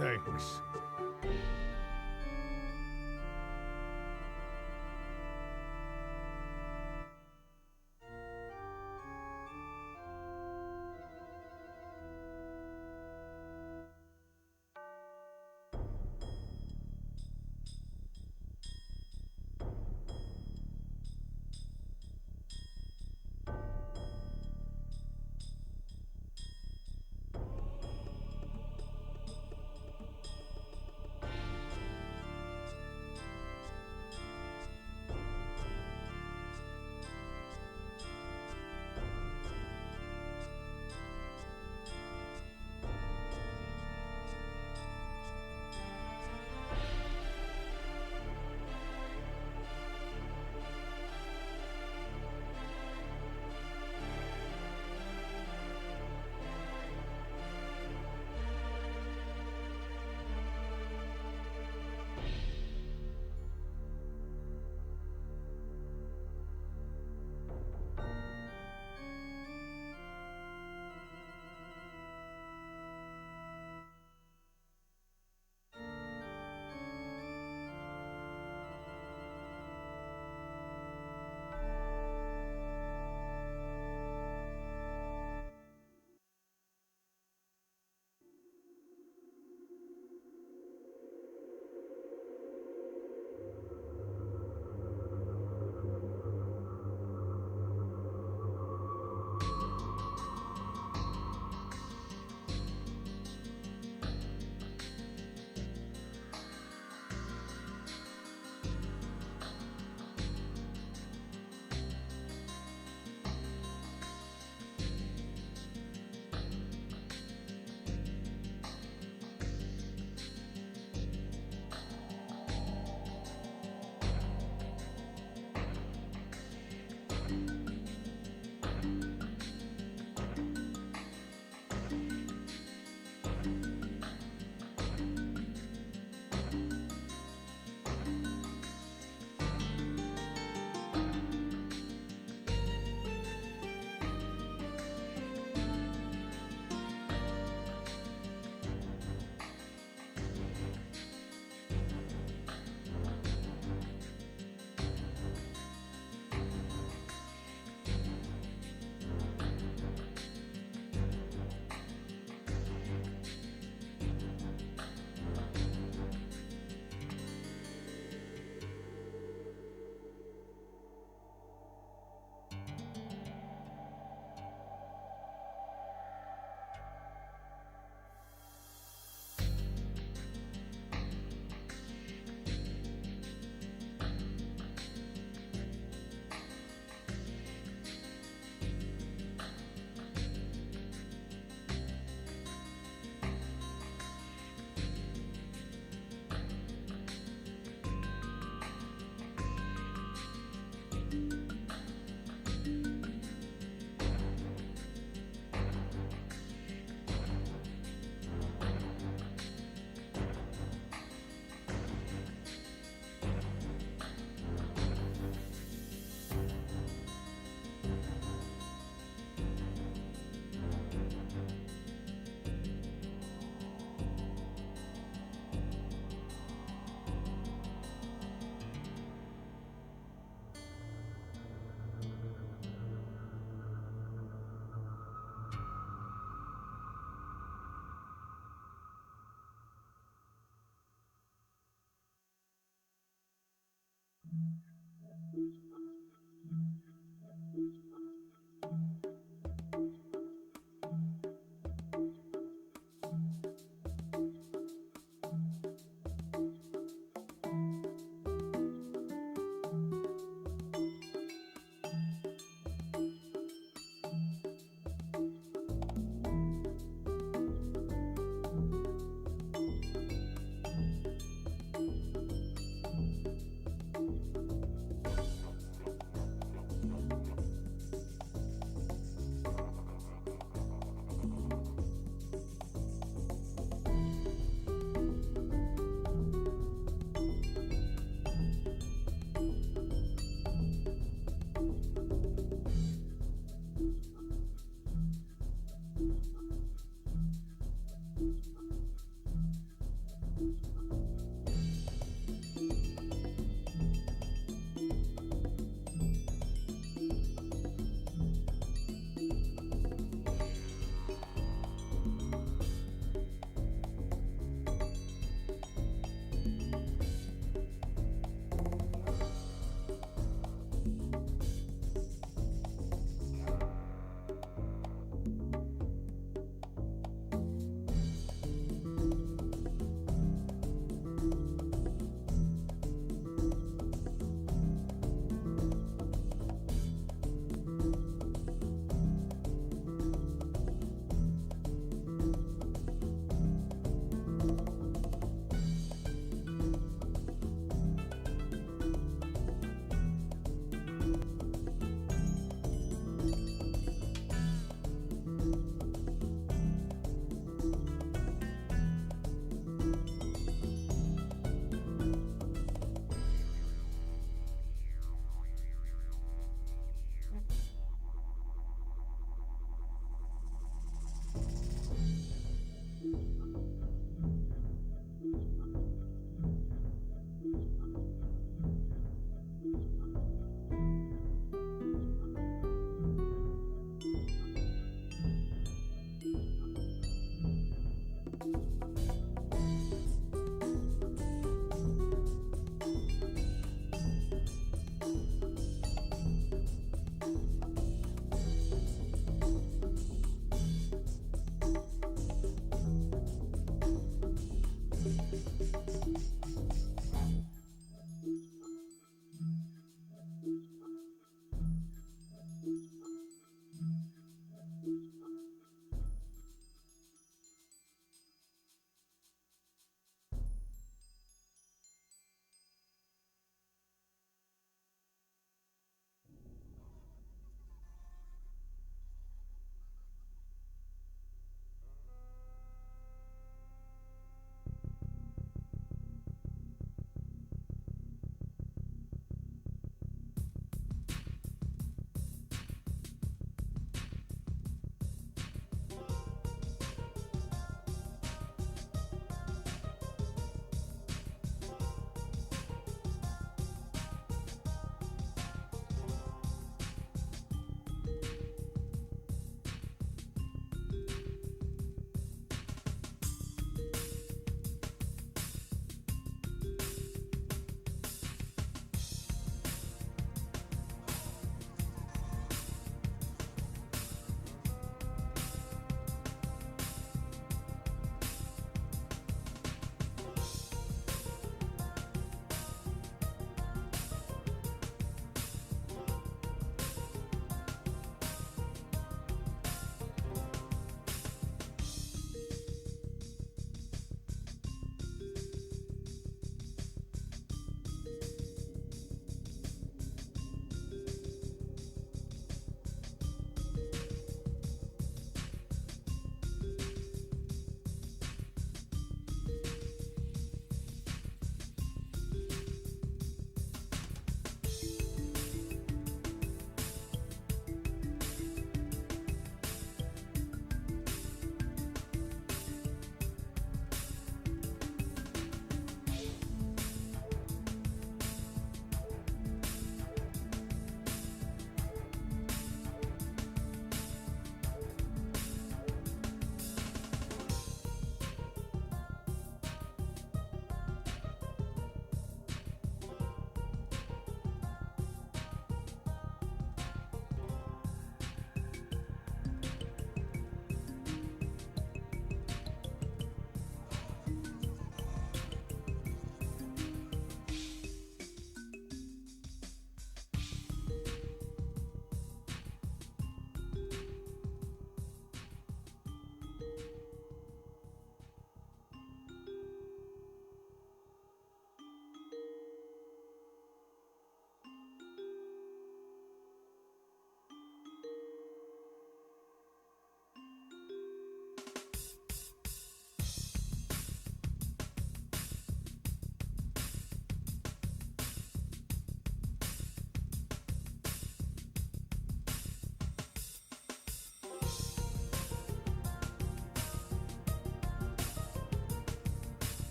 Thanks.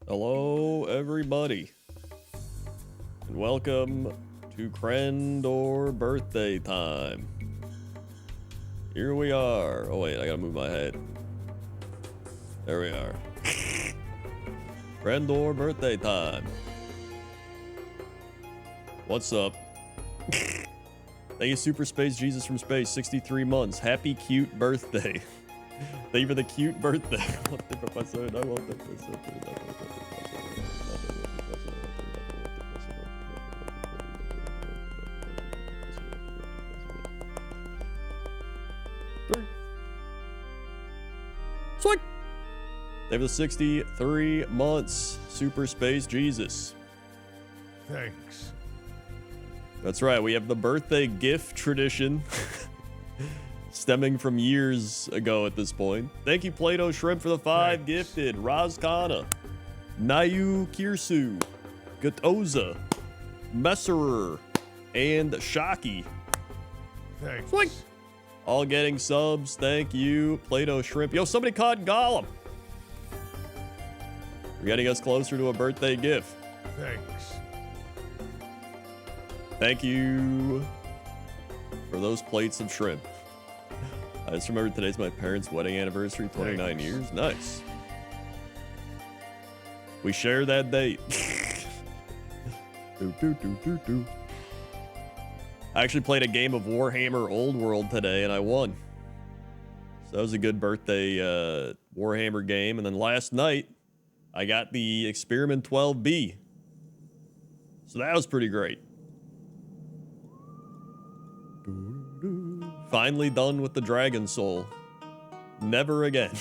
Hello, everybody, and welcome to Crendor Birthday time. Here we are. Oh wait, I gotta move my head. There we are. Crendor Birthday time. What's up? Thank you, Super Space Jesus from Space, 63 months. Happy cute birthday. Thank you for the cute birthday. Swipe. They have the 63 months. Super Space Jesus. Thanks. That's right. We have the birthday gift tradition. Stemming from years ago at this point. Thank you, Plato Shrimp, for the 5 Thanks. gifted. Razkana, Nayu Kirsu, Gatoza, Messerer, and Shocky. Thanks. Swing. All getting subs. Thank you, Plato Shrimp. Yo, somebody caught Gollum. You're getting us closer to a birthday gift. Thanks. Thank you for those plates of shrimp. I just remembered today's my parents' wedding anniversary, 29 years. Nice. We share that date. I actually played a game of Warhammer Old World today and I won. So that was a good birthday Warhammer game. And then last night, I got the Experiment 12B. So that was pretty great. Finally done with the Dragon Soul. Never again.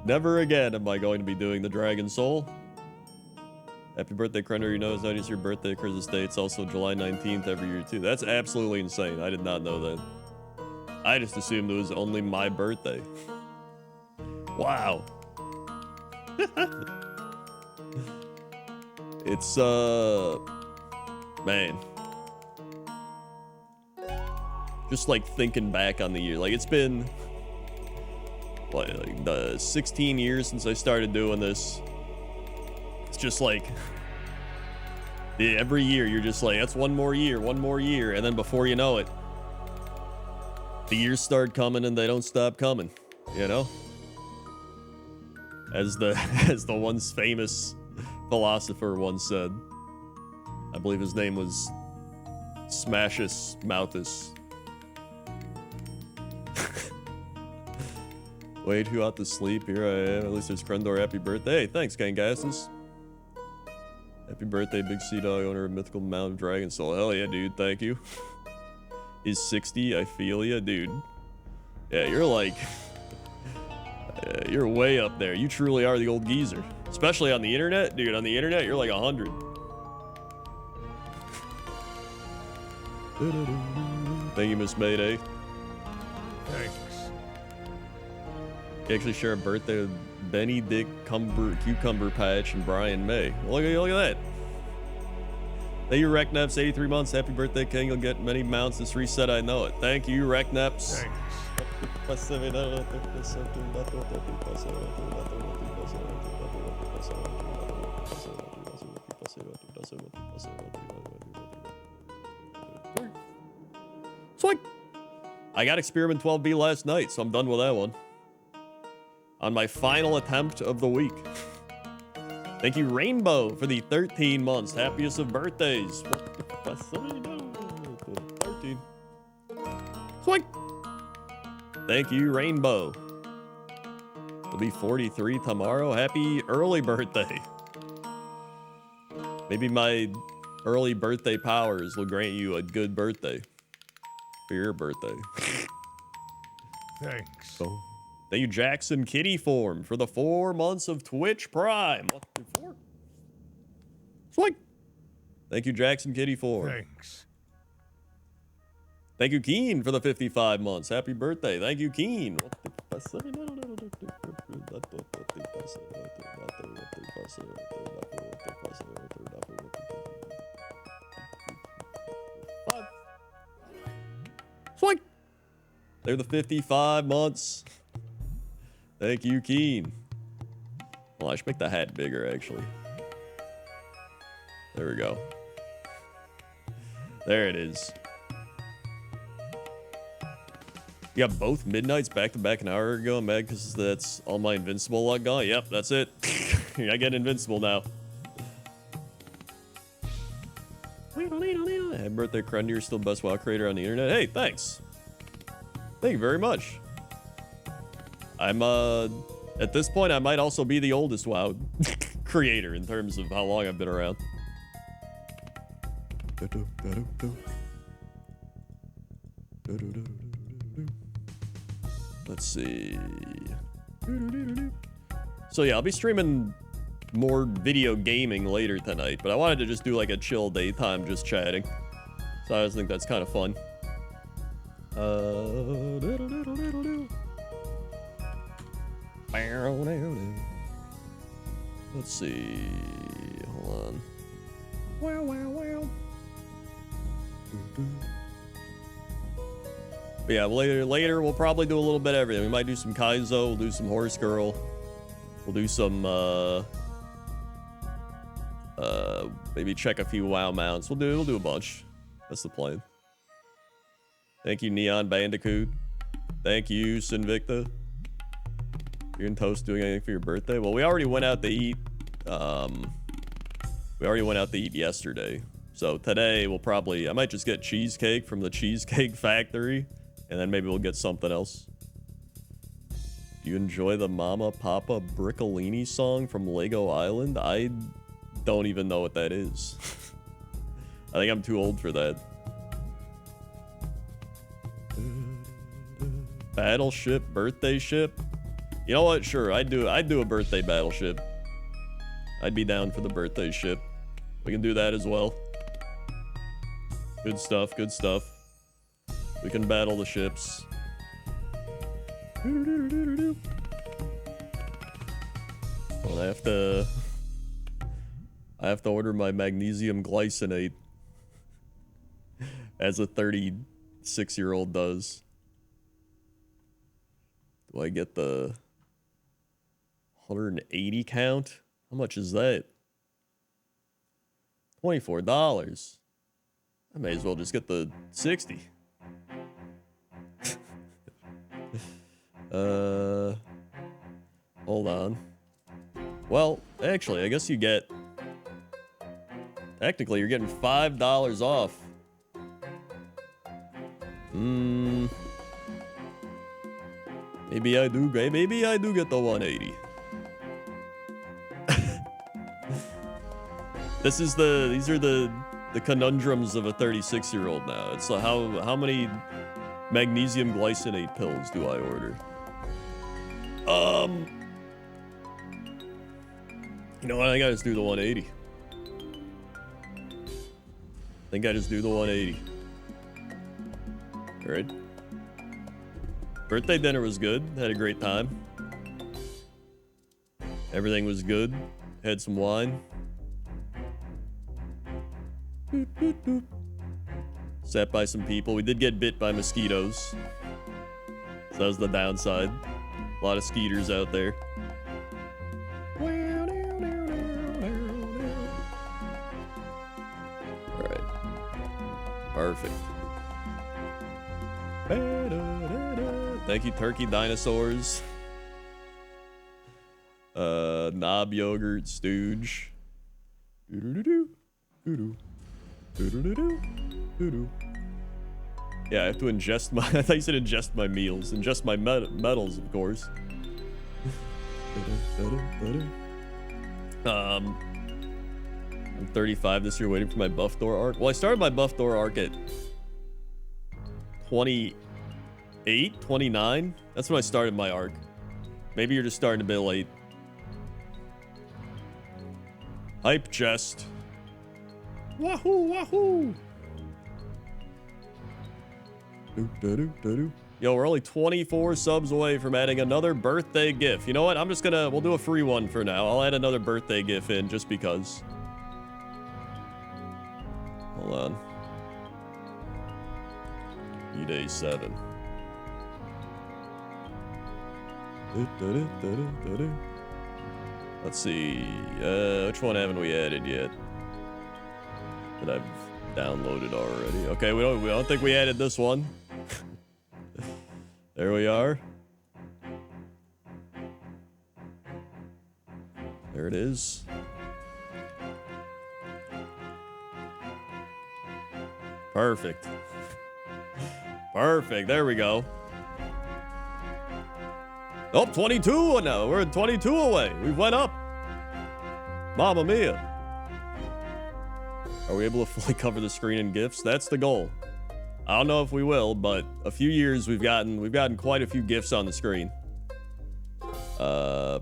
Never again am I going to be doing the Dragon Soul. Happy birthday, Crendor. You know it's not just your birthday because the state's also July 19th every year too. That's absolutely insane. I did not know that. I just assumed it was only my birthday. Wow. It's man. Just like thinking back on the year, like it's been what, like the 16 years since I started doing this. It's just like every year you're just like, that's one more year, and then before you know it, the years start coming and they don't stop coming, you know? As the once famous philosopher once said, I believe his name was Smashus Mouthus. Wait, who ought to sleep? Here I am. At least there's Crendor. Happy birthday. Hey, thanks, Gangassus. Happy birthday, Big Sea Dog, owner of Mythical Mount of Dragon Soul. Hell yeah, dude. Thank you. He's 60. I feel ya, dude. Yeah, you're like... you're way up there. You truly are the old geezer. Especially on the internet. Dude, on the internet, you're like 100. Thank you, Miss Mayday. Thanks. You actually share a birthday with Benny Dick Cucumber Patch and Brian May. Look at that. Thank you, Rekneps, 83 months. Happy birthday, King. You'll get many mounts this reset. I know it. Thank you, Rekneps. Thanks. Swing. I got Experiment 12B last night, so I'm done with that one. On my final attempt of the week. Thank you, Rainbow, for the 13 months. Happiest of birthdays. 13. Swing. Thank you, Rainbow. It'll be 43 tomorrow. Happy early birthday. Maybe my early birthday powers will grant you a good birthday for your birthday. Thanks. So, thank you, Jackson Kitty Form, for the 4 months of Twitch Prime. What, 4? Swing. Thank you, Jackson Kitty Form. Thanks. Thank you, Keen, for the 55 months. Happy birthday. Thank you, Keen. Swing. They're the 55 months. Thank you, Keen. Well, I should make the hat bigger, actually. There we go. There it is. You got both midnights back to back an hour ago. I'm mad because that's all my invincible luck gone. Yep, that's it. I get invincible now. Happy birthday, Crendor. You're still the best WoW creator on the internet. Hey, thanks. Thank you very much. I'm, at this point, I might also be the oldest WoW creator in terms of how long I've been around. Let's see. So yeah, I'll be streaming more video gaming later tonight, but I wanted to just do like a chill daytime just chatting. So I just think that's kind of fun. Let's see. Hold on. Wow, wow, wow. But yeah, later we'll probably do a little bit of everything. We might do some Kaizo, we'll do some Horse Girl, we'll do some maybe check a few WoW mounts. We'll do a bunch. That's the plan. Thank you, Neon Bandicoot. Thank you, Sinvicta. You're in toast doing anything for your birthday? Well, we already went out to eat. We already went out to eat yesterday. So today we'll probably, I might just get cheesecake from the Cheesecake Factory, and then maybe we'll get something else. Do you enjoy the Mama Papa Briccolini song from Lego Island? I don't even know what that is. I think I'm too old for that. Battleship, birthday ship. You know what? Sure, I'd do a birthday battleship. I'd be down for the birthday ship. We can do that as well. Good stuff, good stuff. We can battle the ships. Well, I have to order my magnesium glycinate, as a 36-year-old does. Do I get the 180 count? How much is that? $24. I may as well just get the 60. Hold on. Well, actually, I guess you get... Technically, you're getting $5 off. Maybe I do get the 180. These are the conundrums of a 36-year-old now. It's like how many magnesium glycinate pills do I order? You know what? I think I just do the 180. I think I just do the 180. All right. Birthday dinner was good. Had a great time. Everything was good. Had some wine. Boop, boop, boop. Sat by some people. We did get bit by mosquitoes. So that was the downside. A lot of skeeters out there. Alright. Perfect. Thank you, Turkey Dinosaurs. Knob Yogurt Stooge. Yeah, I have to ingest my... I thought you said ingest my meals. Ingest my metals, of course. I'm 35 this year, waiting for my Buff Door arc. Well, I started my Buff Door arc at 28, 29. That's when I started my arc. Maybe you're just starting a bit late. Hype chest. Wahoo, wahoo. Yo, we're only 24 subs away from adding another birthday GIF. You know what? We'll do a free one for now. I'll add another birthday GIF in just because. Hold on. E-Day 7. Let's see. Which one haven't we added yet? That I've downloaded already. Okay, we don't think we added this one. There we are. There it is. Perfect. Perfect. There we go. Oh, 22 now. We're 22 away. We went up. Mamma mia. Are we able to fully cover the screen in GIFs? That's the goal. I don't know if we will, but a few years we've gotten quite a few GIFs on the screen. Man,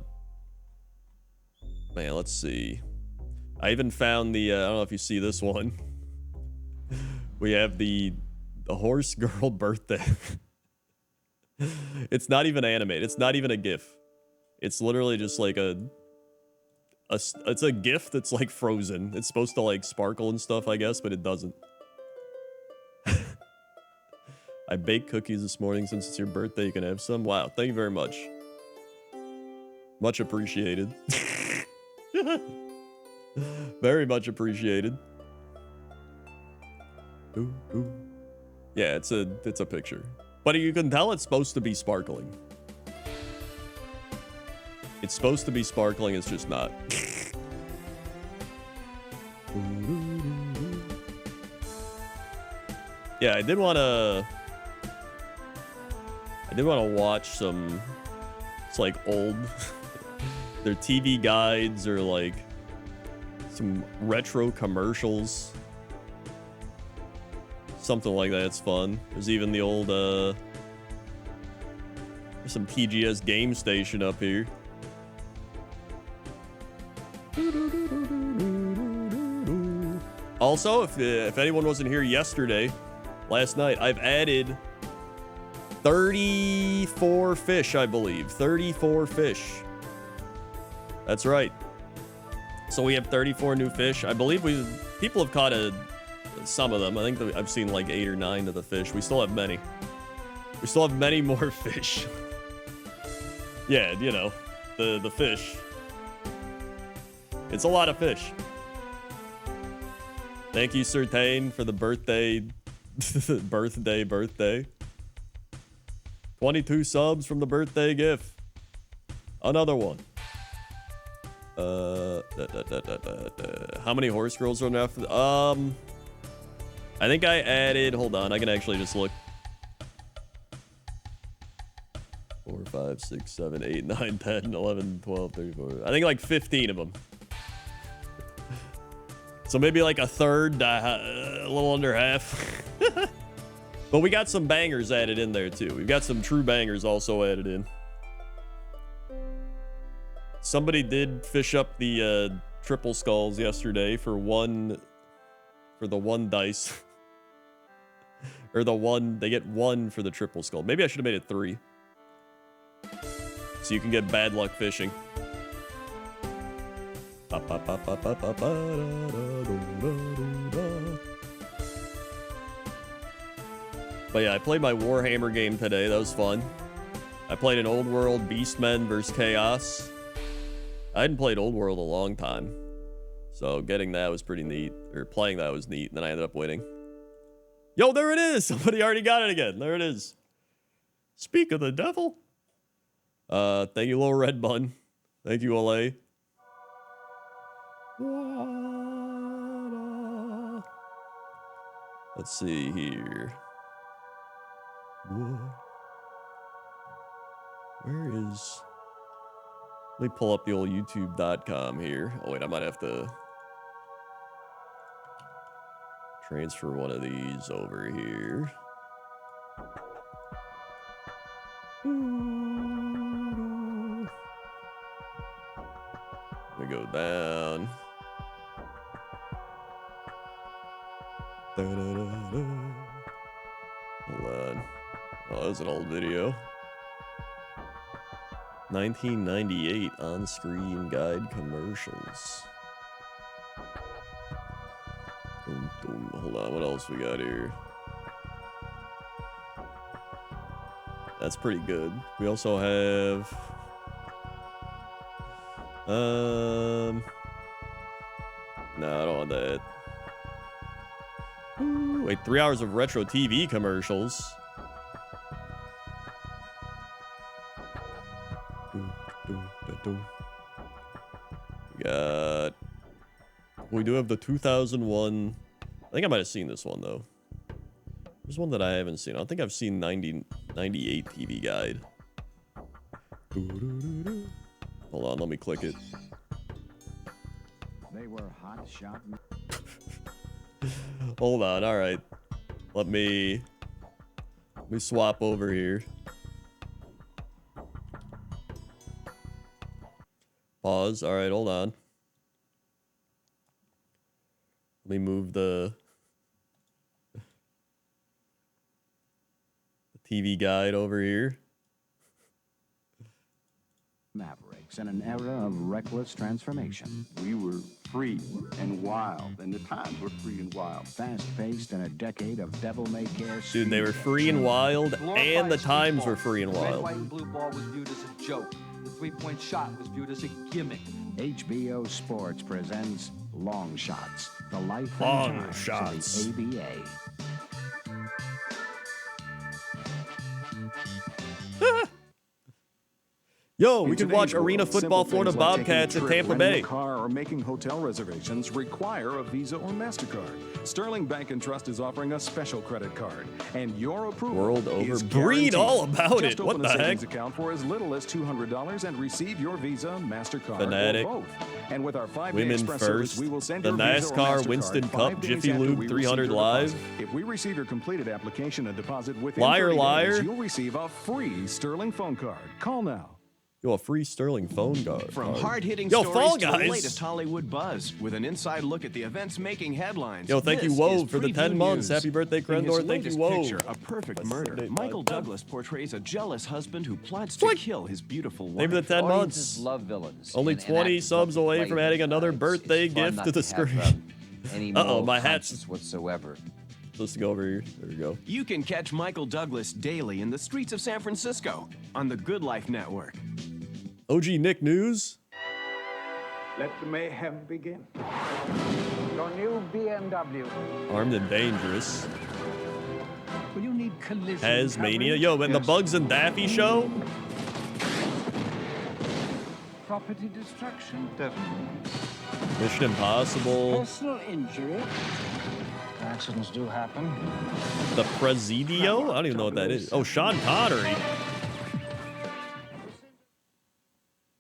let's see. I even found the I don't know if you see this one. We have the horse girl birthday. It's not even animated. It's not even a GIF. It's literally just like it's a GIF that's like frozen. It's supposed to like sparkle and stuff, I guess, but it doesn't. I baked cookies this morning. Since it's your birthday, you can have some. Wow, thank you very much. Much appreciated. Very much appreciated. Ooh, ooh. Yeah, it's a picture. But you can tell it's supposed to be sparkling. It's supposed to be sparkling, it's just not. Yeah, I did want to watch some, it's like old, their TV guides or like some retro commercials. Something like that, it's fun. There's even the old, there's some TGS game station up here. Also, if anyone wasn't here last night, I've added 34 fish, I believe. 34 fish. That's right. So we have 34 new fish. I believe people have caught some of them. I think I've seen like 8 or 9 of the fish. We still have many. We still have many more fish. Yeah, you know, the fish. It's a lot of fish. Thank you, Certain, for the birthday. birthday. 22 subs from the birthday GIF. Another one. How many horse girls are enough? I think I added, hold on, I can actually just look. 4, 5, 6, 7, 8, 9, 10, 11, 12, 34. I think like 15 of them. So maybe like a third, a little under half. But we got some bangers added in there too. We've got some true bangers also added in. Somebody did fish up the triple skulls yesterday for the one dice. Or they get 1 for the triple skull. Maybe I should have made it 3. So you can get bad luck fishing. But yeah, I played my Warhammer game today. That was fun. I played an Old World Beastmen vs. Chaos. I hadn't played Old World a long time. So getting that was pretty neat. Or playing that was neat. And then I ended up winning. Yo, there it is! Somebody already got it again. There it is. Speak of the devil. Thank you, Little Red Bun. Thank you, LA. Let's see here. Where is... Let me pull up the old youtube.com here. Oh, wait, I might have to transfer one of these over here. Let me go down. Hold on. Oh, that was an old video. 1998 on-screen guide commercials. Hold on, what else we got here? That's pretty good. We also have... No, I don't want that. Ooh, wait, 3 hours of retro TV commercials. We do have the 2001. I think I might have seen this one though. There's one that I haven't seen. I don't think I've seen 98 TV Guide. Hold on, let me click it. They were hot shot. Hold on, all right. Let me swap over here. Pause. All right, hold on. Let me move the TV Guide over here. Mavericks in an era of reckless transformation. We were free and wild, and the times were free and wild. Fast-paced in a decade of devil-may-care. Dude, they were free and wild, and the times were free and Red, wild. white, and blue ball was viewed as a joke. The three-point shot was viewed as a gimmick. HBO Sports presents Long Shots, the life Long and times Shots. of the ABA. Yo, we In could watch today's Arena world, Football simple Florida things like Bobcats taking at a trip, Tampa renting Bay. a car or making hotel reservations require a Visa or MasterCard. Sterling Bank and Trust is offering a special credit card, and your approval World over. is Breed guaranteed. all about Just it. What open the a savings heck? account for as little as $200 and receive your Visa, MasterCard, Fanatic. or both. And with our 5-day Women express first. service, we will send The your Visa or NASCAR MasterCard Winston 5 Cup days Jiffy after Lube we receive 300 your live. deposit. If we receive your completed application and deposit within Liar, 30 days, liar. you'll receive a free Sterling phone card. Call now. Yo, a free Sterling phone card. From hard-hitting Yo, stories Fall to the Guys. latest Hollywood buzz, with an inside look at the events making headlines. Yo, thank you, This Wove, is for the Preview 10 months. News. Happy birthday, In his Crendor. Thank you, latest Wove. picture, A Perfect That's Murder, Sunday, Michael bud. Douglas portrays a jealous husband who plots to Sweet. kill his beautiful wife. Maybe the 10 Audiences months. love villains. Only and 20 actors subs love to away play from them. adding another It's birthday fun gift not to the have, screen. any Uh-oh, moral my hat's- conscience whatsoever. Let's go over here. There we go. You can catch Michael Douglas daily in the streets of San Francisco on the Good Life Network. OG Nick News. Let the mayhem begin. Your new BMW. Armed and Dangerous. Will you need collision Tasmania. coverage? Yo, and the Bugs and Daffy show. Property destruction. Mission Impossible. Personal injury. Accidents do happen. The Presidio? I don't even know what that is. Oh, Sean Connery.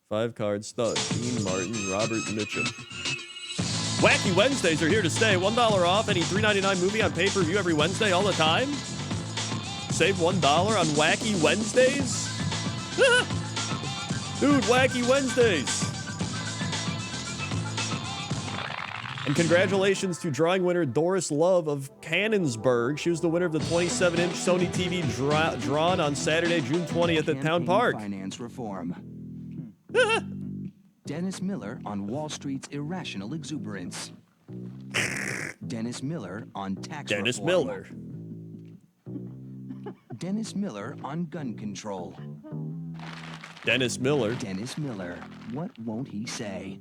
5 card stud. Dean Martin, Robert Mitchum. Wacky Wednesdays are here to stay. $1 off any $3.99 movie on pay-per-view every Wednesday all the time. Save $1 on Wacky Wednesdays? Dude, Wacky Wednesdays. And congratulations to drawing winner Doris Love of Cannonsburg. She was the winner of the 27-inch Sony TV drawn on Saturday, June 20th at Town Campaign Park. Finance reform. Dennis Miller on Wall Street's irrational exuberance. Dennis Miller on tax Dennis reform. Miller. Dennis Miller on gun control. Dennis Miller. Dennis Miller. What won't he say?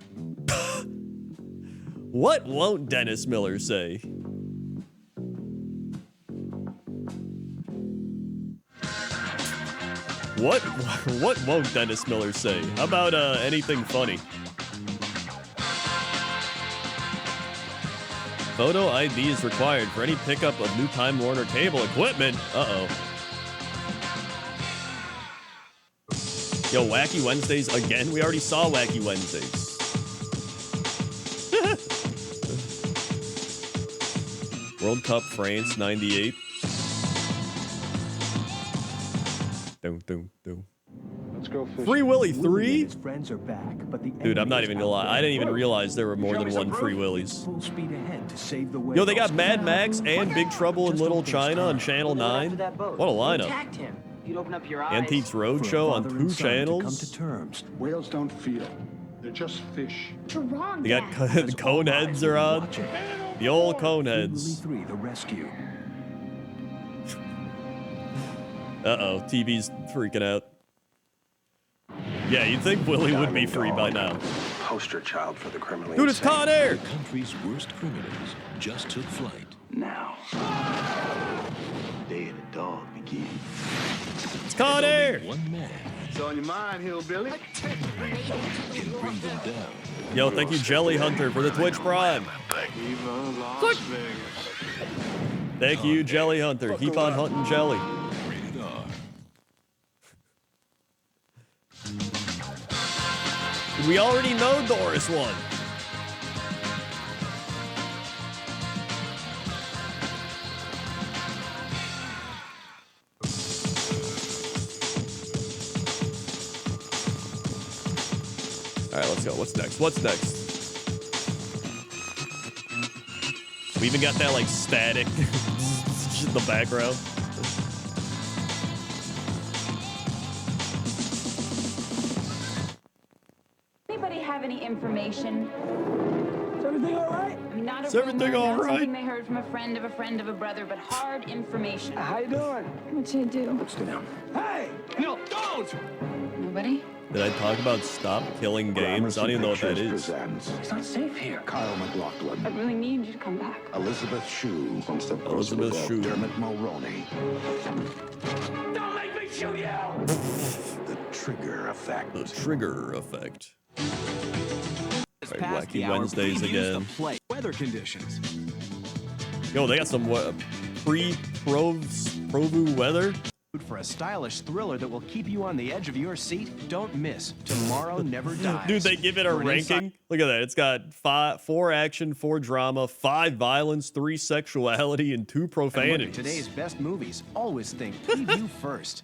What won't Dennis Miller say? What won't Dennis Miller say? How about anything funny? Photo ID is required for any pickup of new Time Warner cable equipment. Uh-oh. Yo, Wacky Wednesdays again? We already saw Wacky Wednesdays. World Cup France 98. Let's go fishing. Free Willy 3? His friends are back, but the Dude, I'm not even gonna lie. I didn't even realize there were more than one Free Willies. full speed ahead to save the Yo, they got Mad Max and Big Trouble in Little China on Channel 9. What a lineup. Attacked him. You'd open up your eyes. Antiques Roadshow on 2 channels. terms. Whales don't feel. They're just fish. They got the Coneheads are on. The old Coneheads. 3, the rescue. Uh-oh, TV's freaking out. Yeah, you'd think Willie would be free by now. poster child for the criminally Dude, it's insane. Con Air. The country's worst criminals just took flight. Now, the day of the dog begins. It's Con Air. One man It's on your mind, hillbilly. can bring them down. Yo, thank you, Jelly Hunter, for the Twitch Prime. Thank you, Jelly Hunter. Keep on hunting Jelly. Rated R. We already know Doris won. All right, let's go. What's next? What's next? We even got that, like, static in the background. Anybody have any information? Is everything all right? I mean, not a Is everything rumor, all not right? something they heard from a friend of a friend of a brother, but hard information. How you doing? What'd you do? Stay down. Hey! No, don't! Nobody? Did I talk about stop killing games? I don't even know what that is. It's not safe here. Kyle McLaughlin, I really need you to come back. Elizabeth Shue, one step closer to Elizabeth Shue. Dermot Mulroney. Don't make me shoot you! The trigger effect. The trigger effect. It's Right, past Wacky the hour. Wednesdays Previews again. the play. Weather conditions. Yo, they got some pre-Provu weather. For a stylish thriller that will keep you on the edge of your seat, don't miss Tomorrow Never Dies. Dude, they give it a For an ranking. Look at that. It's got 4 action, 4 drama, 5 violence, 3 sexuality, and 2 And look profanity. at today's best movies. Always think preview first.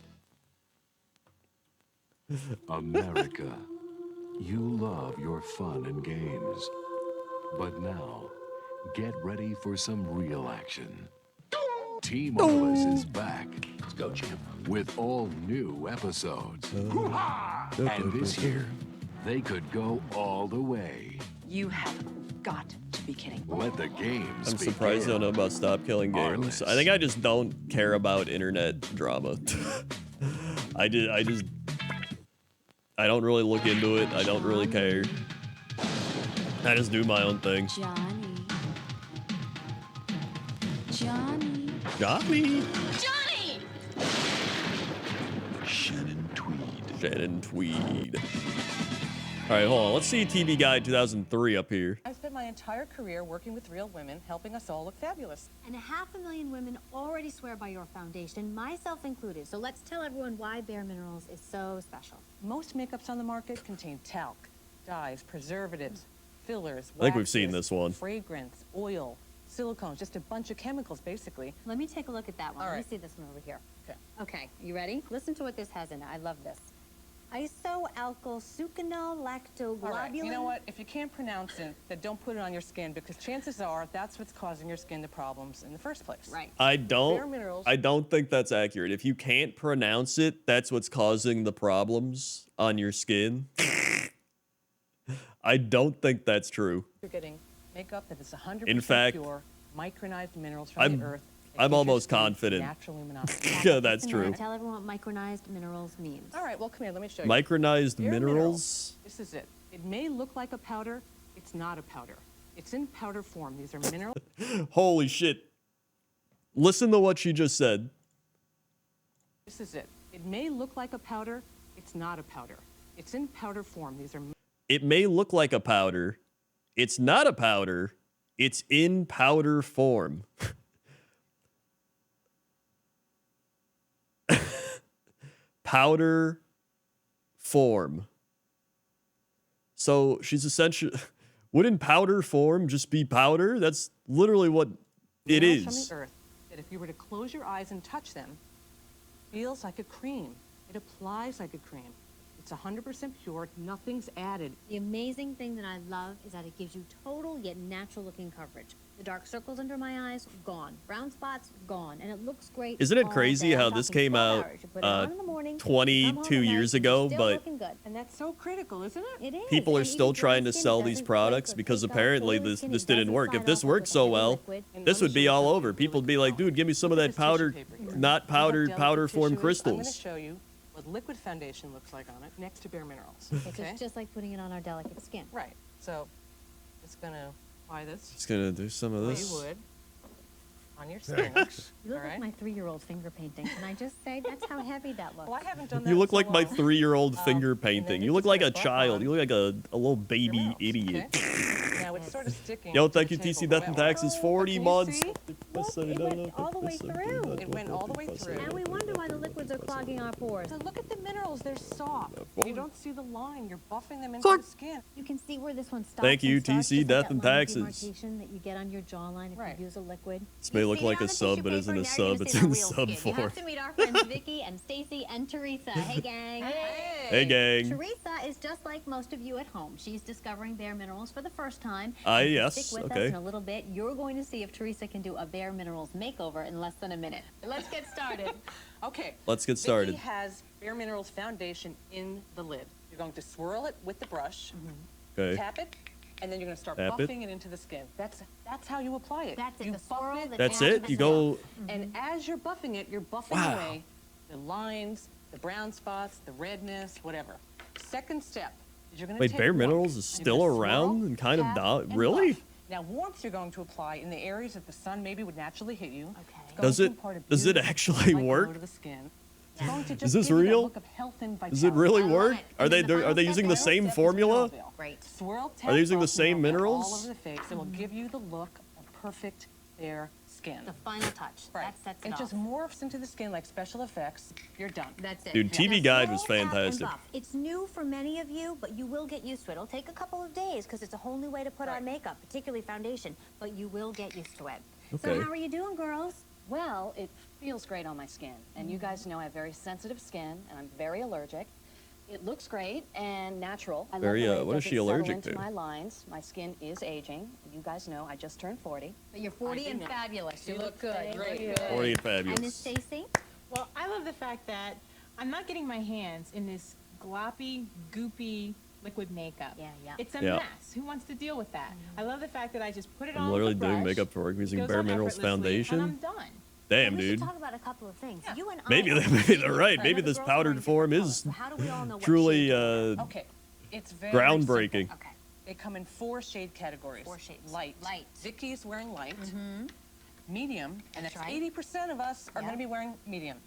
America, you love your fun and games. But now, get ready for some real action. Team Marvelous is back. Let's go, champ. With all new episodes. And this year, they could go all the way. You have got to be kidding. Let the games I'm surprised I don't know about Stop Killing Games. I think I just don't care about internet drama. I don't really look into it. I don't really care. I just do my own thing. Johnny. Shannon Tweed. All right, hold on. Let's see TV Guide 2003 up here. I've spent my entire career working with real women, helping us all look fabulous. And 500,000 women already swear by your foundation, myself included. So let's tell everyone why Bare Minerals is so special. Most makeups on the market contain talc, dyes, preservatives, fillers, I think we've seen waxes, this one. fragrance, oil, silicones, just a bunch of chemicals, basically. Let me take a look at that one. All Let me right. see this one over here. Okay. Okay, you ready? Listen to what this has in it. I love this. Isoalkylsuccinylactoglobulin. All right, you know what? If you can't pronounce it, then don't put it on your skin because chances are that's what's causing your skin the problems in the first place. Right. I Bare don't Minerals. think that's accurate. If you can't pronounce it, that's what's causing the problems on your skin. I don't think that's true. You're getting makeup that is 100% In fact, pure, micronized minerals from the earth. that I'm keep your almost skin confident. Naturally monotonous. Yeah, that's true. Tell everyone what micronized minerals means. All right, well, come here. Let me show you. Micronized Bare minerals. This is it. It may look like a powder. It's not a powder. It's in powder form. These are minerals. Holy shit. Listen to what she just said. This is it. It may look like a powder. It's not a powder. It's in powder form. These are It may look like a powder. It's not a powder. It's in powder form. Powder form. So she's essentially... Wouldn't powder form just be powder? That's literally what it minerals is. from the earth that if you were to close your eyes and touch them, feels like a cream. It applies like a cream. It's 100% pure. Nothing's added. The amazing thing that I love is that it gives you total yet natural looking coverage. The dark circles under my eyes, gone. Brown spots, gone. And it looks great. Isn't it all crazy day. how I'm this talking came 12 out hours. You put it on in the morning, 22 come home at night, years and you're ago, still but looking good. And that's so critical, isn't it? It is. people are And still even dry trying to skin sell these doesn't products break or because take off apparently oily this skin. this It didn't doesn't work. If slide this off worked with a so heavy well, liquid. this would be all over. People would be like, dude, give me some of that powder, not powdered, powder form I'm going to crystals. show you what liquid foundation looks like on it next to Bare Minerals. Okay? It's just like putting it on our delicate skin. Right. So it's going to apply this. Just gonna do some of the way this. you would on your skin. You look like my 3-year-old finger painting. Can I just say that's how heavy that looks? Well, I haven't done that You look in so like my long. 3-year-old finger painting. You look like a buff child. on You look like a little baby idiot. Now it's sort of sticking. Yo, to thank the you, table, TC but Death and wet. Taxes, 40 Can you months. see? It went all the way through. It went all the way through. And we wonder why the liquids are clogging our pores. So look at the minerals. They're soft. You don't see the line. You're buffing them into Fuck. the skin. You can see where this one stops. Thank you, and starts, TC just Death like and that line of Taxes. demarcation that you get on your jawline if you use a liquid. This may look like a sub, but isn't a sub. It's in sub You form. have to meet our friends Vicky and Stacy and Teresa. Hey, gang. Hey, gang. Teresa is just like most of you at home. She's discovering Bare Minerals for the first time. Yes, Stick with us okay. in a little bit. You're going to see if Teresa can do a Bare Minerals makeover in less than a minute. Let's get started. Okay. Let's get started. Vicky has Bare Minerals foundation in the lid. You're going to swirl it with the brush. Okay. Tap it, and then you're going to start Tap it. buffing it into the skin. That's how you apply it. That's it. You The buff swirl, it. the That's tap, it? the You swirl. go... And as you're buffing it, you're buffing Wow. away the lines, the brown spots, the redness, whatever. Second step is you're going to Wait, take Bare warmth. Minerals is You're still gonna around swirl, and kind of tap, down? and Really? buff. Now, warmth you're going to apply in the areas that the sun maybe would naturally hit you. Okay. It's going Does to it- impart a does it beautiful actually light glow work? to the skin. It's going to Is just this give you that real? look of health and Does it vitality. really I love work? it. Are And they then the are they final using the step, same Step is formula? Mineral. Great. Swirl, tap, Are they using the buff, same mineral all minerals? over the face. It will give you the look of perfect bare skin. The final touch. Right. That sets it It off. just morphs into the skin like special effects. You're done. That's it. Dude, TV Now, Guide was swirl, tap, and fantastic. buff. It's new for many of you, but you will get used to it. It'll take a couple of days because it's a whole new way to put on makeup, particularly foundation, but you will get used to it. So Okay. how are you doing, girls? Well, it feels great on my skin. And you guys know I have very sensitive skin, and I'm very allergic. It looks great and natural. I Very, love the way it what is doesn't she settle allergic into to? my lines. My skin is aging. You guys know I just turned 40. But you're 40 and know. fabulous. You look good. Great. 40 and And Miss fabulous. Stacy? Well, I love the fact that I'm not getting my hands in this gloppy, goopy liquid makeup. Yeah, yeah. It's a Yeah. mess. Who wants to deal with that? I love the fact that I just put it I'm on literally with a doing brush, makeup for work using goes Bare on Minerals effortlessly, foundation. And I'm done. Damn, we dude. should talk about a couple of things. You and Maybe I maybe they're right. Maybe the this girls powdered are in form different is colors. So how do we all know what truly shade Okay. It's very groundbreaking. simple. Okay. They come in 4 shade categories. 4 shades. Light. Light. Vicky's wearing light. Medium. And That's that's right. 80% of us are going to be wearing medium.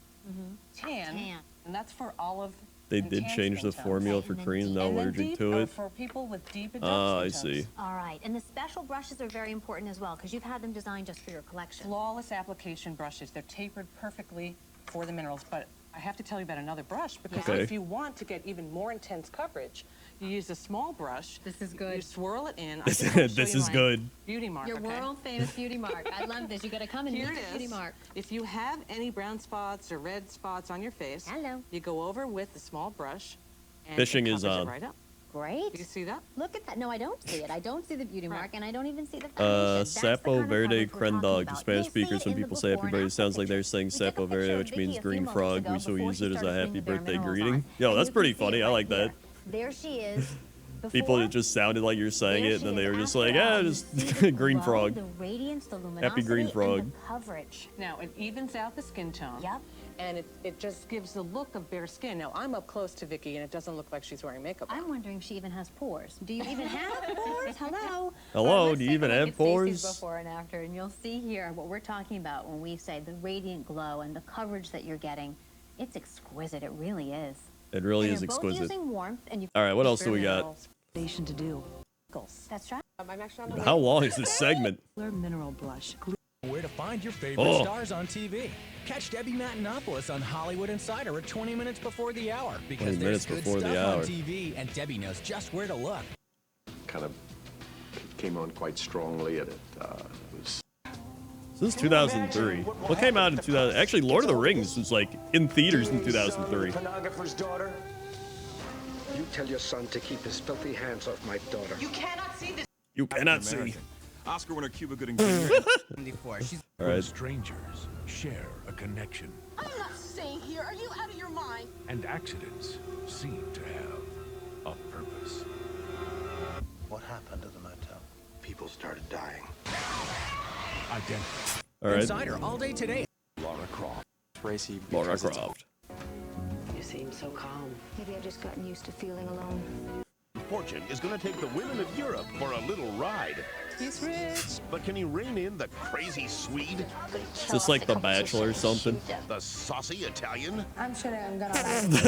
Tan. Tan. And that's for olive. They and did tan change skin the tones. formula Okay, for and then Koreans now And then allergic deep to are it. for people with deep and Ah, I dark skin tones. see. All right, and the special brushes are very important as well because you've had them designed just for your collection. Flawless application brushes. They're tapered perfectly for the minerals. But I have to tell you about another brush because Okay. if you want to get even more intense coverage, you use a small brush. This is You good. swirl it in. I This- just wanna show this you is my good. Beauty mark. Your okay? world famous beauty mark. I love this. You got to come and Here meet it the beauty is. mark. If you have any brown spots or red spots on your face, Hello. you go over with the small brush. And Fishing it is covers it on. right up. Great. Do you see that? Look at that. No, I don't see it. I don't see the beauty mark, and I don't even see the foundation. That's the Sapo kind of Verde coverage we're talking Crendor. about. To Spanish You'll see speakers, it when in the people say before happy and birthday, it after sounds like they're pictures. saying We took a Sapo picture Verde, of which Vicky means a few green moments frog. ago We so before use she it as a started happy putting the bare birthday minerals greeting. on. Yo, And that's you can pretty see it funny. I right like that. here. There she is. People, Before, it just sounded like you're saying there it, and then she they is were just after like, that. yeah, You just see the green glow, frog. The radiance, the luminosity, green frog. and the coverage. Now, it evens out the skin tone. Yep. And it just gives the look of bare skin. Now, I'm up close to Vicky, and it doesn't look like she's wearing makeup on. I'm wondering if she even has pores. Do you even have pores? Hello? Hello, Let's do you take a even look have at Stacey's pores? Before and after, and you'll see here what we're talking about when we say the radiant glow and the coverage that you're getting. It's exquisite. It really is. It really And is you're both exquisite. using warmth, and you All right, what else do we got? Foundation to do. That's right. I'm actually on the How long is this segment? Mineral blush. Where to find your favorite Oh. stars on TV. Catch Debbie Matenopoulos on Hollywood Insider at 20 minutes before the hour. 20 Because minutes there's good before the stuff hour. on TV, and Debbie knows just where to look. Kind of came on quite strongly, and it was. This is 2003. What came out in 2000? Actually, Lord of the Rings was like in theaters in 2003. Pornographer's daughter. You tell your son to keep his filthy hands off my daughter. You cannot see this. You cannot see. Oscar winner Cuba Gooding Jr. All right. Strangers share a connection, I'm not staying here. Are you out of your mind? and accidents seem to have a purpose. What happened to the motel? People started dying. Identity. All right. Insider all day today. Laura Croft. Laura Croft. You seem so calm. Maybe I've just gotten used to feeling alone. Fortune is going to take the women of Europe for a little ride. He's rich. But can he rein in the crazy Swede? Is this like The Bachelor or something? The saucy Italian? I'm sure I'm gonna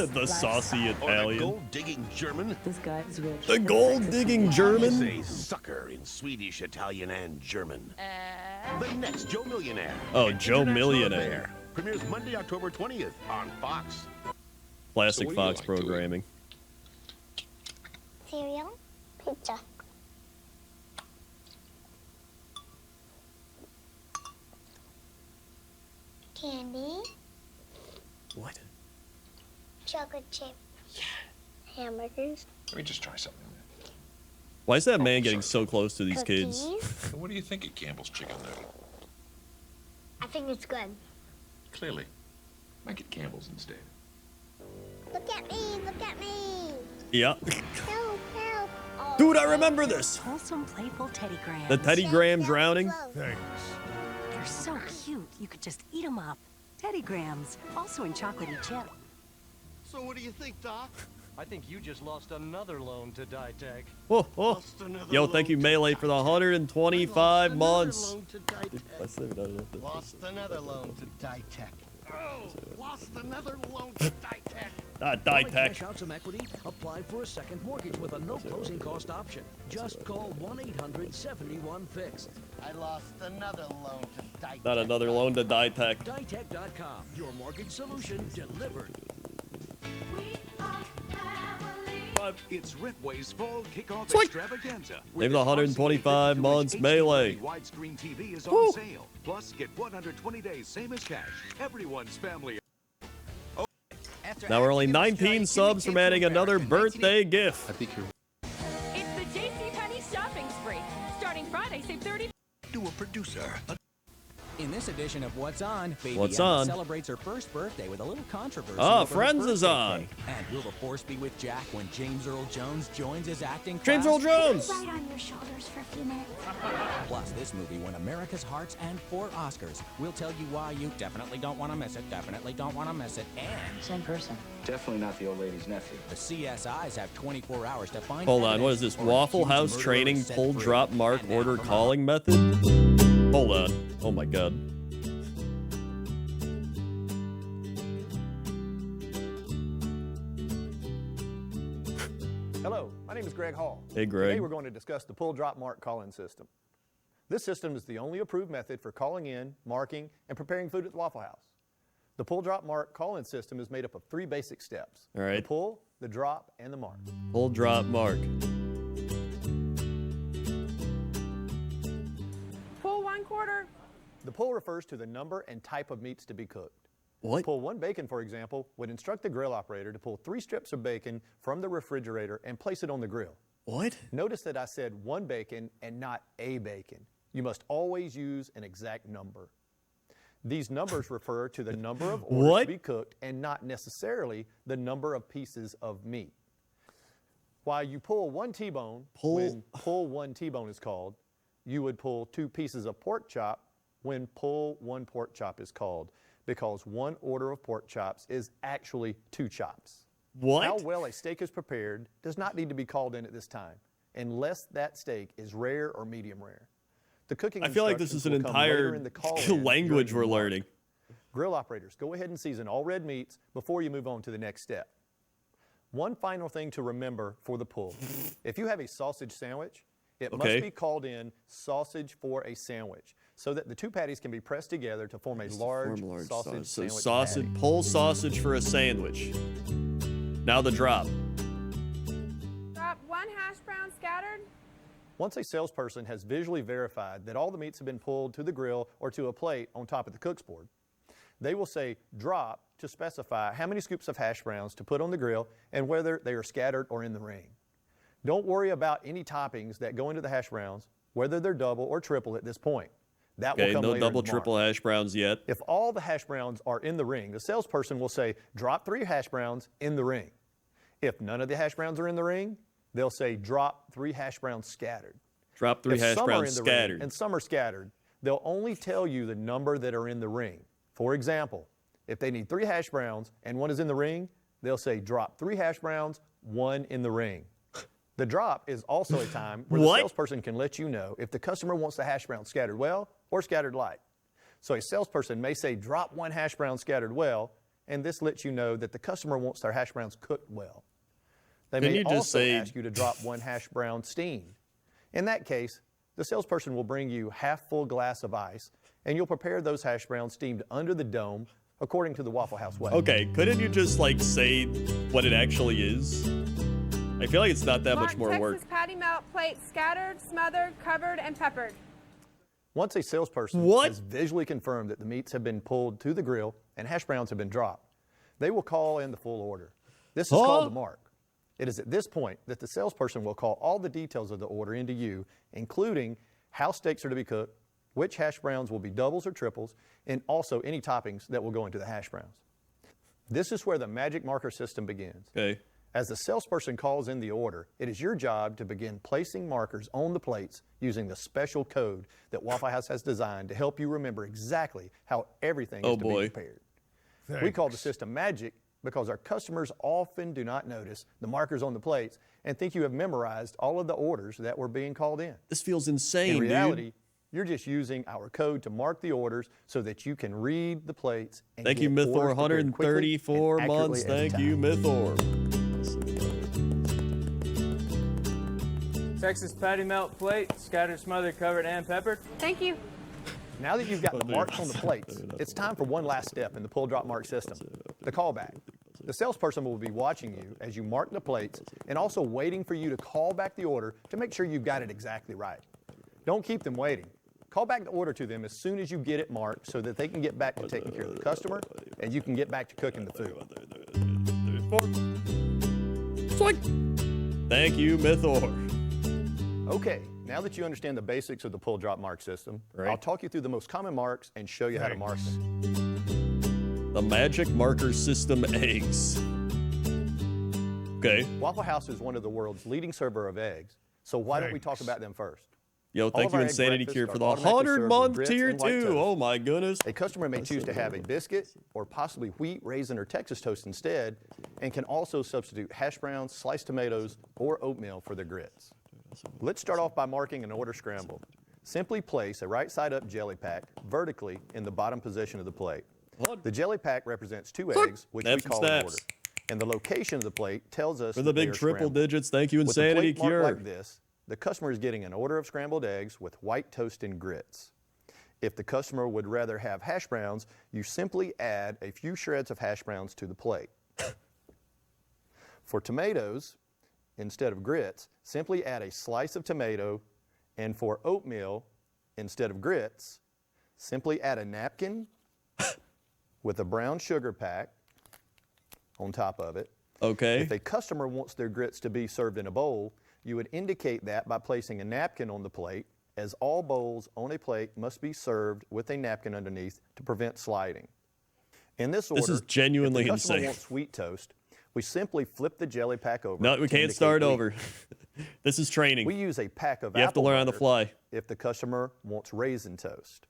The saucy Or the Italian. gold-digging German? This guy's rich. The gold-digging German? Say sucker in Swedish, Italian, and German. The next Joe Millionaire. Oh, Joe International Millionaire. Affair premieres Monday, October 20th on Fox. Classic So what do you Fox like to eat? programming. Cereal, pizza. Candy, What? chocolate chip. Hamburgers. Let me just try something. Why is that man getting so close to these kids? Cookies. What do you think of Campbell's Chicken Noodle? I think it's good. Clearly. Make it Campbell's instead. Look at me, look at me. Yeah. Help, help. Oh, Dude, I remember this. Wholesome, playful Teddy Grahams. The Teddy Graham drowning. Thanks. They're so cute, you could just eat them up. Teddy Grahams, also in chocolatey chip. So what do you think, Doc? I think you just lost another loan to Ditech. Oh, oh. Yo, thank you, Melee, for the 125 months. Lost another loan to Ditech. Oh, lost another loan to Ditech. Ditech. Cash out some equity, apply for a second mortgage with a no closing cost option. Just call 1-800-71-FIXED. I lost another loan to Ditech. Not another loan to Ditech. Ditech.com, your mortgage solution delivered. It's Ripway's fall kickoff Sweet. extravaganza. Leave the 125 months, Melee. Widescreen TV is Woo. on sale. Plus, get 120 days, same as cash. Everyone's family. Now we're only 19 subs from adding another birthday gift. I think you're... It's the JCPenney shopping spree. Starting Friday, save 30. To a producer. In this edition of What's On, Baby What's Emma on? celebrates her first birthday with a little controversy. Ah, over her Friends is birthday on. cake. And will the force be with Jack when James Earl Jones joins his acting James class? Earl Jones. Right on your shoulders for a few minutes. Plus, this movie won America's Hearts and 4 Oscars. We'll tell you why you definitely don't want to miss it, definitely don't want to miss it, and... Same person. Definitely not the old lady's nephew. The CSIs have 24 hours to find... Hold on, what is evidence this? for a Waffle accused House murderer training set pull free. drop mark And now order from calling method? Hold on. Oh my god. Hello, my name is Greg Hall. Hey, Greg. Today we're going to discuss the pull drop mark call-in system. This system is the only approved method for calling in, marking, and preparing food at the Waffle House. The pull drop mark call-in system is made up of 3 basic steps. All right. The pull, the drop, and the mark. Pull drop mark. Pull 1/4. The pull refers to the number and type of meats to be cooked. What? Pull 1 bacon, for example, would instruct the grill operator to pull 3 strips of bacon from the refrigerator and place it on the grill. What? Notice that I said 1 bacon and not a bacon. You must always use an exact number. These numbers refer to the number of orders What? to be cooked and not necessarily the number of pieces of meat. While you pull 1 T-bone, when pull 1 T-bone is called, you would pull 2 pieces of pork chop when pull 1 pork chop is called, because 1 order of pork chops is actually 2 chops. What? How well a steak is prepared does not need to be called in at this time, unless that steak is rare or medium rare. The cooking I feel like this is an instructions will come later entire in the call-in language during we're the mark. learning. Grill operators, go ahead and season all red meats before you move on to the next step. One final thing to remember for the pull. If you have a sausage sandwich, it Okay. must be called in sausage for a sandwich, so that the 2 patties can be pressed together to form a large sausage So sandwich sausage, patty. pull sausage for a sandwich. Now the drop. Drop 1 hash brown scattered. Once a salesperson has visually verified that all the meats have been pulled to the grill or to a plate on top of the cook's board, they will say drop to specify how many scoops of hash browns to put on the grill and whether they are scattered or in the ring. Don't worry about any toppings that go into the hash browns, whether they're double or triple at this point. That will Okay, come no later in double, the mark. triple hash browns yet. If all the hash browns are in the ring, the salesperson will say drop 3 hash browns in the ring. If none of the hash browns are in the ring, they'll say drop 3 hash browns scattered. Drop 3 If hash some are browns in the ring scattered. and some are scattered, they'll only tell you the number that are in the ring. For example, if they need 3 hash browns and 1 is in the ring, they'll say drop 3 hash browns, 1 in the ring. The drop is also a time where the salesperson can let you know if the customer wants the hash brown scattered well or scattered light. So a salesperson may say drop 1 hash brown scattered well, and this lets you know that the customer wants their hash browns cooked well. They may also ask you to drop 1 hash brown steamed. In that case, the salesperson will bring you half full glass of ice, and you'll prepare those hash browns steamed under the dome according to the Waffle House way. Okay, couldn't you just like say what it actually is? I feel like it's not that much more work. Texas patty melt plate scattered, smothered, covered, and peppered. Once a salesperson has visually confirmed that the meats have been pulled to the grill and hash browns have been dropped, they will call in the full order. This is called the mark. It is at this point that the salesperson will call all the details of the order into you, including how steaks are to be cooked, which hash browns will be doubles or triples, and also any toppings that will go into the hash browns. This is where the magic marker system begins. Okay. As the salesperson calls in the order, it is your job to begin placing markers on the plates using the special code that Waffle House has designed to help you remember exactly how everything is to be prepared. We call the system magic because our customers often do not notice the markers on the plates and think you have memorized all of the orders that were being called in. This feels insane, In reality, you're just using our code to mark the orders so that you can read the plates and Thank you, Mythor. 134 months. Thank you, Mythor. Texas patty melt plate, scattered, smothered, covered, and peppered. Thank you. Now that you've got the marks on the plates, it's time for one last step in the pull drop mark system, the callback. The salesperson will be watching you as you mark the plates and also waiting for you to call back the order to make sure you've got it exactly right. Don't keep them waiting. Call back the order to them as soon as you get it marked so that they can get back to taking care of the customer and you can get back to cooking the food. Thank you, Mythor. Okay, now that you understand the basics of the pull drop mark system, I'll talk you through the most common marks and show you how to mark them. The magic marker system eggs. Okay. Waffle House is one of the world's leading server of eggs, so why don't we talk about them first? Yo, thank you, Insanity Cure, for the 100-month tier 2. Oh my goodness. A customer may choose to have a biscuit or possibly wheat, raisin, or Texas toast instead, and can also substitute hash browns, sliced tomatoes, or oatmeal for their grits. Let's start off by marking an order scramble. Simply place a right side up jelly pack vertically in the bottom position of the plate. The jelly pack represents 2 eggs, which we call an order. And the location of the plate tells us for the big triple scrambled. digits. Thank you, Insanity With a plate Cure. marked like this, the customer is getting an order of scrambled eggs with white toast and grits. If the customer would rather have hash browns, you simply add a few shreds of hash browns to the plate. For tomatoes, instead of grits, simply add a slice of tomato, and for oatmeal, instead of grits, simply add a napkin with a brown sugar pack on top of it. Okay. If a customer wants their grits to be served in a bowl, you would indicate that by placing a napkin on the plate, as all bowls on a plate must be served with a napkin underneath to prevent sliding. In this order, This is genuinely if the customer insane. wants sweet toast, we simply flip the jelly pack over. No, we to can't indicate start wheat. over. This is training. We use a pack of You have to apple learn on the butter fly. if the customer wants raisin toast.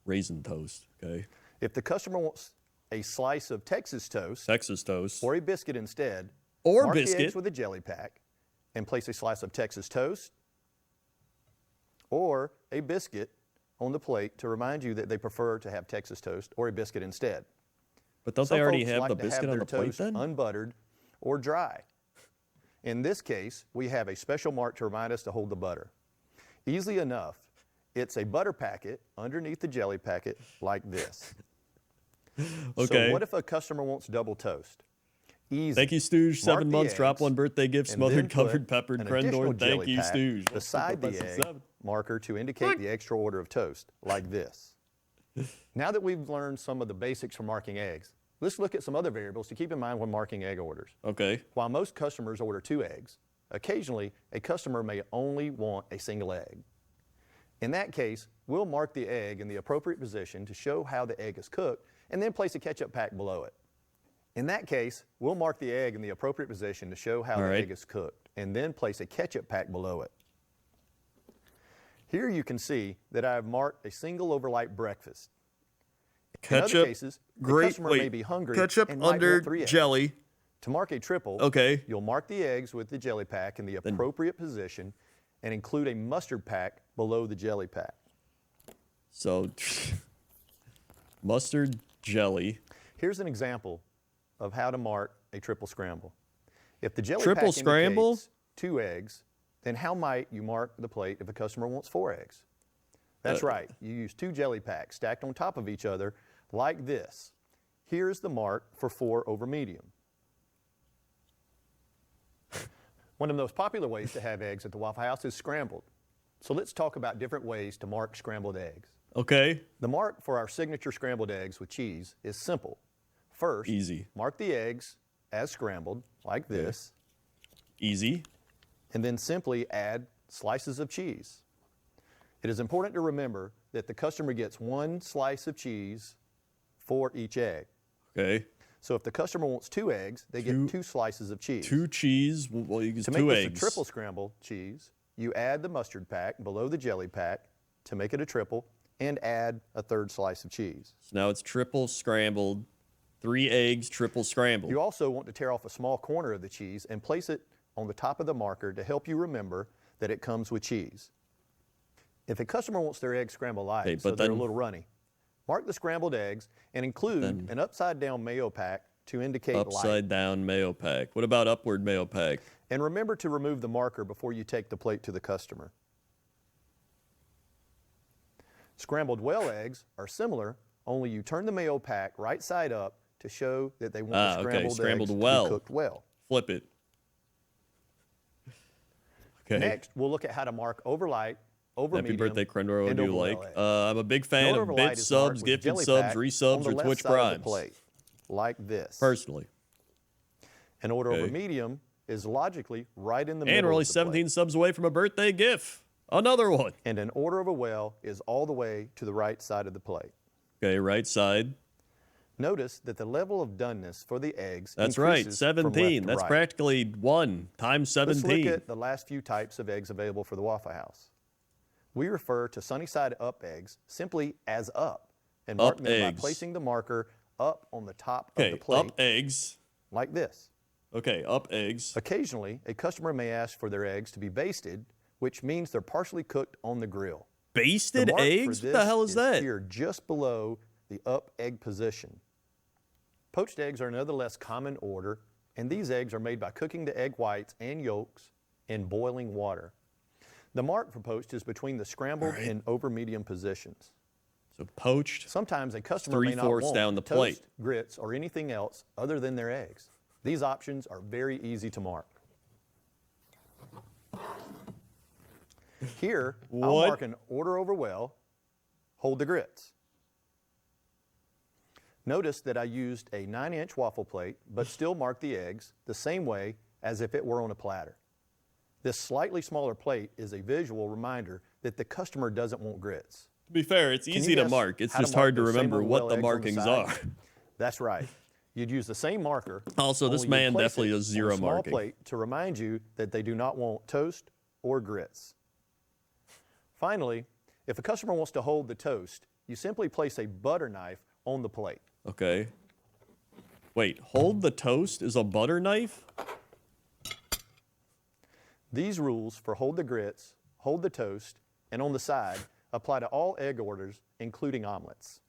Raisin toast, okay. If the customer wants a slice of Texas toast, or a biscuit instead, Or mark biscuit. the eggs with a jelly pack and place a slice of Texas toast or a biscuit on the plate to remind you that they prefer to have Texas toast or a biscuit instead. But don't Some they already folks have like the to biscuit on their the plate toast then? unbuttered or dry. In this case, we have a special mark to remind us to hold the butter. Easily enough, it's a butter packet underneath the jelly packet like this. Okay. So what if a customer wants double toast? Easy. Thank you, Stooge. Mark 7 the months. Drop eggs, 1 birthday gift. and Smothered, then covered, put peppered. an additional Crendor. Thank jelly you, pack Stooge. beside the egg marker to indicate the extra order of toast, like this. Now that we've learned some of the basics for marking eggs, let's look at some other variables to keep in mind when marking egg orders. Okay. While most customers order 2 eggs, occasionally a customer may only want a single egg. In that case, we'll mark the egg in the appropriate position to show how the egg is cooked and then place a ketchup pack below it. In that case, we'll mark the egg in the appropriate position to show how the egg is cooked and then place a ketchup pack below it. Here you can see that I have marked a single overnight breakfast. Ketchup, in other cases, the great, customer wait, may be hungry ketchup and might under want 3 eggs. jelly. To mark a triple, Okay. you'll mark the eggs with the jelly pack in the appropriate position and include a mustard pack below the jelly pack. So, mustard, jelly. Here's an example of how to mark a triple scramble. If the jelly Triple pack scramble? indicates 2 eggs, then how might you mark the plate if a customer wants 4 eggs? That's right. You use 2 jelly packs stacked on top of each other like this. Here's the mark for 4 over medium. One of the most popular ways to have eggs at the Waffle House is scrambled. So let's talk about different ways to mark scrambled eggs. Okay. The mark for our signature scrambled eggs with cheese is simple. First, easy. Mark the eggs as scrambled, like this. Easy. And then simply add slices of cheese. It is important to remember that the customer gets 1 slice of cheese for each egg. Okay. So if the customer wants 2 eggs, they get 2 slices of cheese. 2 cheese, well, you use 2 eggs. To make this a triple scramble cheese, you add the mustard pack below the jelly pack to make it a triple, and add a 3rd slice of cheese. So now it's triple scrambled, 3 eggs, triple scrambled. You also want to tear off a small corner of the cheese and place it on the top of the marker to help you remember that it comes with cheese. If a customer wants their eggs scrambled light, so they're a little runny, mark the scrambled eggs and include an upside-down mayo pack to indicate light. Upside-down mayo pack. What about upward mayo pack? And remember to remove the marker before you take the plate to the customer. Scrambled well eggs are similar, only you turn the mayo pack right side up to show that they want the scrambled eggs to be cooked well. Flip it. Okay. Next, we'll look at how to mark over light, over Happy medium, birthday, Crendor. What and do you over like? well eggs. I'm a big fan An of over light bits, is marked subs, with gifted jelly subs, pack resubs, on the or left Twitch side of the primes. plate, like this. Personally. An order over medium is logically right in the middle And we're only of the 17 plate. subs away from a birthday gift. Another one. And an order over well is all the way to the right side of the plate. Okay, right side. Notice that the level of doneness for the eggs That's right, increases from 17. left to That's right. practically 1 times 17. Let's look at the last few types of eggs available for the Waffle House. We refer to sunny side up eggs simply as up and mark them by placing the marker up on the top of the plate. Up eggs. Like this. Okay, up eggs. Occasionally, a customer may ask for their eggs to be basted, which means they're partially cooked on the grill. Basted eggs? What the hell is that? Here, just below the up egg position. Poached eggs are another less common order, and these eggs are made by cooking the egg whites and yolks in boiling water. The mark for poached is between the scrambled and over medium positions. So poached. Sometimes a customer may not want down the toast, plate. grits, or anything else other than their eggs. These options are very easy to mark. Here, I'll mark an order over well, hold the grits. Notice that I used a 9-inch waffle plate, but still marked the eggs the same way as if it were on a platter. This slightly smaller plate is a visual reminder that the customer doesn't want grits. To be fair, it's easy to mark. It's just hard to remember what the markings are. That's right. You'd use the same marker. Also, this man definitely does zero marking. On a small plate to remind you that they do not want toast or grits. Finally, if a customer wants to hold the toast, you simply place a butter knife on the plate. Okay. Wait, hold the toast is a butter knife? These rules for hold the grits, hold the toast, and on the side apply to all egg orders, including omelets.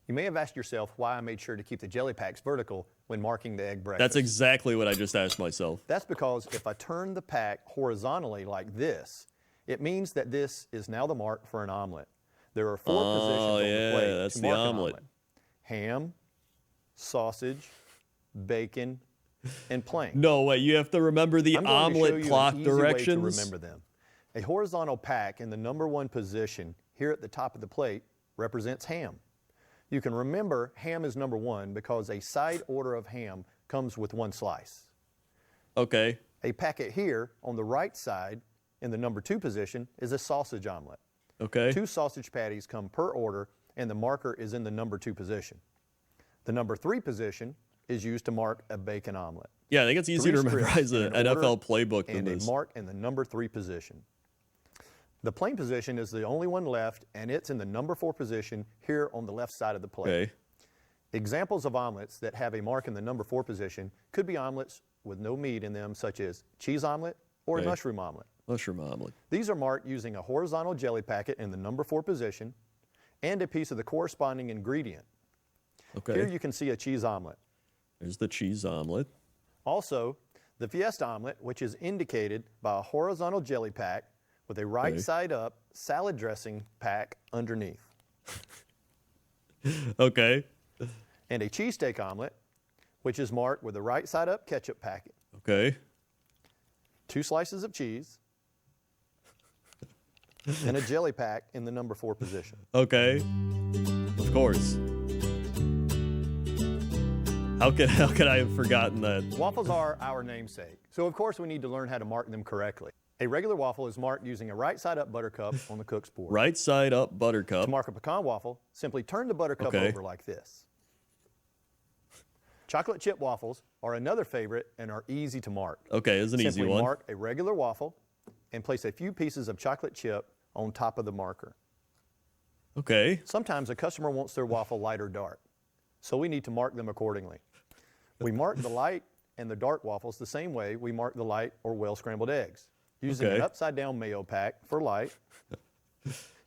You may have asked yourself why I made sure to keep the jelly packs vertical when marking the egg breakfast. That's exactly what I just asked myself. That's because if I turn the pack horizontally like this, it means that this is now the mark for an omelet. There are 4 positions on the plate that's to the mark an omelet. omelet. Ham, sausage, bacon, and plain. No way, you have to remember the I'm going omelet to show clock you an easy directions. way to remember them. A horizontal pack in the number 1 position here at the top of the plate represents ham. You can remember ham is number 1 because a side order of ham comes with 1 slice. Okay. A packet here on the right side in the number 2 position is a sausage omelet. Okay. 2 sausage patties come per order, and the marker is in the number 2 position. The number 3 position is used to mark a bacon omelet. Yeah, I think it's easy to memorize an NFL playbook than and this. a mark in the number 3 position. The plain position is the only one left, and it's in the number 4 position here on the left side of the plate. Okay. Examples of omelets that have a mark in the number 4 position could be omelets with no meat in them, such as cheese omelet or a mushroom omelet. Mushroom omelet. These are marked using a horizontal jelly packet in the number 4 position and a piece of the corresponding ingredient. Okay. Here you can see a cheese omelet. There's the cheese omelet. Also, the Fiesta omelet, which is indicated by a horizontal jelly pack with a right side up salad dressing pack underneath. Okay. And a cheesesteak omelet, which is marked with a right side up ketchup packet. Okay. 2 slices of cheese, and a jelly pack in the number 4 position. Okay. Of course. How could I have forgotten that? Waffles are our namesake, so of course we need to learn how to mark them correctly. A regular waffle is marked using a right side up buttercup on the cook's board. Right side up buttercup. To mark a pecan waffle, simply turn the buttercup over like this. Chocolate chip waffles are another favorite and are easy to mark. Okay, it's an easy one. Simply mark a regular waffle and place a few pieces of chocolate chip on top of the marker. Okay. Sometimes a customer wants their waffle light or dark, so we need to mark them accordingly. We mark the light and the dark waffles the same way we mark the light or well-scrambled eggs, using an upside-down mayo pack for light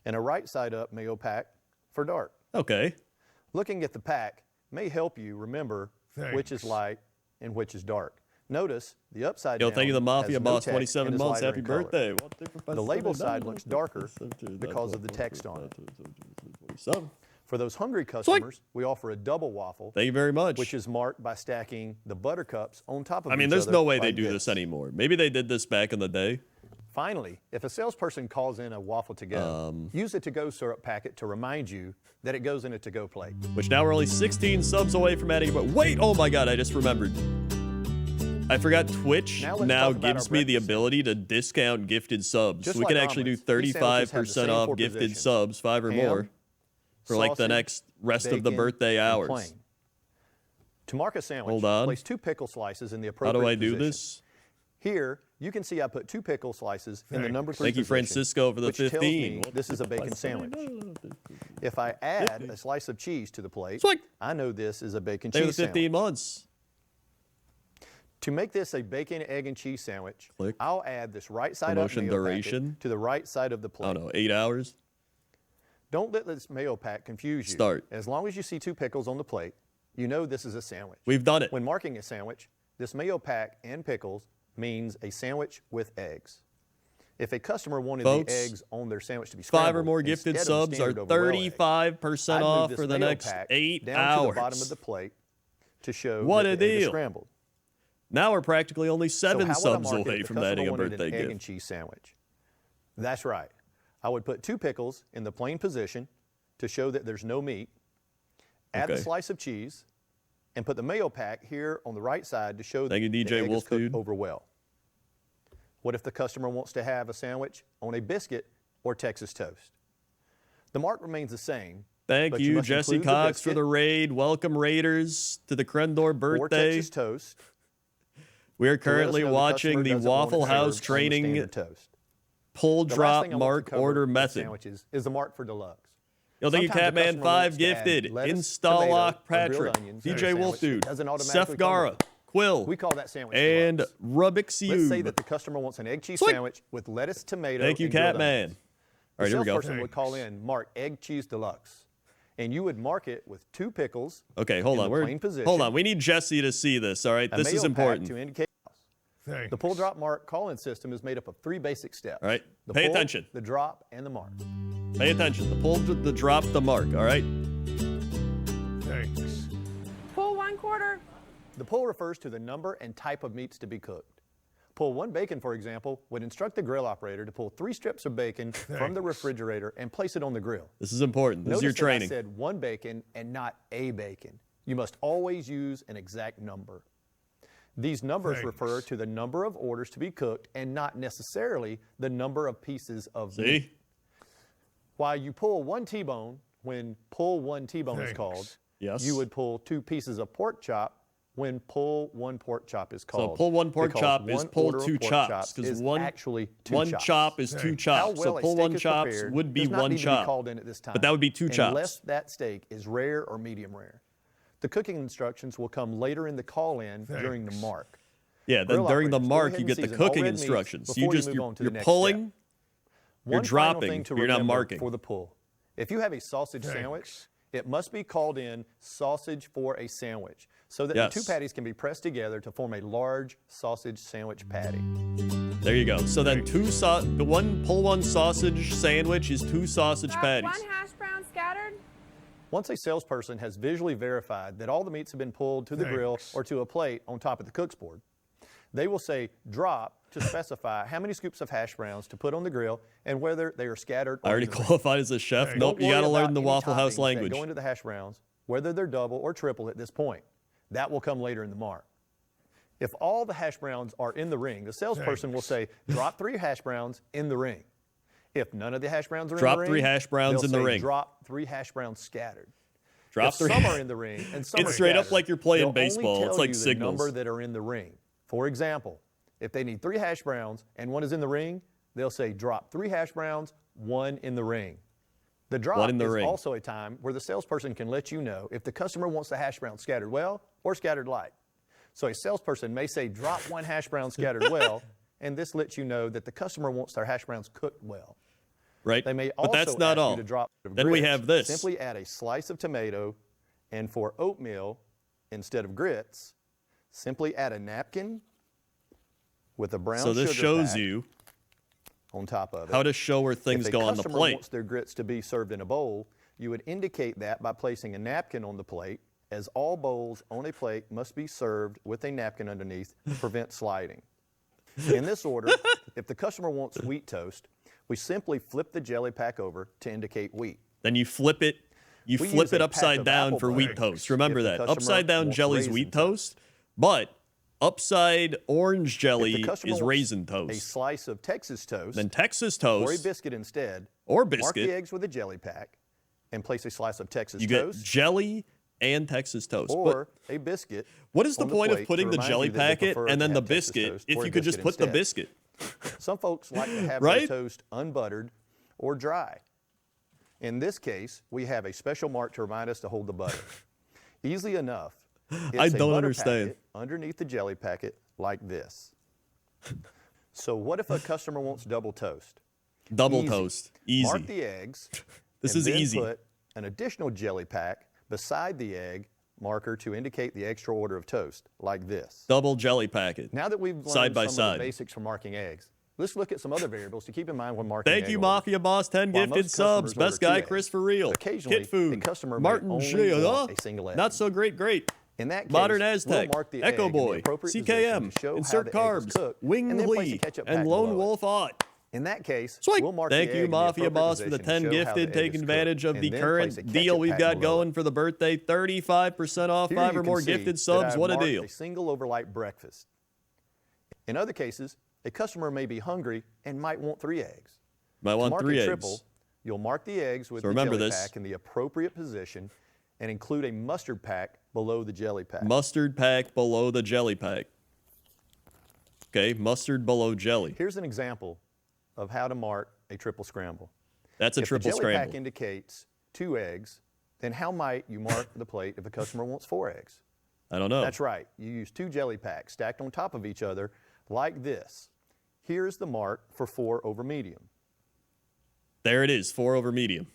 and a right side up mayo pack for dark. Okay. Looking at the pack may help you remember which is light and which is dark. Notice the upside down. Yo, thank you, the Mafia has no Boss, text 27 and is months. lighter Happy in color. birthday. The label side looks darker because of the text on it. For those hungry customers, we offer a double waffle. Thank you very much. Which is marked by stacking the buttercups on top of I mean, each there's other no way they like do this anymore. Maybe they did this back in the day. Finally, if a salesperson calls in a waffle to go, use a to-go syrup packet to remind you that it goes in a to-go plate. Which now we're only 16 subs away from adding, but wait, oh my God, I just remembered. I forgot Twitch now gives me the ability to discount gifted subs. So we can actually do 35% off gifted subs, 5 or more, for like the next rest of the birthday hours. To mark a sandwich, Hold on. place 2 pickle slices in the appropriate How do I position. do this? Here, you can see I put 2 pickle slices in the number 3 Thank you, position, Francisco, for the which tells 15. me this is a bacon sandwich. If I add a slice of cheese to the plate, I know this is a bacon Thank you cheese for the 15 sandwich. months. To make this a bacon, egg, and cheese sandwich, I'll add this right side up Promotion mayo duration. packet to the right side of the plate. I don't know, 8 hours? Don't let this mayo pack confuse you. Start. As long as you see 2 pickles on the plate, you know this is a sandwich. We've done it. When marking a sandwich, this mayo pack and pickles means a sandwich with eggs. If a customer wanted Folks, the eggs on their sandwich to be scrambled, 5 or more gifted instead of subs are standard over well egg, 35% I'd move off this for the mayo next pack 8 down hours. to the bottom of the plate to show What that a the egg is deal. scrambled. Now we're practically only 7 So how would I subs mark it away if the from customer adding a wanted birthday an egg gift. and cheese sandwich? That's right. I would put 2 pickles in the plain position to show that there's no meat. Add the slice of cheese and put the mayo pack here on the right side to show that Thank you, the DJ egg Wolf is cooked Dude. over well. What if the customer wants to have a sandwich on a biscuit or Texas toast? The mark remains the same. Thank but you, must Jesse include the Cox, for biscuit the raid. Welcome, Raiders, to the Crendor or birthday. Texas toast. We are to let us currently know the watching customer the doesn't want it Waffle House served on the training standard toast. pull The last drop thing I want to mark cover order with method. Sandwiches is the mark for deluxe. Yo, thank you, Sometimes a Catman5 customer wants to add gifted. lettuce, Install tomato, Lock or grilled Patrick, onions to DJ their Wolf sandwich. Dude, It doesn't automatically Seth come Gara, with it. Quill, We call that sandwich and deluxe. Rubik's Let's say Cube. that the customer wants an egg cheese Sweet. sandwich with lettuce, tomato, Thank you, and grilled Catman. onions. All right, here we The go. salesperson would call in, mark egg cheese deluxe, and you would mark it with 2 pickles. Okay, hold in on. the plain position, Hold on. We need Jesse to see this. All right, a this mayo is pack important. to indicate. The pull drop mark call-in system is made up of 3 basic steps. All right, The pay pull, attention. the drop, and the mark. Pay attention. The pull, the drop, the mark. All right. Thanks. Pull 1/4. The pull refers to the number and type of meats to be cooked. Pull 1 bacon, for example, would instruct the grill operator to pull 3 strips of bacon from the refrigerator and place it on the grill. This is important. This is your Notice training. that I said 1 bacon and not a bacon. You must always use an exact number. These numbers refer to the number of orders to be cooked and not necessarily the number of pieces of meat. While you pull 1 T-bone, when pull 1 T-bone is called, Yes. you would pull 2 pieces of pork chop when pull one pork chop is called. So pull one pork chop is pull two chops, because one chop is two chops. So pull one chops would be one chop. But that would be two chops. Unless that steak is rare or medium rare. The cooking instructions will come later in the call-in during the mark. Yeah, then during the mark you get the cooking instructions. You're pulling, you're dropping, but you're not marking. For the pull. If you have a sausage sandwich, it must be called in sausage for a sandwich, so that the two patties can be pressed together to form a large sausage sandwich patty. There you go. So then pull one sausage sandwich is two sausage patties. One hash brown scattered. Once a salesperson has visually verified that all the meats have been pulled to the grill or to a plate on top of the cook's board, they will say drop to specify how many scoops of hash browns to put on the grill and whether they are scattered. I already qualified as a chef. Nope, you got to learn the Waffle House language. Go into the hash browns, whether they're double or triple at this point. That will come later in the mark. If all the hash browns are in the ring, the salesperson will say drop 3 hash browns in the ring. If none of the hash browns are in the ring, drop 3 hash browns in the ring. Drop 3 hash browns scattered. Drop 3. Some are in the ring and some it's straight scattered, up like you're playing baseball. It's like the signals. Number that are in the ring. For example, if they need 3 hash browns and 1 is in the ring, they'll say drop 3 hash browns, 1 in the ring. The drop is also a time where the salesperson can let you know if the customer wants the hash brown scattered well or scattered light. So a salesperson may say drop 1 hash brown scattered well, and this lets you know that the customer wants their hash browns cooked well. Right, they may but also that's not ask all. You to drop then we have this. Simply add a slice of tomato, and for oatmeal, instead of grits, simply add a napkin with a brown sugar So this shows pack you on top of it. how to show where things go on the plate. If the customer wants their grits to be served in a bowl, you would indicate that by placing a napkin on the plate, as all bowls on a plate must be served with a napkin underneath to prevent sliding. In this order, if the customer wants wheat toast, we simply flip the jelly pack over to indicate wheat. Then you flip it. You flip it upside down for wheat toast. Remember that. Upside down jelly is wheat toast, but upside orange jelly is raisin toast. A slice of Texas toast. Then Texas toast. Or a biscuit instead. Or biscuit. Mark the eggs with a jelly pack and place a slice of Texas toast. You get jelly and Texas toast. Or a biscuit. What is the point of putting the jelly packet and then the biscuit if you could just put the biscuit? Some folks like to have their toast unbuttered or dry. In this case, we have a special mark to remind us to hold the butter. Easily enough. I don't understand. Underneath the jelly packet like this. So what if a customer wants double toast? Double toast. Easy. Mark the eggs. This is easy. Put an additional jelly pack beside the egg marker to indicate the extra order of toast, like this. Double jelly packet. Now that we've learned some of the basics for marking eggs, let's look at some other variables to keep in mind when marking Thank you, Mafia Boss. 10 gifted subs. Best guy, Chris for real. Kit Food. Martin J. Not so great. In that case, Modern Aztec. We'll mark the Echo egg Boy. in the appropriate CKM. position to show Insert how the egg was carbs. cooked, Wing and then place Lee. the ketchup And pack Lone below it. Wolf Ott. In that case, Sweet. we'll mark Thank the you, egg Mafia in the Boss, for the appropriate 10 position to show how the gifted. egg Take is advantage cooked, of the and then current place a deal ketchup we've pack got below going it. for the birthday. 35% off, Here 5 you or can more see gifted that subs. I've What a marked deal. A single overnight breakfast. In other cases, a customer may be hungry and might want 3 eggs. Might want 3 eggs. Triple, you'll mark the eggs with the jelly pack in the appropriate position and include a mustard pack below the jelly pack. Mustard pack below the jelly pack. Okay, mustard below jelly. Here's an example of how to mark a triple scramble. That's a triple scramble. If the jelly pack indicates 2 eggs, then how might you mark the plate if a customer wants 4 eggs? I don't know. That's right. You use 2 jelly packs stacked on top of each other like this. Here's the mark for 4 over medium. There it is, 4 over medium.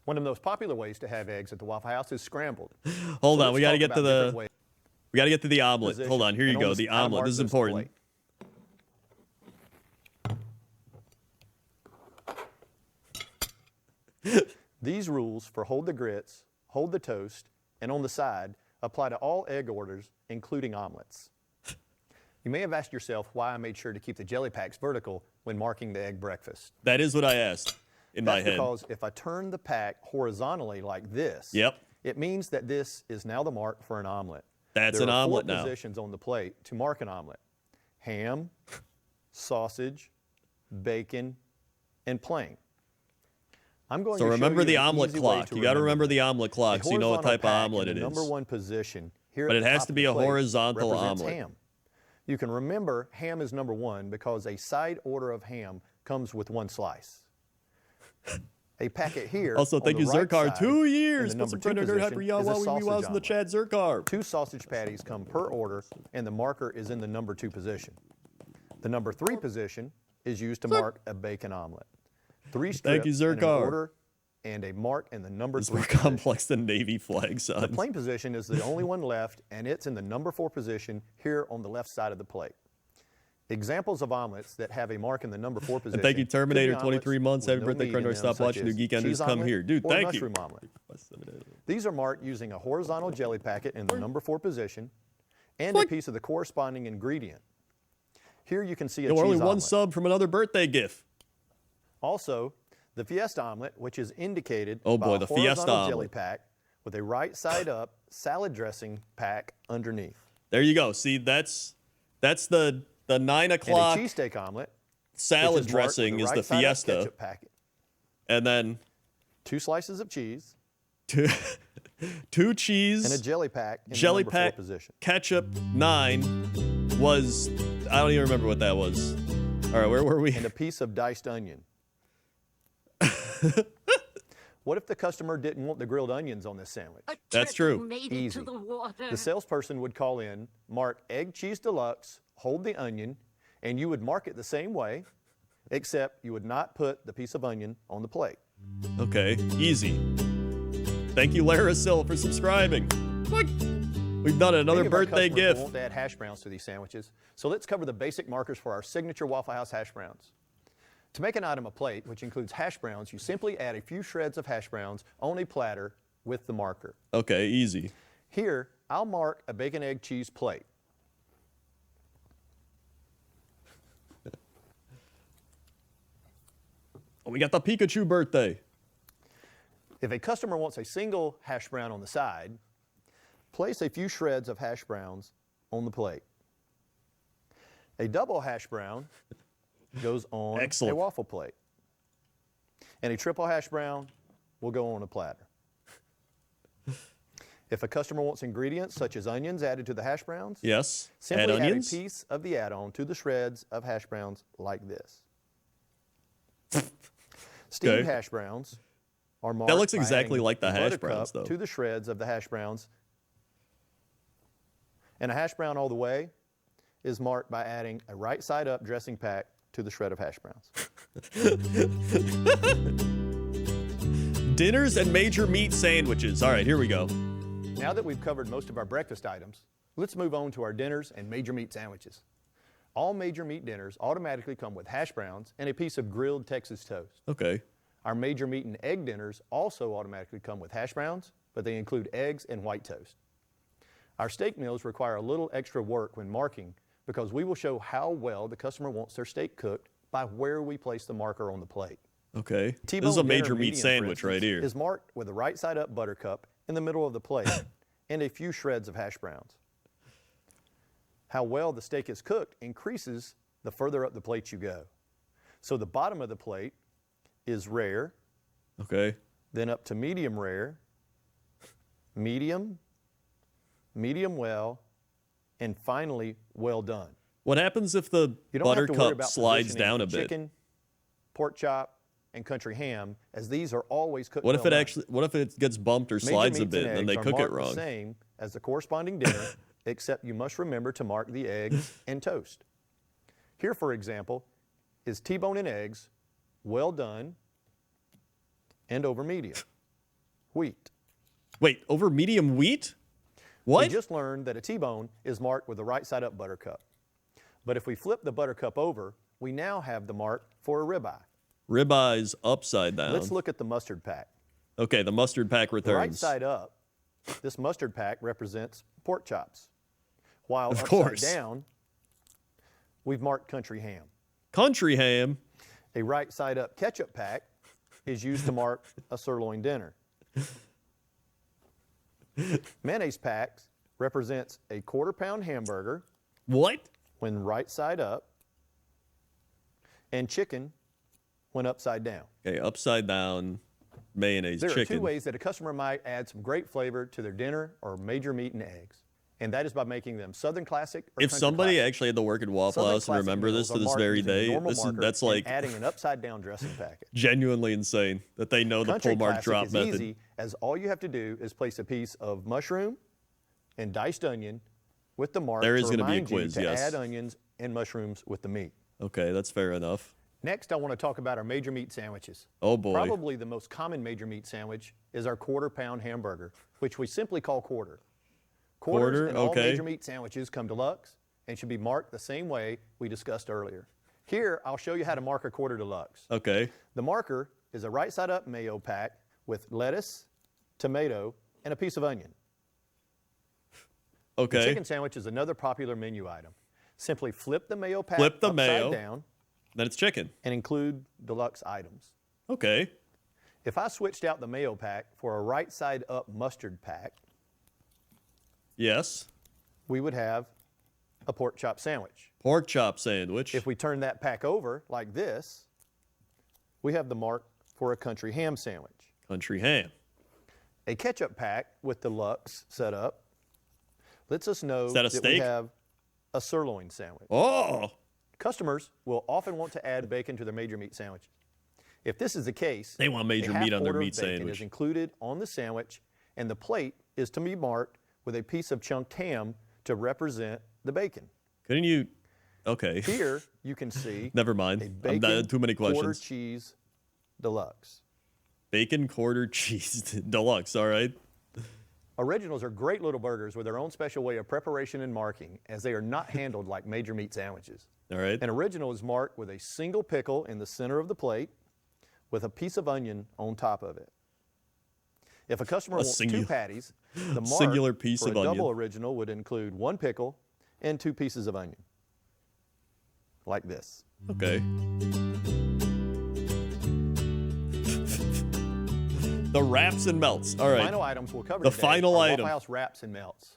One of the most popular ways to have eggs at the Waffle House is scrambled. Hold on, we got to get to the omelet. Hold on, here you go, the omelet. This is important. These rules for hold the grits, hold the toast, and on the side apply to all egg orders, including omelets. You may have asked yourself why I made sure to keep the jelly packs vertical when marking the egg breakfast. That is what I asked in my head. That's because if I turn the pack horizontally like this, it means that this is now the mark for an omelet. That's an omelet now. There are 4 positions on the plate to mark an omelet: ham, sausage, bacon, and plain. I'm going so to remember show you the an omelet easy clock. way You got to remember the omelet clock so you know what type of omelet it is. Number 1 position here But at it the has top to of be the a plate horizontal represents omelet. ham. You can remember ham is number 1 because a side order of ham comes with 1 slice. A packet here. Also, on thank the you, right Zerkar. side, 2 in years. the Put some number 2 Crendor Nerd Hyper position, is a Yawa sausage Wows in the omelet. chat, Zerkar. 2 sausage patties come per order, and the marker is in the number 2 position. The number 3 position is used to mark a bacon omelet. 3 strips Thank you, in an Zerkar. order, and a mark in the number It's 3 more position. complex than Navy flag signs. The plain position is the only one left, and it's in the number 4 position here on the left side of the plate. Examples of omelets that have a mark in the number 4 position. And thank you, could be Terminator, omelets 23 months. with Happy no birthday, meat in Crendor. them, Stop such watching. New as Geek on cheese News. Come omelet here. Dude, or thank mushroom you. omelet. These are marked using a horizontal jelly packet in the number 4 position and a piece of the corresponding ingredient. Here you can see a Yo, cheese only one omelet. sub from another birthday gift. Also, the Fiesta omelet, which is indicated Oh by boy, a the Fiesta horizontal jelly omelet. pack with a right side up salad dressing pack underneath. There you go. See, that's the 9 And a o'clock cheesesteak omelet, salad which is marked with dressing the is right the side up Fiesta. ketchup packet. And then 2 slices of cheese, 2 cheese, and a jelly pack in jelly the number 4 pack, position. ketchup, 9 was, I don't even remember what that was. All right, where were we? And a piece of diced onion. What if the customer didn't want the grilled onions on this sandwich? That's true. Easy. The salesperson would call in, mark egg cheese deluxe, hold the onion, and you would mark it the same way, except you would not put the piece of onion on the plate. Okay, easy. Thank you, Larasil, for subscribing. Look, we've done another Many of our birthday customers gift. want to add hash browns to these sandwiches, so let's cover the basic markers for our signature Waffle House hash browns. To make an item a plate, which includes hash browns, you simply add a few shreds of hash browns on a platter with the marker. Okay, easy. Here, I'll mark a bacon, egg, cheese plate. Oh, we got the Pikachu birthday. If a customer wants a single hash brown on the side, place a few shreds of hash browns on the plate. A double hash brown goes on Excellent. a waffle plate. And a triple hash brown will go on a platter. If a customer wants ingredients such as onions added to the hash browns, Yes. simply Add add a onions. piece of the add-on to the shreds of hash browns like this. Steamed Okay. hash browns are marked That looks by exactly adding like the hash buttercup browns, though. to the shreds of the hash browns. And a hash brown all the way is marked by adding a right side up dressing pack to the shred of hash browns. Dinners and major meat sandwiches. All right, here we go. Now that we've covered most of our breakfast items, let's move on to our dinners and major meat sandwiches. All major meat dinners automatically come with hash browns and a piece of grilled Texas toast. Okay. Our major meat and egg dinners also automatically come with hash browns, but they include eggs and white toast. Our steak meals require a little extra work when marking because we will show how well the customer wants their steak cooked by where we place the marker on the plate. Okay. T-bone This is a dinner major meat medium, for sandwich right instance, here. is marked with a right side up buttercup in the middle of the plate and a few shreds of hash browns. How well the steak is cooked increases the further up the plate you go. So the bottom of the plate is rare, Okay. then up to medium rare, medium, medium well, and finally well done. What happens if the You don't have to worry buttercup about slides positioning down a bit? chicken, pork chop, and country ham, as these are always cooked What well if it done. actually? What if it gets bumped or Major slides a meats bit and then they eggs are cook it marked wrong? the same as the corresponding dinner, except you must remember to mark the eggs and toast. Here, for example, is T-bone and eggs, well done, and over medium. Wheat. Wait, over medium wheat? What? We just learned that a T-bone is marked with the right side up buttercup. But if we flip the buttercup over, we now have the mark for a ribeye. Ribeyes upside down. Let's look at the mustard pack. Okay, the mustard pack The right returns. side up, this mustard pack represents pork chops. While Of upside course. down, we've marked country ham. Country ham. A right side up ketchup pack is used to mark a sirloin dinner. Mayonnaise packs represents a quarter-pound hamburger. What? When right side up, and chicken when upside down. Okay, upside down mayonnaise There chicken. are 2 ways that a customer might add some great flavor to their dinner or major meat and eggs. and that is by making them Southern Classic or If Country somebody Classic. actually had to work at Waffle Southern House and Classic remember meals this are to this marked very using a day, normal marker that's and like adding an upside-down dressing packet. genuinely insane that they know the Country pull mark Classic drop is method. easy, as all you have to do is place a piece of mushroom and diced onion with the mark There is to gonna be a remind you quiz, to yes. add onions and mushrooms with the meat. Okay, that's fair enough. Next, I want to talk about our major meat sandwiches. Oh boy. Probably the most common major meat sandwich is our quarter-pound hamburger, which we simply call quarter. Quarters in all okay. major meat sandwiches come deluxe and should be marked the same way we discussed earlier. Here, I'll show you how to mark a quarter deluxe. Okay. The marker is a right-side-up mayo pack with lettuce, tomato, and a piece of onion. Okay. The chicken sandwich is another popular menu item. Simply flip the mayo pack Flip the upside mayo. down Then it's chicken. and include deluxe items. Okay. If I switched out the mayo pack for a right-side-up mustard pack, Yes. we would have a pork chop sandwich. Pork chop sandwich. If we turn that pack over like this, we have the mark for a country ham sandwich. Country ham. A ketchup pack with deluxe set up lets us know Is that a we steak? have a sirloin sandwich. Oh. Customers will often want to add bacon to their major meat sandwiches. If this is the case, They want major a half meat on their quarter of meat bacon sandwich. is included on the sandwich, and the plate is to be marked with a piece of chunked ham to represent the bacon. Couldn't you? Okay. Here you can see Never mind. a I'm bacon not, too many quarter questions. cheese deluxe. Bacon quarter cheese deluxe. All right. Originals are great little burgers with their own special way of preparation and marking, as they are not handled like major meat sandwiches. All right. An original is marked with a single pickle in the center of the plate with a piece of onion on top of it. If a customer wants two patties, the mark singular piece for of a onion. double original would include one pickle and 2 pieces of onion, like this. Okay. The wraps and melts. All right. Final items we'll cover The today final are item. Waffle House wraps and melts.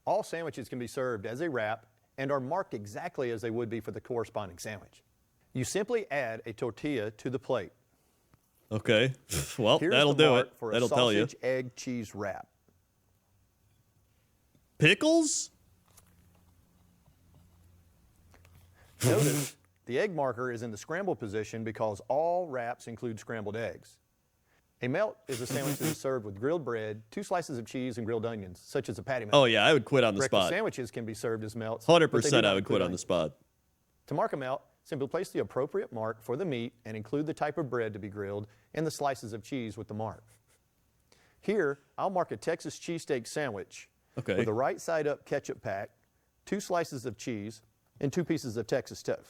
All sandwiches can be served as a wrap and are marked exactly as they would be for the corresponding sandwich. You simply add a tortilla to the plate. Okay. Well, Here's that'll the do mark it. for a That'll tell you. sausage, egg, cheese wrap. Pickles? Notice the egg marker is in the scramble position because all wraps include scrambled eggs. A melt is a sandwich that is served with grilled bread, 2 slices of cheese, and grilled onions, such as a patty melt. Oh, yeah. I would quit on the Breakfast spot. sandwiches can be served as melts. but they do 100% not I would include quit on the onions. spot. To mark a melt, simply place the appropriate mark for the meat and include the type of bread to be grilled and the slices of cheese with the mark. Here, I'll mark a Texas cheesesteak sandwich Okay. with a right side up ketchup pack, 2 slices of cheese, and 2 pieces of Texas toast.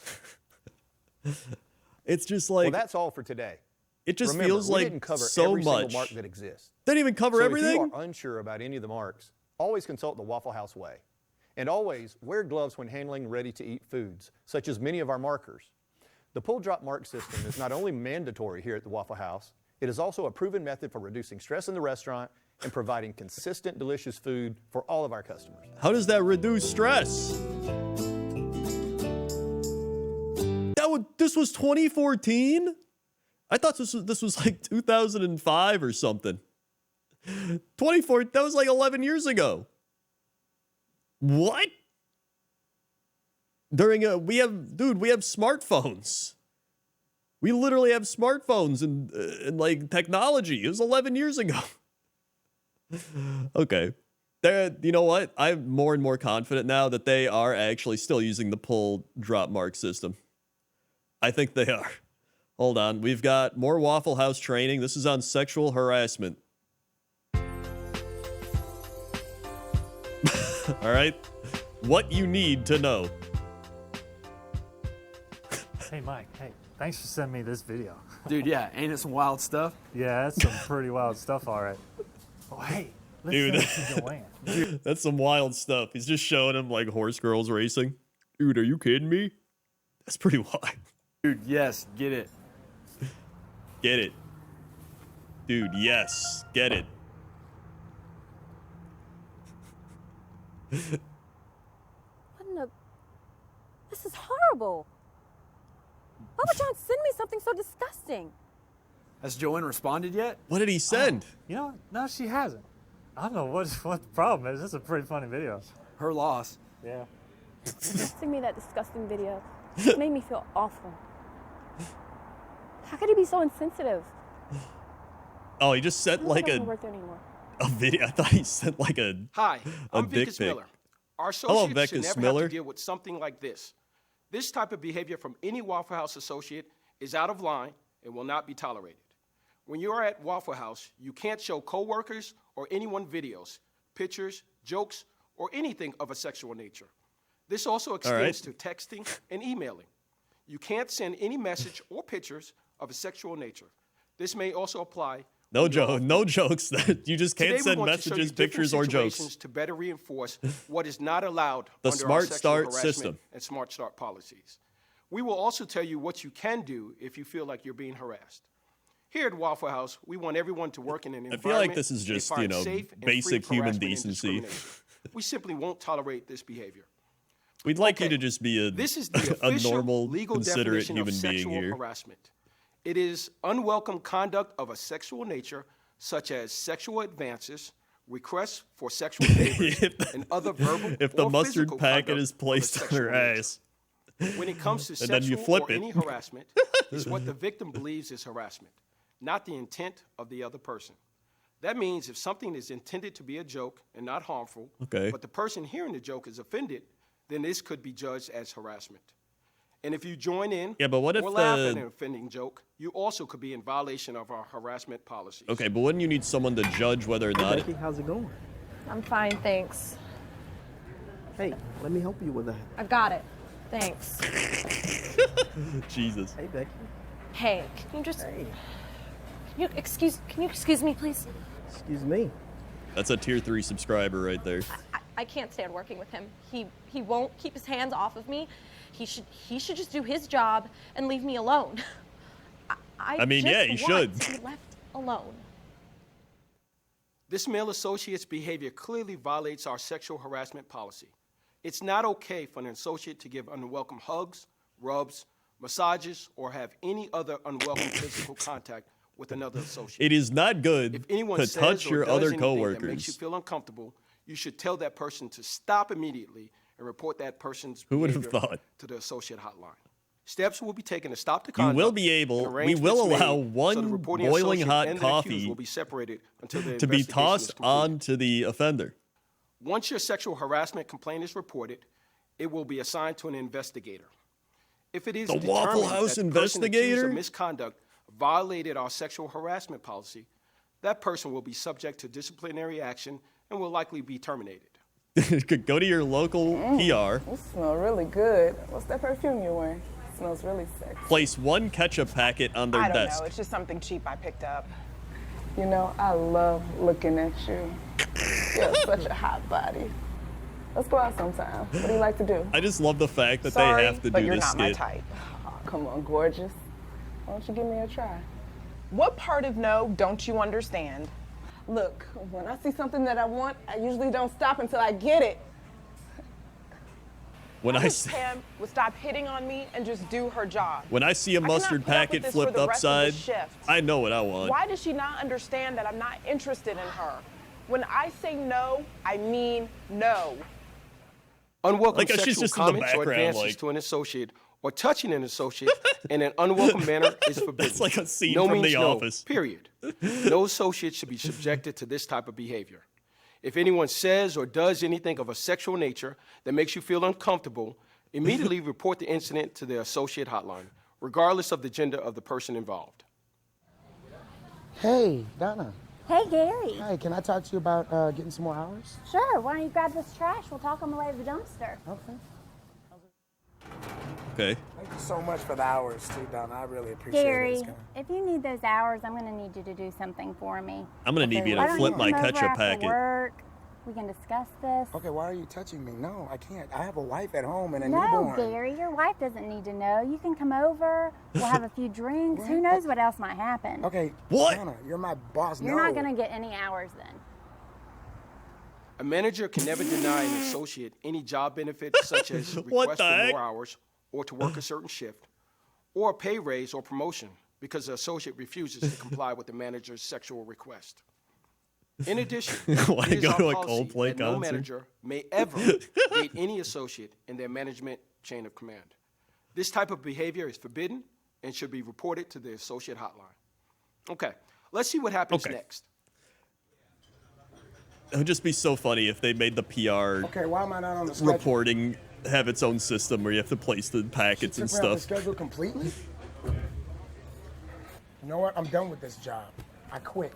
It's just like. Well, that's all for today. It just Remember, feels we like didn't cover so every much. single mark that exists. They didn't even cover So everything? if you are unsure about any of the marks, always consult the Waffle House way. And always wear gloves when handling ready-to-eat foods, such as many of our markers. The pull-drop mark system is not only mandatory here at the Waffle House, it is also a proven method for reducing stress in the restaurant and providing consistent, delicious food for all of our customers. How does that reduce stress? This was 2014? I thought this was like 2005 or something. 24, that was like 11 years ago. What? We have smartphones. We literally have smartphones and like technology. It was 11 years ago. Okay. You know what? I'm more and more confident now that they are actually still using the pull drop mark system. I think they are. Hold on. We've got more Waffle House training. This is on sexual harassment. All right. What you need to know. Hey, Mike. Hey, thanks for sending me this video. Dude, yeah, ain't it some wild stuff? Yeah, that's some pretty wild stuff, all right. Oh, hey, let's send it to Joanne. That's some wild stuff. He's just showing him like horse girls racing. Dude, are you kidding me? That's pretty wild. Dude, yes, get it. Get it. Dude, yes. Get it. What in the... This is horrible. Why would John send me something so disgusting? Has Joanne responded yet? What did he send? You know, no, she hasn't. I don't know what the problem is. This is a pretty funny video. Her loss. Yeah. Send me that disgusting video. It made me feel awful. How could he be so insensitive? Oh, he just sent like doesn't work there anymore. a video. I thought he sent like a Hi, I'm dick Vicus pic. Miller. Our Hello, associates should Vicus never Miller. have to deal with something like this. This type of behavior from any Waffle House associate is out of line and will not be tolerated. When you are at Waffle House, you can't show coworkers or anyone videos, pictures, jokes, or anything of a sexual nature. This also extends to texting and emailing. You can't send any message or pictures of a sexual nature. This may also apply. No jokes. You just can't Today we send want to show you messages, different pictures, or jokes. situations to better reinforce what is not allowed The under Smart our sexual Start harassment system. and Smart Start policies. We will also tell you what you can do if you feel like you're being harassed. Here at Waffle House, we want everyone to work in an environment I feel like this is they just, find you know, safe and free basic of human harassment and decency. discrimination. We simply won't tolerate this behavior. We'd like you to just be This is the a official normal, legal considerate definition human of being sexual here. harassment. It is unwelcome conduct of a sexual nature, such as sexual advances, requests for sexual favors, and other verbal If the or mustard physical packet conduct is of a placed on sexual her nature. ass, When it comes to and then you sexual flip or it. any harassment, is what the victim believes is harassment, not the intent of the other person. That means if something is intended to be a joke and not harmful, Okay. but the person hearing the joke is offended, then this could be judged as harassment. And if you join in Yeah, but what if or laugh the- at an offending joke, you also could be in violation of our harassment policies. Okay, but wouldn't you need someone to judge whether or not? Becky, how's it going? I'm fine, thanks. Hey, let me help you with that. I've got it. Thanks. Jesus. Hey, Becky. Hey, can you excuse me, please? Excuse me. That's a tier 3 subscriber right there. I can't stand working with him. He won't keep his hands off of me. He should just do his job and leave me alone. I mean, yeah, he just want should. to be left alone. This male associate's behavior clearly violates our sexual harassment policy. It's not okay for an associate to give unwelcome hugs, rubs, massages, or have any other unwelcome physical contact with another associate. It is not good If anyone to says touch or your does other anything that makes you coworkers. feel uncomfortable, you should tell that person to stop immediately and report that person's Who would have behavior thought? to the associate hotline. Steps will be taken to stop the You conduct. will be able. and We will arrangements allow made so the one reporting boiling associate hot and the accused coffee will be separated until the to be investigation is tossed complete. on to the offender. Once your sexual harassment complaint is reported, it will be assigned to an investigator. If it is The determined Waffle House that the person accused investigator? of misconduct violated our sexual harassment policy, that person will be subject to disciplinary action and will likely be terminated. Go to your local PR. You smell really good. What's that perfume you're wearing? It smells really sexy. Place one ketchup packet on their I don't desk. know. It's just something cheap I picked up. You know, I love looking at you. You have such a hot body. Let's go out sometime. What do you like to do? I just love the fact that Sorry, they have to but do you're this not my skit. type. Oh, come on, gorgeous. Why don't you give me a try? What part of no don't you understand? Look, when I see something that I want, I usually don't stop until I get it. When I wish see, Pam would stop hitting on me and just do her job. when I see a I cannot mustard put up with packet this for flipped the rest of the upside, shift. I know what I want. Why does she not understand that I'm not interested in her? When I say no, I mean no. Unwelcome Like, she's sexual just in the comments or background, advances like- to an associate or touching an associate in an unwelcome manner is forbidden. That's like a scene no from means The no, Office. Period. No associate should be subjected to this type of behavior. If anyone says or does anything of a sexual nature that makes you feel uncomfortable, immediately report the incident to the associate hotline, regardless of the gender of the person involved. Hey, Donna. Hey, Gary. Hi, can I talk to you about getting some more hours? Sure, why don't you grab this trash? We'll talk on the way to the dumpster. Okay. Okay. Thank you so much for the hours, too, Donna. I really appreciate it. Gary, It's gonna- if you need those hours, I'm going to need you to do something for me. I'm gonna need you Why to don't flip you my come over ketchup after packet. work? We can discuss this. Okay, why are you touching me? No, I can't. I have a wife at home and a No, newborn. Gary, your wife doesn't need to know. You can come over. We'll have a few drinks. Who knows what else might happen? Okay, What? Donna, you're my boss. You're no. not going to get any hours then. A manager can never deny an associate any job benefits such as What request the for heck? more hours or to work a certain shift, or a pay raise or promotion because the associate refuses to comply with the manager's sexual request. In addition, Why it is go our to a policy Coldplay that no concert? manager may ever date any associate in their management chain of command. This type of behavior is forbidden and should be reported to the associate hotline. Okay, let's see what happens next. It would just be so funny if they made the PR Okay, why am I not on the schedule? reporting have its own system where you have to place the packets and Took me off the stuff. schedule completely? You know what? I'm done with this job. I quit.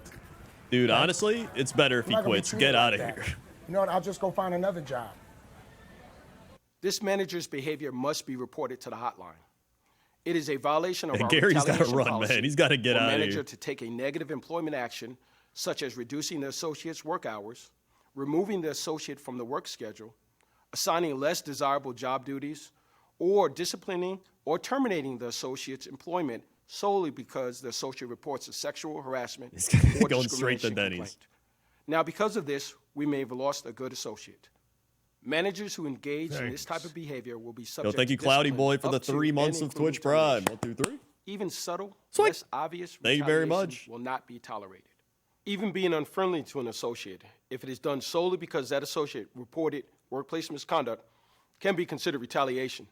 Dude, honestly, it's better if I'm he not gonna be quits. treated Get like out of that. here. You know what? I'll just go find another job. This manager's behavior must be reported to the hotline. It is a violation of Hey, our Gary's gotta retaliation run, policy man. He's gotta get for a out of manager here. to take a negative employment action, such as reducing the associate's work hours, removing the associate from the work schedule, assigning less desirable job duties, or disciplining or terminating the associate's employment solely because the associate reports a sexual harassment or Going straight to discrimination Denny's. complaint. Now, because of this, we may have lost a good associate. Managers who engage in this type of behavior will be Yo, subject thank to you, Cloudy discipline Boy, for the up to 3 and months of including Twitch Prime. termination. 1, 2, 3. Even subtle, Sweet. less obvious Thank you very retaliation much. will not be tolerated. Even being unfriendly to an associate, if it is done solely because that associate reported workplace misconduct, can be considered retaliation.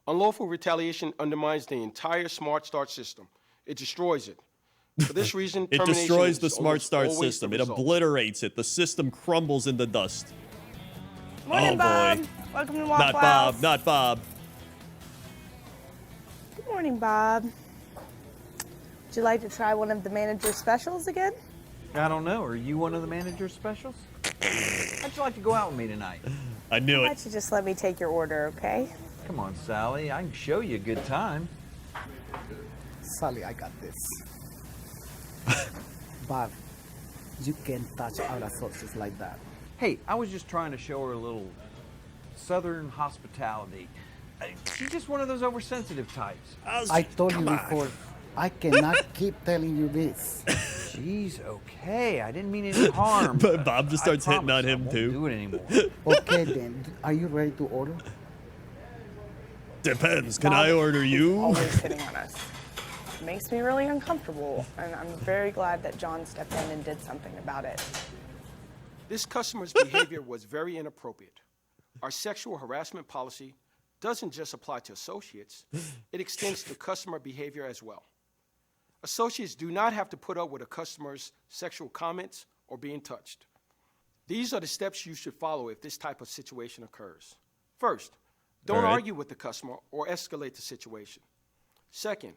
Unlawful retaliation undermines the entire Smart Start system. It destroys it. For this reason, It termination destroys is the Smart almost Start always the system. It result. obliterates it. The system crumbles into dust. Morning, oh, Bob. boy. Welcome to Not Waffle Bob. House. Not Bob. Good morning, Bob. Would you like to try one of the manager's specials again? I don't know. Are you one of the manager's specials? How'd you like to go out with me tonight? I knew Why don't you just let me take your order, okay? Come on, Sally. I can show you a good time. Sally, I got this. Bob, you can't touch our associates like that. Hey, I was just trying to show her a little southern hospitality. She's just one of those oversensitive types. I told you before, I cannot keep telling you this. She's okay. I didn't mean any harm. But Bob just starts I hitting on promise I him, won't too. do it anymore. Okay then, are you ready to order? Depends. Can I order you? Always hitting on us. Makes me really uncomfortable, and I'm very glad that John stepped in and did something about it. This customer's behavior was very inappropriate. Our sexual harassment policy doesn't just apply to associates, it extends to customer behavior as well. Associates do not have to put up with a customer's sexual comments or being touched. These are the steps you should follow if this type of situation occurs. First, don't argue with the customer or escalate the situation. Second,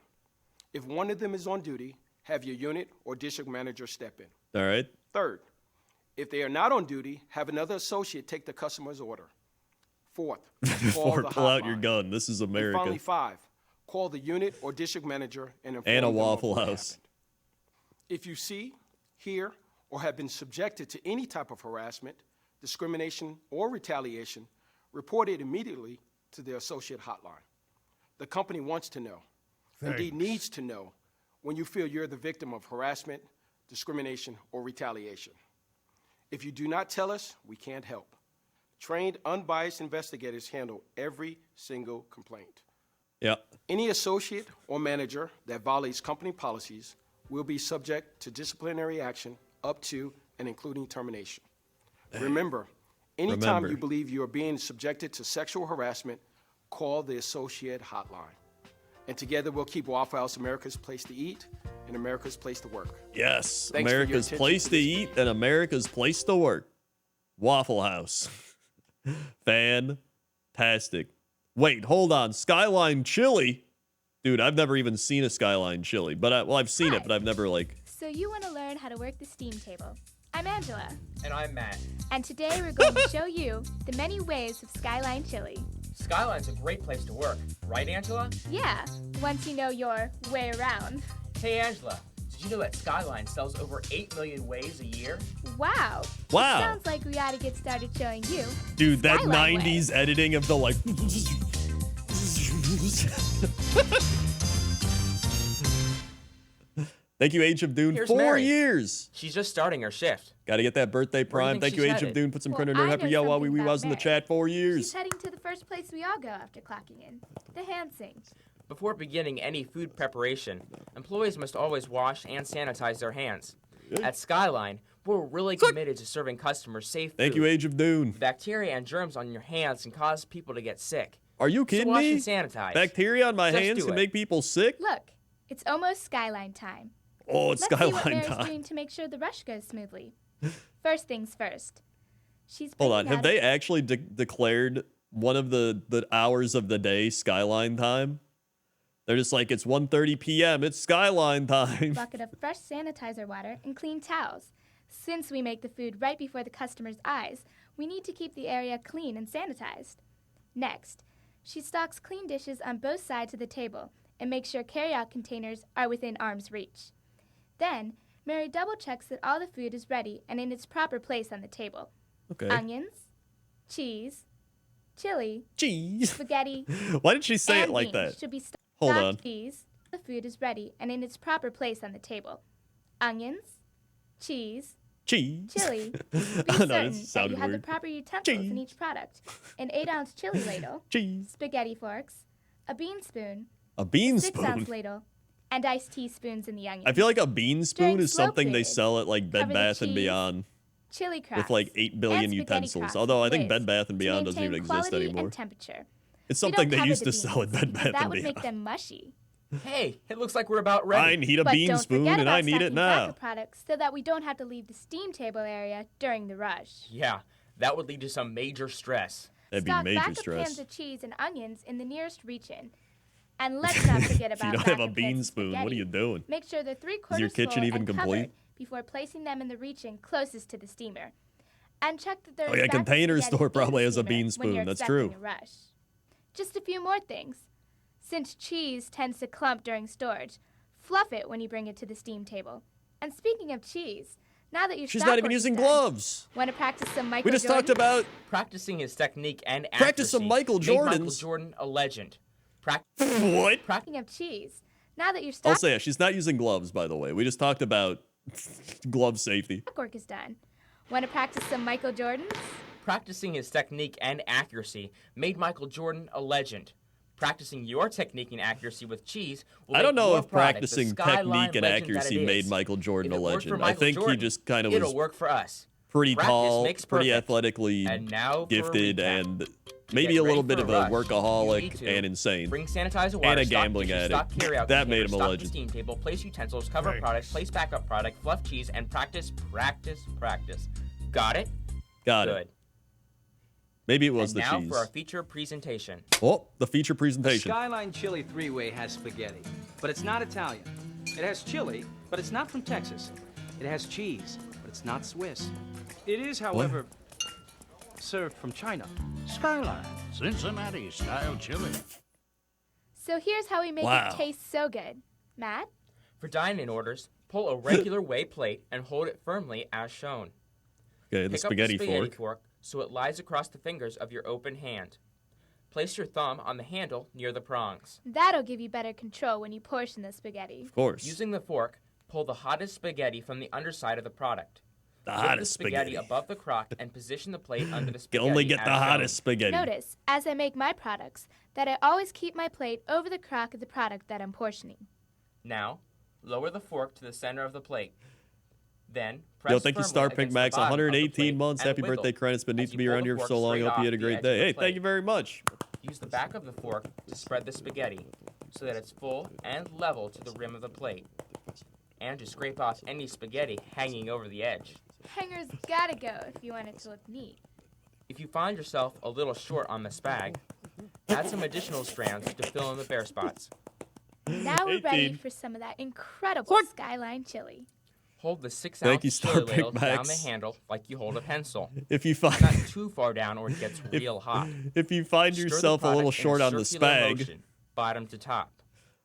if one of them is on duty, have your unit or district manager step in. All right. Third, if they are not on duty, have another associate take the customer's order. Fourth, call the Pull out hotline. your gun. This is And America. finally, 5, call the unit or district manager and inform And a them of Waffle what House. happened. If you see, hear, or have been subjected to any type of harassment, discrimination, or retaliation, report it immediately to the associate hotline. The company wants to know, indeed needs to know, when you feel you're the victim of harassment, discrimination, or retaliation. If you do not tell us, we can't help. Trained, unbiased investigators handle every single complaint. Yeah. Any associate or manager that violates company policies will be subject to disciplinary action up to and including termination. Remember, anytime you believe you are being subjected to sexual harassment, call the associate hotline. And together we'll keep Waffle House America's place to eat and America's place to work. Yes. Thanks for your America's attention place to to this eat and America's place to work. Waffle House. Fantastic. Wait, hold on. Skyline chili? Dude, I've never even seen a Skyline chili. But I've seen it, but I've never So you want to learn how to work the steam table. I'm Angela. And I'm Matt. And today we're going to show you the many ways of Skyline chili. Skyline's a great place to work, right, Angela? Yeah, once you know your way around. Hey, Angela, did you know that Skyline sells over 8 million ways a year? Wow. Wow. It sounds like we ought to get started showing you. Dude, that Skyline 90s editing of the like. Thank you, Age of Dune. Here's 4 Mary. years. She's just starting her shift. Gotta get that birthday Where do you prime. think Thank you, she's Age of headed? Dune. Put some Well, Crendor I Birthday know y'all while we something was in the about chat 4 She's years. heading to the first place we all go after clocking in, the hand sink. Before beginning any food preparation, employees must always wash and sanitize their hands. At Skyline, we're really committed to serving customers safe food. Thank you, Age of Dune. Bacteria and germs on your hands can cause people to get sick. Are you kidding so wash me? And sanitize. Bacteria on my Just hands do can it. make people sick? Look, it's almost Skyline time. Oh, it's Let's see what Skyline Mary's time. doing to make sure the rush goes smoothly. First things first. She's Hold on. bringing Have out they a actually declared one of the hours of the day Skyline time? They're just like, it's 1:30 p.m. It's Skyline time. bucket of fresh sanitizer water and clean towels. Since we make the food right before the customer's eyes, we need to keep the area clean and sanitized. Next, she stocks clean dishes on both sides of the table and makes sure carryout containers are within arm's reach. Then, Mary double-checks that all the food is ready and in its proper place on the table. Okay. Onions, cheese, chili, cheese, spaghetti. Why did she say it and like beans that? Should be stocked Hold on. cheese. The food is ready and in its proper place on the table. Onions, cheese, cheese, chili. Be Oh, certain no, it that sounded you have weird. the proper utensils in each product. An 8-ounce chili ladle, cheese, spaghetti forks, a bean spoon, A bean 6-ounce spoon. ladle, and iced tea spoons in the onions. I feel like a bean spoon During is slow something they periods, sell at like Bed cover the Bath and cheese, Beyond chili cracks, with like 8 billion and spaghetti utensils. cracks Although I with think lids Bed Bath and to Beyond doesn't even maintain exist quality anymore. and temperature. It's We something don't they cover used the to sell at beans Bed because Bath that and would make Beyond. them mushy. Hey, it looks like we're about ready. I need a But bean don't spoon forget and about I need it stocking now. backup products so that we don't have to leave the steam table area during the rush. Yeah, that would lead to some major stress. That'd be Stock major backup stress. pans of cheese and onions in the nearest reach-in. And let's not forget If about you don't have a backup bean pans of spoon, what are spaghetti. you doing? Make sure they're 3/4 Is your kitchen full even and complete? covered before placing them in the reach-in closest to the steamer. And check that there Oh is yeah, backup Container spaghetti Store in the probably has a steamer bean when spoon. you're That's expecting true. a rush. Just a few more things. Since cheese tends to clump during storage, fluff it when you bring it to the steam table. And speaking of cheese, now that your She's stock not even work is using done, gloves. want to practice some Michael We just Jordan? talked about Practicing his technique and accuracy Practice some Michael made Michael Jordans. Jordan a legend. What? Speaking of cheese, now that your I'll stock say it. She's not using gloves, by the way. We just talked about glove safety. work is done, want to practice some Michael Jordans? Practicing his technique and accuracy made Michael Jordan a legend. Practicing your technique and accuracy with cheese will I don't make know your if product the practicing Skyline technique and legend that accuracy it made is. Michael Jordan If a it worked for legend. I Michael think he Jordan, just kind of it'll was work for us. pretty Practice tall, makes pretty perfect. athletically And now for a gifted, recap. and To maybe get a little ready bit for of a a rush, you need workaholic to and insane. Bring sanitizer water, And a stock gambling dishes, addict. stock carryout That made him containers, a stock the legend. steam table, place utensils, cover products, place backup product, fluff cheese, and practice, practice, practice. Got it? Got Good. it. Maybe it was And the now cheese. for our feature presentation. Oh, the feature presentation. Skyline Chili 3-Way has spaghetti, but it's not Italian. It has chili, but it's not from Texas. It has cheese, but it's not Swiss. It is, however, served from China. Skyline, Cincinnati style chili. So here's how we make Wow. it taste so good. Matt? For dine-in orders, pull a regular way plate and hold it firmly as shown. Okay, the Pick spaghetti up the spaghetti fork. fork so it lies across the fingers of your open hand. Place your thumb on the handle near the prongs. That'll give you better control when you portion the spaghetti. Of course. Using the fork, pull the hottest spaghetti from the underside of the product. The Flip hottest the spaghetti spaghetti. above the crock and position the plate under the You spaghetti. only get as the shown. hottest spaghetti. Notice, as I make my products, that I always keep my plate over the crock of the product that I'm portioning. Now, lower the fork to the center of the plate. Then, press Yo, thank you, firmly Star Pink against the Max. bottom of the 118 plate months. and Happy wiggle birthday, Credit. It's been as neat to you be pull around the here for fork so long. straight Hope you had a off the great edge of day. the Hey, plate. thank you very much. Use the back of the fork to spread the spaghetti so that it's full and level to the rim of the plate, and to scrape off any spaghetti hanging over the edge. Hangers gotta go if you want it to look neat. If you find yourself a little short on the spag, add some additional strands to fill in the bare spots. Now we're ready 18. for some of that incredible Skyline chili. Hold the 6-ounce Thank you, Star chili Pink ladle down Max. the handle like you hold a pencil. If you find Not too far down or it gets real hot. if you find Stir the yourself a little product in short on the circular spag, motion, bottom to top.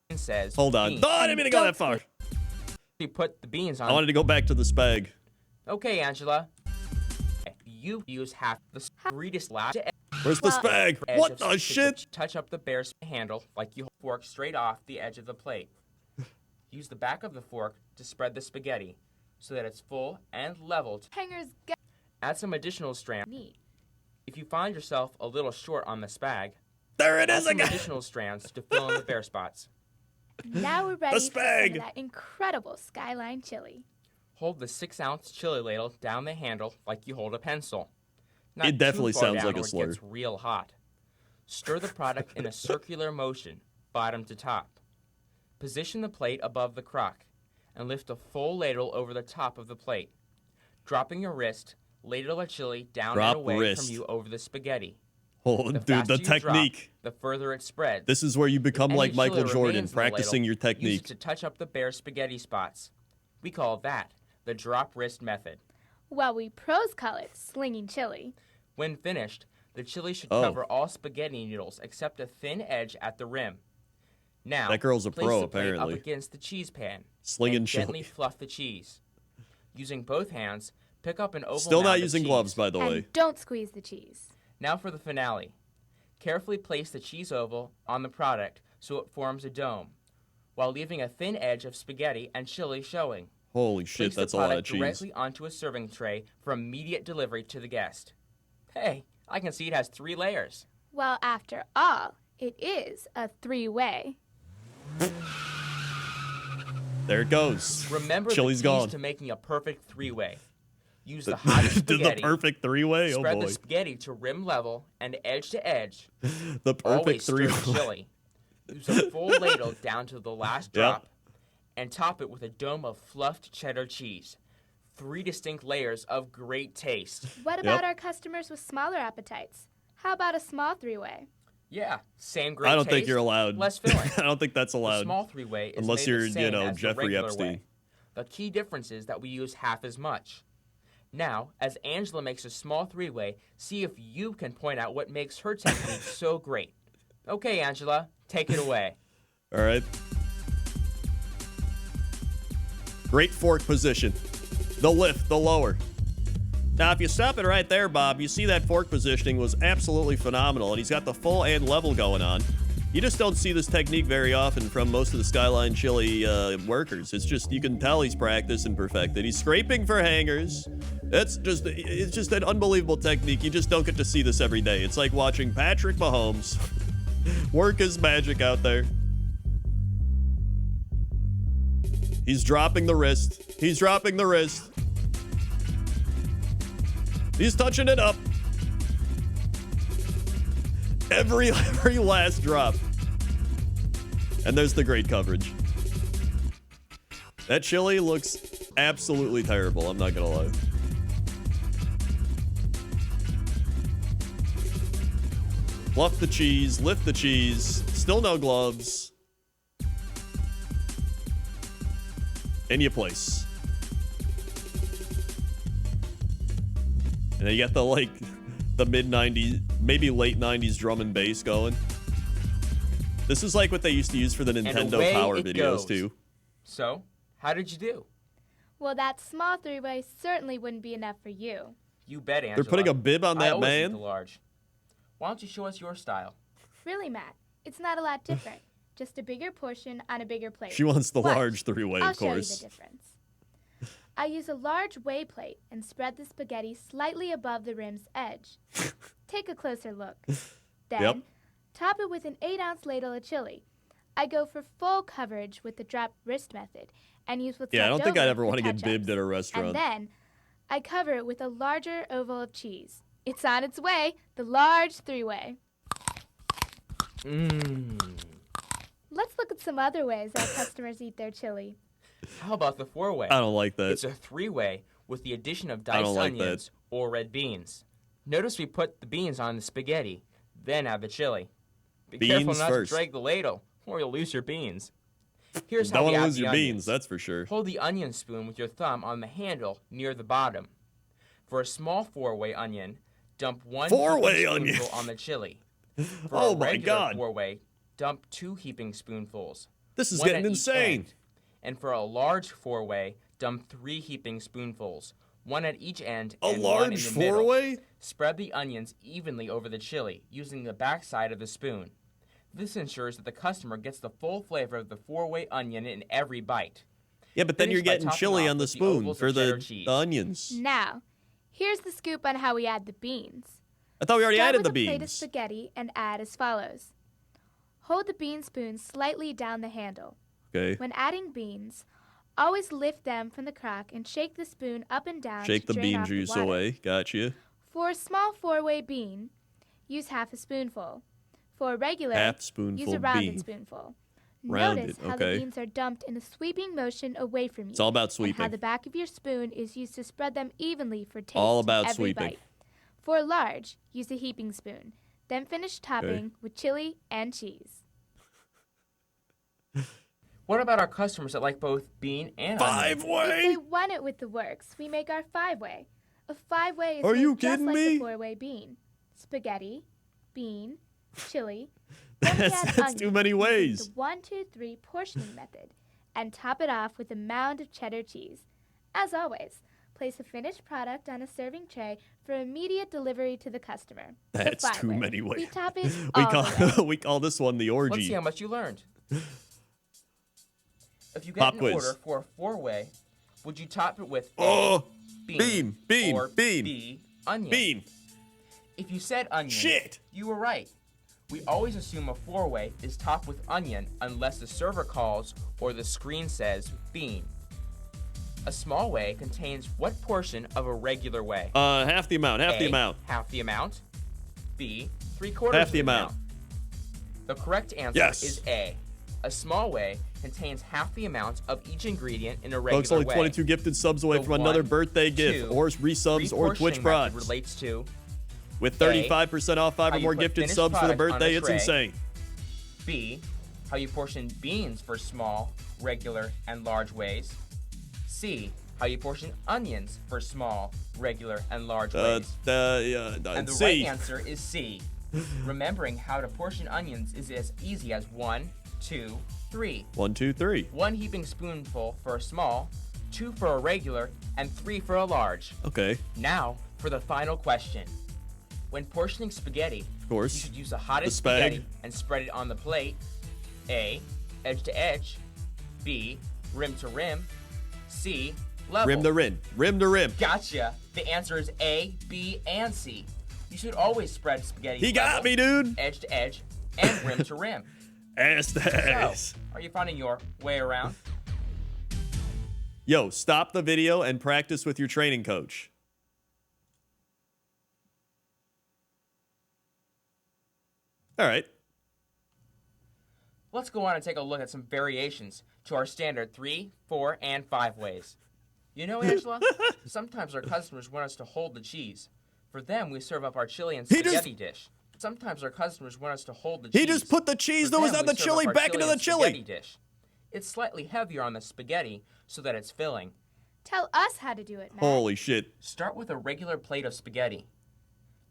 It says hold on. beans. Oh, I didn't mean to go that far. You put the beans on. I wanted to go back to the spag. Okay, Angela. You use half the sweetest last. Where's the spag? What the shit? Touch up the bare handle like you hold the fork straight off the edge of the plate. Use the back of the fork to spread the spaghetti so that it's full and level. Hangers gotta Add some additional strands. neat. If you find yourself a little short on the spag, there it add is some again. additional strands to fill in the bare spots. Now we're ready for some of spag. that incredible Skyline chili. Hold the 6-ounce chili ladle down the handle like you hold a pencil. Not It definitely too far sounds down like a or it slur. gets real hot. Stir the product in a circular motion, bottom to top. Position the plate above the crock and lift a full ladle over the top of the plate. Dropping your wrist, ladle the chili down Drop and away wrist. from you over the spaghetti. Oh, The dude, faster the you drop, technique. the further it spreads. This is where you become If like any Michael chili Jordan, remains in the ladle, practicing your use technique. it to touch up the bare spaghetti spots. We call that the drop wrist method. While we pros call it slinging chili. When finished, the chili should Oh. cover all spaghetti noodles except a thin edge at the rim. Now, That girl's a place pro, the plate apparently. up against the cheese pan Slinging and gently chili. fluff the cheese. Using both hands, pick up an oval Still not mound of using cheese. gloves, by the way. And don't squeeze the cheese. Now for the finale. Carefully place the cheese oval on the product so it forms a dome, while leaving a thin edge of spaghetti and chili showing. Holy shit, Place that's the a lot of product cheese. directly onto a serving tray for immediate delivery to the guest. Hey, I can see it has 3 layers. Well, after all, it is a 3-way. There it goes. Remember Chili's the keys gone. to making a perfect 3-way. Use the hottest Did spaghetti. the perfect 3-way? Oh Spread boy. the spaghetti to rim level and edge to edge. The perfect Always stir the 3-way. chili. Use a full ladle down to the last drop and top it with a dome of fluffed cheddar cheese. 3 distinct layers of great taste. What about our customers with smaller appetites? How about a small 3-way? Yeah, same great I don't taste, think you're allowed. less filling. I don't think that's The allowed. small 3-way is Unless made you're, the same as the Jeffrey regular Epstein. way. The key difference is that we use half as much. Now, as Angela makes a small 3-way, see if you can point out what makes her technique so great. Okay, Angela, take it away. All right. Great fork position. The lift, the lower. Now, if you stop it right there, Bob, you see that fork positioning was absolutely phenomenal, and he's got the full and level going on. You just don't see this technique very often from most of the Skyline Chili workers. It's just, you can tell he's practiced and perfected. He's scraping for hangers. It's just an unbelievable technique. You just don't get to see this every day. It's like watching Patrick Mahomes work his magic out there. He's dropping the wrist. He's dropping the wrist. He's touching it up. Every last drop. And there's the great coverage. That chili looks absolutely terrible, I'm not gonna lie. Fluff the cheese, lift the cheese, still no gloves. And you place. And then you got the mid-90s, maybe late 90s drum and bass going. This is like what they used to use for the And Nintendo away Power it videos, goes. too. So, how did you do? Well, that small 3-way certainly wouldn't be enough for you. You bet, Angela. They're putting a bib on I that always eat man? the large. Why don't you show us your style? Really, Matt, it's not a lot different. Just a bigger portion on a bigger plate. She wants the Watch. large 3-way, I'll of show you course. the difference. I use a large whey plate and spread the spaghetti slightly above the rim's edge. Take a closer look. Then, Yep. top it with an 8-ounce ladle of chili. I go for full coverage with the drop wrist method and use what's Yeah, I left don't think I'd over ever for want to get touch-ups. bibbed at a restaurant. And then, I cover it with a larger oval of cheese. It's on its way, the large 3-way. Let's look at some other ways our customers eat their chili. How about the 4-way? I don't like that. It's a 3-way with the addition of I diced don't like onions or red beans. Notice we put the beans on the spaghetti, then add the chili. Be careful Beans not first. to drag the ladle, or you'll lose your beans. Here's how Don't we want to add lose the your onions. beans, that's for sure. Hold the onion spoon with your thumb on the handle near the bottom. For a small 4-way onion, dump 1 4-way heaping onion. spoonful on the chili. For Oh a my regular God. 4-way, dump 2 heaping spoonfuls. This is one getting at each insane. end. And for a large 4-way, dump 3 heaping spoonfuls, 1 at each end A and 1 in large the middle. 4-way? Spread the onions evenly over the chili using the back side of the spoon. This ensures that the customer gets the full flavor of the 4-way onion in every bite. Yeah, but then Finish you're by getting topping chili off on the with the spoon ovals for of cheddar the cheese. onions. Now, here's the scoop on how we add the beans. I thought we already Start added with the a plate of beans. spaghetti and add as follows. Hold the bean spoon slightly down the handle. Okay. When adding beans, Always lift them from the crock and shake the spoon up and down Shake to the drain bean off the juice water. away. Gotcha. For a small 4-way bean, use half a spoonful. For a regular, Half spoonful use a rounded bean. spoonful. Rounded, Notice how okay. the beans are dumped in a sweeping motion away from you. It's all about And how sweeping. the back of your spoon is used to spread them evenly for taste All in about every sweeping. bite. For a large, use a heaping spoon. Then finish topping with chili and cheese. What about our customers that like both bean and onion? If they want it with the works, we make our 5-way. A 5-way is Are made you just kidding like me? the 4-way bean. Spaghetti, bean, chili. Then we add That's onion too many using ways. The 1, 2, 3 portioning method, and top it off with a mound of cheddar cheese. As always, place a finished product on a serving tray for immediate delivery to the customer. The That's too 5-way. many ways. We top it We all the way. call we call this one the Let's orgy. see how much you learned. If you get Pop an quiz. order for a 4-way, would you top it with Oh, A, bean, or bean. B, onion? Bean. If you said onion, Shit. you were right. We always assume a 4-way is topped with onion unless the server calls or the screen says bean. A small way contains what portion of a regular way? Half the amount. Half the A, amount. Half the amount. B, 3/4 Half the amount. The correct answer Yes. is A. A small way contains half the amount of each ingredient in a regular Folks, only way. 22 gifted subs away The from another 1, birthday gift, 2, or resubs, or Twitch reportioning method prods. relates to With A, 35% off 5 how or you more put gifted finished subs for the product on a birthday. It's tray. insane. B, how you portion beans for small, regular, and large ways. C, how you portion onions for small, regular, and large ways. And the C. right answer is C. Remembering how to portion onions is as easy as 1, 2, 3. 1, 2, 3. 1 heaping spoonful for a small, 2 for a regular, and 3 for a large. Okay. Now for the final question. When portioning spaghetti, Of course. you should use the hottest The spag. spaghetti and spread it on the plate. A, edge to edge. B, rim to rim. C, level. Rim to rim. Rim to rim. Gotcha. The answer is A, B, and C. You should always spread spaghetti. He got me, dude. Edge to edge and rim to rim. Ass to ass. So, are you finding your way around? Yo, stop the video and practice with your training coach. All right. Let's go on and take a look at some variations to our standard 3, 4, and 5 ways. You know, Angela, sometimes our customers want us to hold the cheese. For them, we serve up our chili and spaghetti dish. Sometimes our customers want us to hold the cheese. He just put the cheese that For was them, on we the serve chili up our back into the and chili. spaghetti dish. It's slightly heavier on the spaghetti so that it's filling. Tell us how to do it, Matt. Holy shit. Start with a regular plate of spaghetti.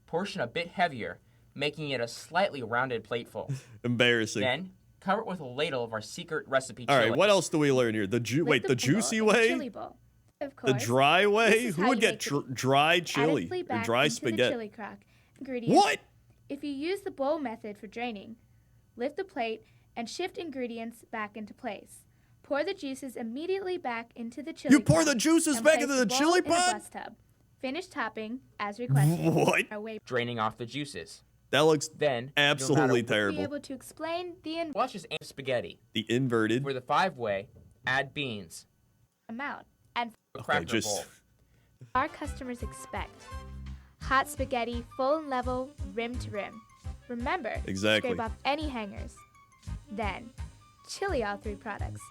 Portion a bit heavier, making it a slightly rounded plateful. Embarrassing. Then, cover it with a ladle of our secret recipe All chili. right, what else do we learn here? The juicy way? Chili bowl. Of course. The dry way? This is Who how would you get make it. dry Add chili a flea or back dry into the spaghetti? chili crock. Ingredients. What? If you use the bowl method for draining, lift the plate and shift ingredients back into place. Pour the juices immediately back into the chili You pour pot the juices and back place into the bowl chili in a pot? bus tub. Finish topping as requested. What? Draining off the juices. That looks Then absolutely Be terrible. able to explain the Watch this spaghetti. The inverted. For the 5-way, add beans. amount and A cracker just- bowl. our customers expect. Hot spaghetti, full and level, rim to rim. Remember, Exactly. scrape off any hangers. Then, chili all 3 products.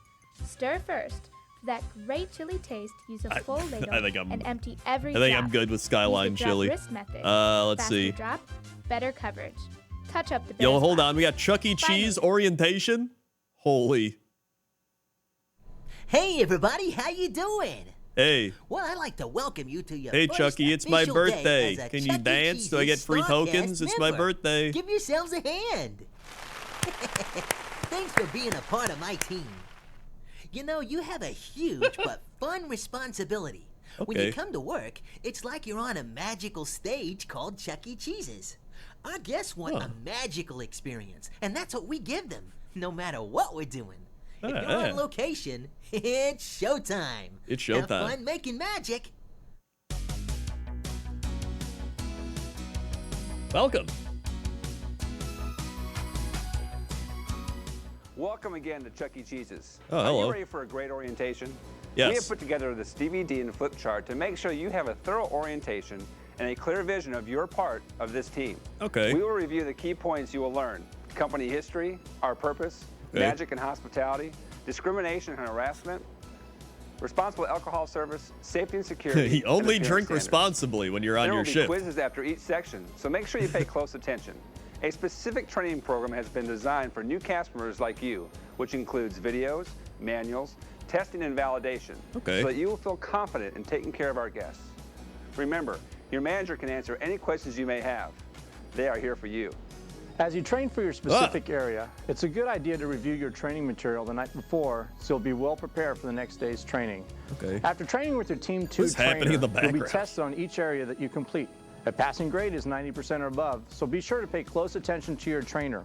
Stir first. For that great chili taste, use a full ladle I think I'm- and empty every I think drop. I'm good with Use Skyline the drop chili. wrist method. Let's Faster see. drop, better coverage. Touch up the Yo, bare hold spot. on. We got Chuck E. Cheese orientation. Holy. Hey everybody, how you doing? Hey. Well, I'd like to welcome you to your Hey, first Chucky, it's my official day birthday. as a Can you Chuck E. dance? Do I get Cheese's free Starcast tokens? It's my member. birthday. Give yourselves a hand. Thanks for being a part of my team. You know, you have a huge but fun responsibility. When Okay. you come to work, it's like you're on a magical stage called Chuck E. Cheese's. Our guests want a magical experience, and that's what we give them, no matter what we're doing. If you're on location, it's showtime. It's Have showtime. fun making magic. Welcome. Welcome again to Chuck E. Cheese's. Oh, Are hello. you ready for a great orientation? Yes. We have put together this DVD and flip chart to make sure you have a thorough orientation and a clear vision of your part of this team. Okay. We will review the key points you will learn: company history, our purpose, magic and hospitality, discrimination and harassment, responsible alcohol service, safety and security. You only and drink standards. responsibly when you're on There your will be shift. quizzes after each section, so make sure you pay close attention. A specific training program has been designed for new cast members like you, which includes videos, manuals, testing and validation, Okay. so that you will feel confident in taking care of our guests. Remember, your manager can answer any questions you may have. They are here for you. As you train for your specific area, it's a good idea to review your training material the night before so you'll be well prepared for the next day's training. Okay. After training with your Team 2 What's happening in the trainer, you'll be background? tested on each area that you complete. A passing grade is 90% or above, so be sure to pay close attention to your trainer.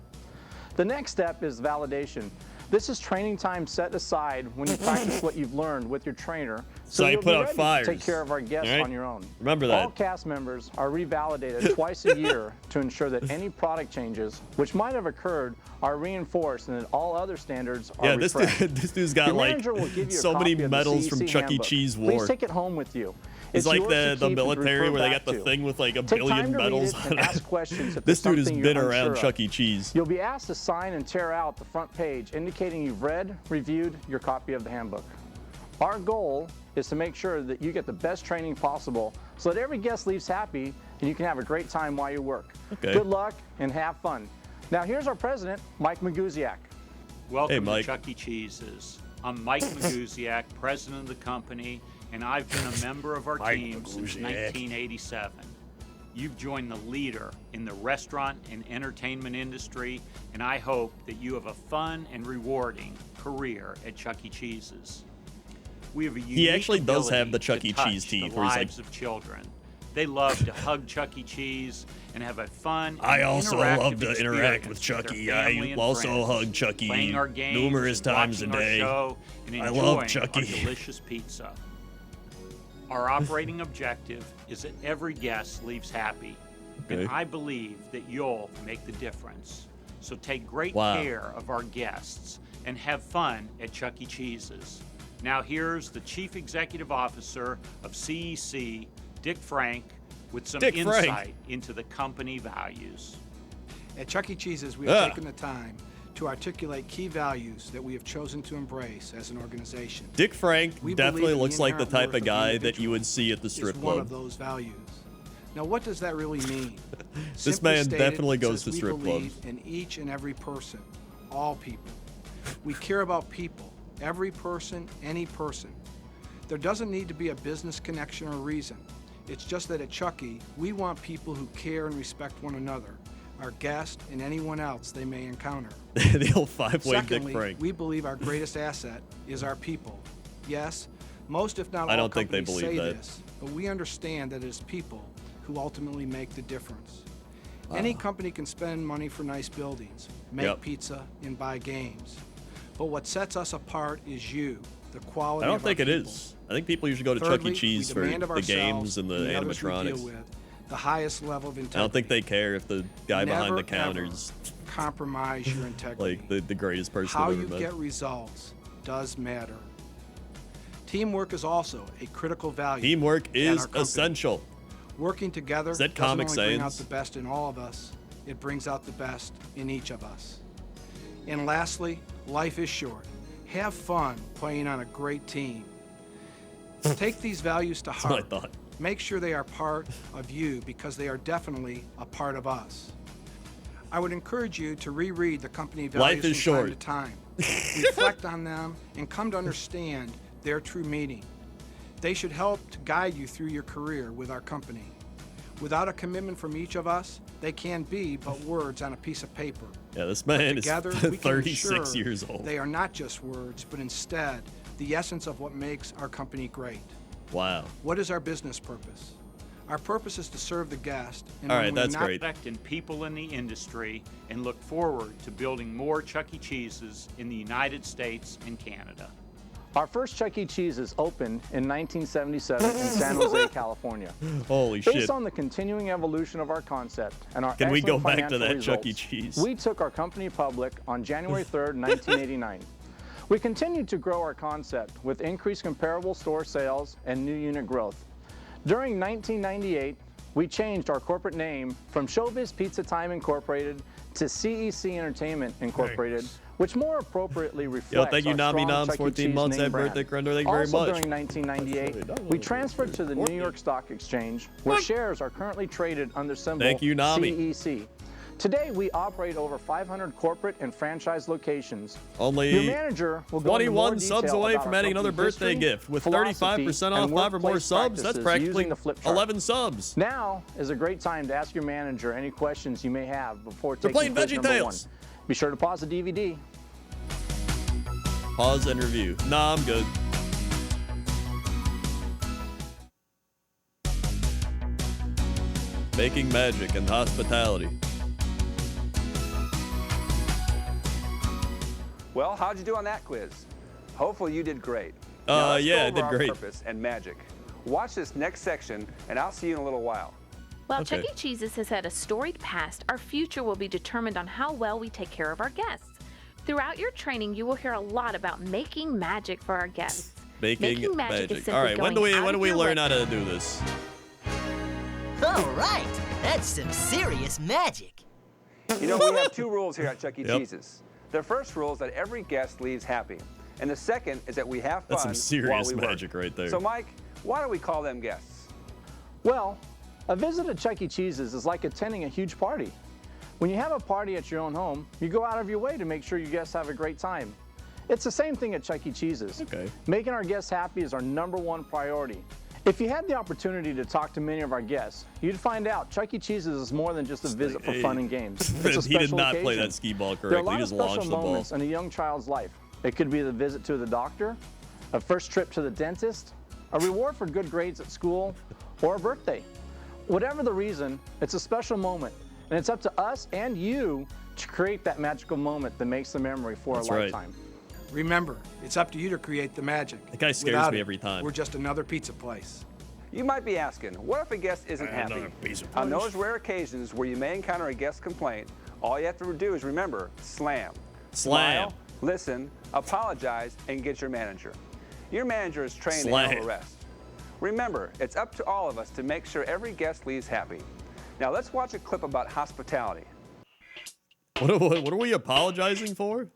The next step is validation. This is training time set aside when you practice what you've learned with your trainer, So you you'll put be out ready fires. to take care of our guests All right? on your own. Remember that. All cast members are revalidated twice a year to ensure that any product changes, which might have occurred, are reinforced and that all other standards are Yeah, this refreshed. this dude's got Your like manager will give you a so many copy of the medals from CEC Chuck E. handbook. Cheese Please War. take it home with you. It's like yours to the keep and military refer where they back got the to. thing with like a Take time billion to read medals it on and it. ask questions if This there's dude has something been you're around unsure of. Chuck E. Cheese. You'll be asked to sign and tear out the front page indicating you've read, reviewed your copy of the handbook. Our goal is to make sure that you get the best training possible so that every guest leaves happy and you can have a great time while you work. Okay. Good luck and have fun. Now here's our president, Mike Maguziak. Welcome Hey, Mike. to Chuck E. Cheese's. I'm Mike Maguziak, president of the company, and I've been a member of our Mike team since Maguziak. 1987. You've joined the leader in the restaurant and entertainment industry, and I hope that you have a fun and rewarding career at Chuck E. Cheese's. We have a unique He actually does have ability the Chuck to E. touch Cheese teeth the where he's like, lives of children. They love to hug Chuck E. Cheese and have a fun. I and also interactive love to interact experience with Chuck their E. family I and also friends, hug Chuck E. playing our games numerous and times a watching our day. show and I love enjoying Chuck our E. delicious pizza. Our operating objective is that every guest leaves happy, Okay. and I believe that you'll make the difference. So take great Wow. care of our guests and have fun at Chuck E. Cheese's. Now here's the Chief Executive Officer of CEC, Dick Frank, with some Dick Frank. insight into the company values. At Chuck E. Cheese's, we have taken the time to articulate key values that we have chosen to embrace as an organization. Dick Frank We definitely believe in looks like the inherent type worth of the guy that individual you would see at the is strip one of club. those values. Now, what does that really mean? This Simply man stated, definitely it goes says to strip we clubs. believe in each and every person, all people. We care about people, every person, any person. There doesn't need to be a business connection or reason. It's just that at Chuck E., we want people who care and respect one another, our guests, and anyone else they may encounter. The old five-way Dick Secondly, Frank. we believe our greatest asset is our people. Yes, most if not I all don't think they companies believe say that. this, but we understand that it is people who ultimately make the difference. Any company can spend money for nice buildings, make Yep. pizza, and buy games. But what sets us apart is you, the quality I don't of think our it people. is. I think people usually go to Thirdly, Chuck E. Cheese we for demand of the ourselves games and the and others we deal animatronics. with the highest level of integrity. I don't think they care if the guy behind Never, the counter's ever compromise your integrity. like the greatest person How I've you ever met. get results does matter. Teamwork is also a critical value. Teamwork at is our company. essential. Working together Is that doesn't Comic only bring out Sans? the best in all of us, it brings out the best in each of us. And lastly, life is short. Have fun playing on a great team. Take these values to That's what I heart. thought. Make sure they are part of you because they are definitely a part of us. I would encourage you to reread the company values Life is from short. time to time. Reflect on them and come to understand their true meaning. They should help to guide you through your career with our company. Without a commitment from each of us, they can be but words on a piece of paper. Yeah, this But man is together, we can 36 ensure years old. They are not just words, but instead the essence of what makes our company great. Wow. What is our business purpose? Our purpose is to serve the guest. And All when right, we are that's not great. Respect in people in the industry and look forward to building more Chuck E. Cheese's in the United States and Canada. Our first Chuck E. Cheese's opened in 1977 in San Jose, California. Holy Based shit. on the continuing evolution of our concept and our Can we go excellent back to financial that Chuck E. results, Cheese? we took our company public on January 3rd, 1989. We continue to grow our concept with increased comparable store sales and new unit growth. During 1998, we changed our corporate name from Showbiz Pizza Time Incorporated to CEC Entertainment Incorporated, which more appropriately reflects thank you, our Nami strong Noms, Chuck E. 14 Cheese months. name Happy brand. birthday, Crendor. Thank you very Also much. during 1998, we transferred to the New York Stock Exchange, where shares are currently traded under symbol Thank you, Nami. CEC. Today, we operate over 500 corporate and franchise locations. Only Your manager will go into more 21 subs detail away about from our adding another company birthday history, gift with philosophy, 35% off and 5 or more workplace subs. That's practices practically using the flip chart. 11 subs. Now is a great time to ask your manager any questions you may have before They're taking playing quiz number 1. VeggieTales. Be sure to pause the DVD. Pause and review. Nah, I'm good. Making magic and hospitality. Well, how'd you do on that quiz? Hopefully you did great. Yeah, I let's did go over our great. Purpose and magic. Watch this next section, and I'll see you in a little while. While Okay. Chuck E. Cheese's has had a storied past, our future will be determined on how well we take care of our guests. Throughout your training, you will hear a lot about making magic for our guests. Making magic is magic. simply All right, when do going we out when do of we your learn way- how to do this? All right, that's some serious magic. You know, we have 2 rules here at Chuck E. Yep. Cheese's. The first rule is that every guest leaves happy. And the second is that we have fun That's some while serious we work. magic right there. So, Mike, why do we call them guests? Well, a visit at Chuck E. Cheese's is like attending a huge party. When you have a party at your own home, you go out of your way to make sure your guests have a great time. It's the same thing at Chuck E. Cheese's. Okay. Making our guests happy is our #1 priority. If you had the opportunity to talk to many of our guests, you'd find out Chuck E. Cheese's is more than just a visit for fun and games. It's a He did special not play occasion. that skee ball There are a correctly. lot He of just special launched the ball. moments in a young child's life. It could be the visit to the doctor, a first trip to the dentist, a reward for good grades at school, or a birthday. Whatever the reason, it's a special moment, and it's up to us and you to create that magical moment that makes the memory for That's a right. lifetime. Remember, it's up to you to create the magic. That guy scares Without me it, every time. We're just another pizza place. You might be asking, what if a guest isn't happy? Another piece of On punch. those rare occasions where you may encounter a guest complaint, all you have to do is remember, slam. Slam. Smile, listen, apologize, and get your manager. Your manager is trained to Slam. handle the rest. Remember, it's up to all of us to make sure every guest leaves happy. Now let's watch a clip about hospitality. What are we apologizing for?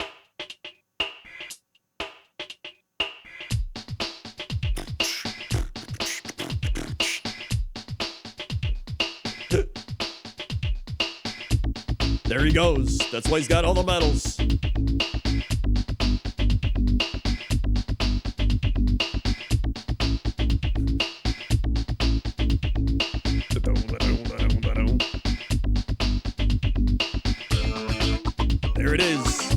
There he goes. That's why he's got all the medals. There it is.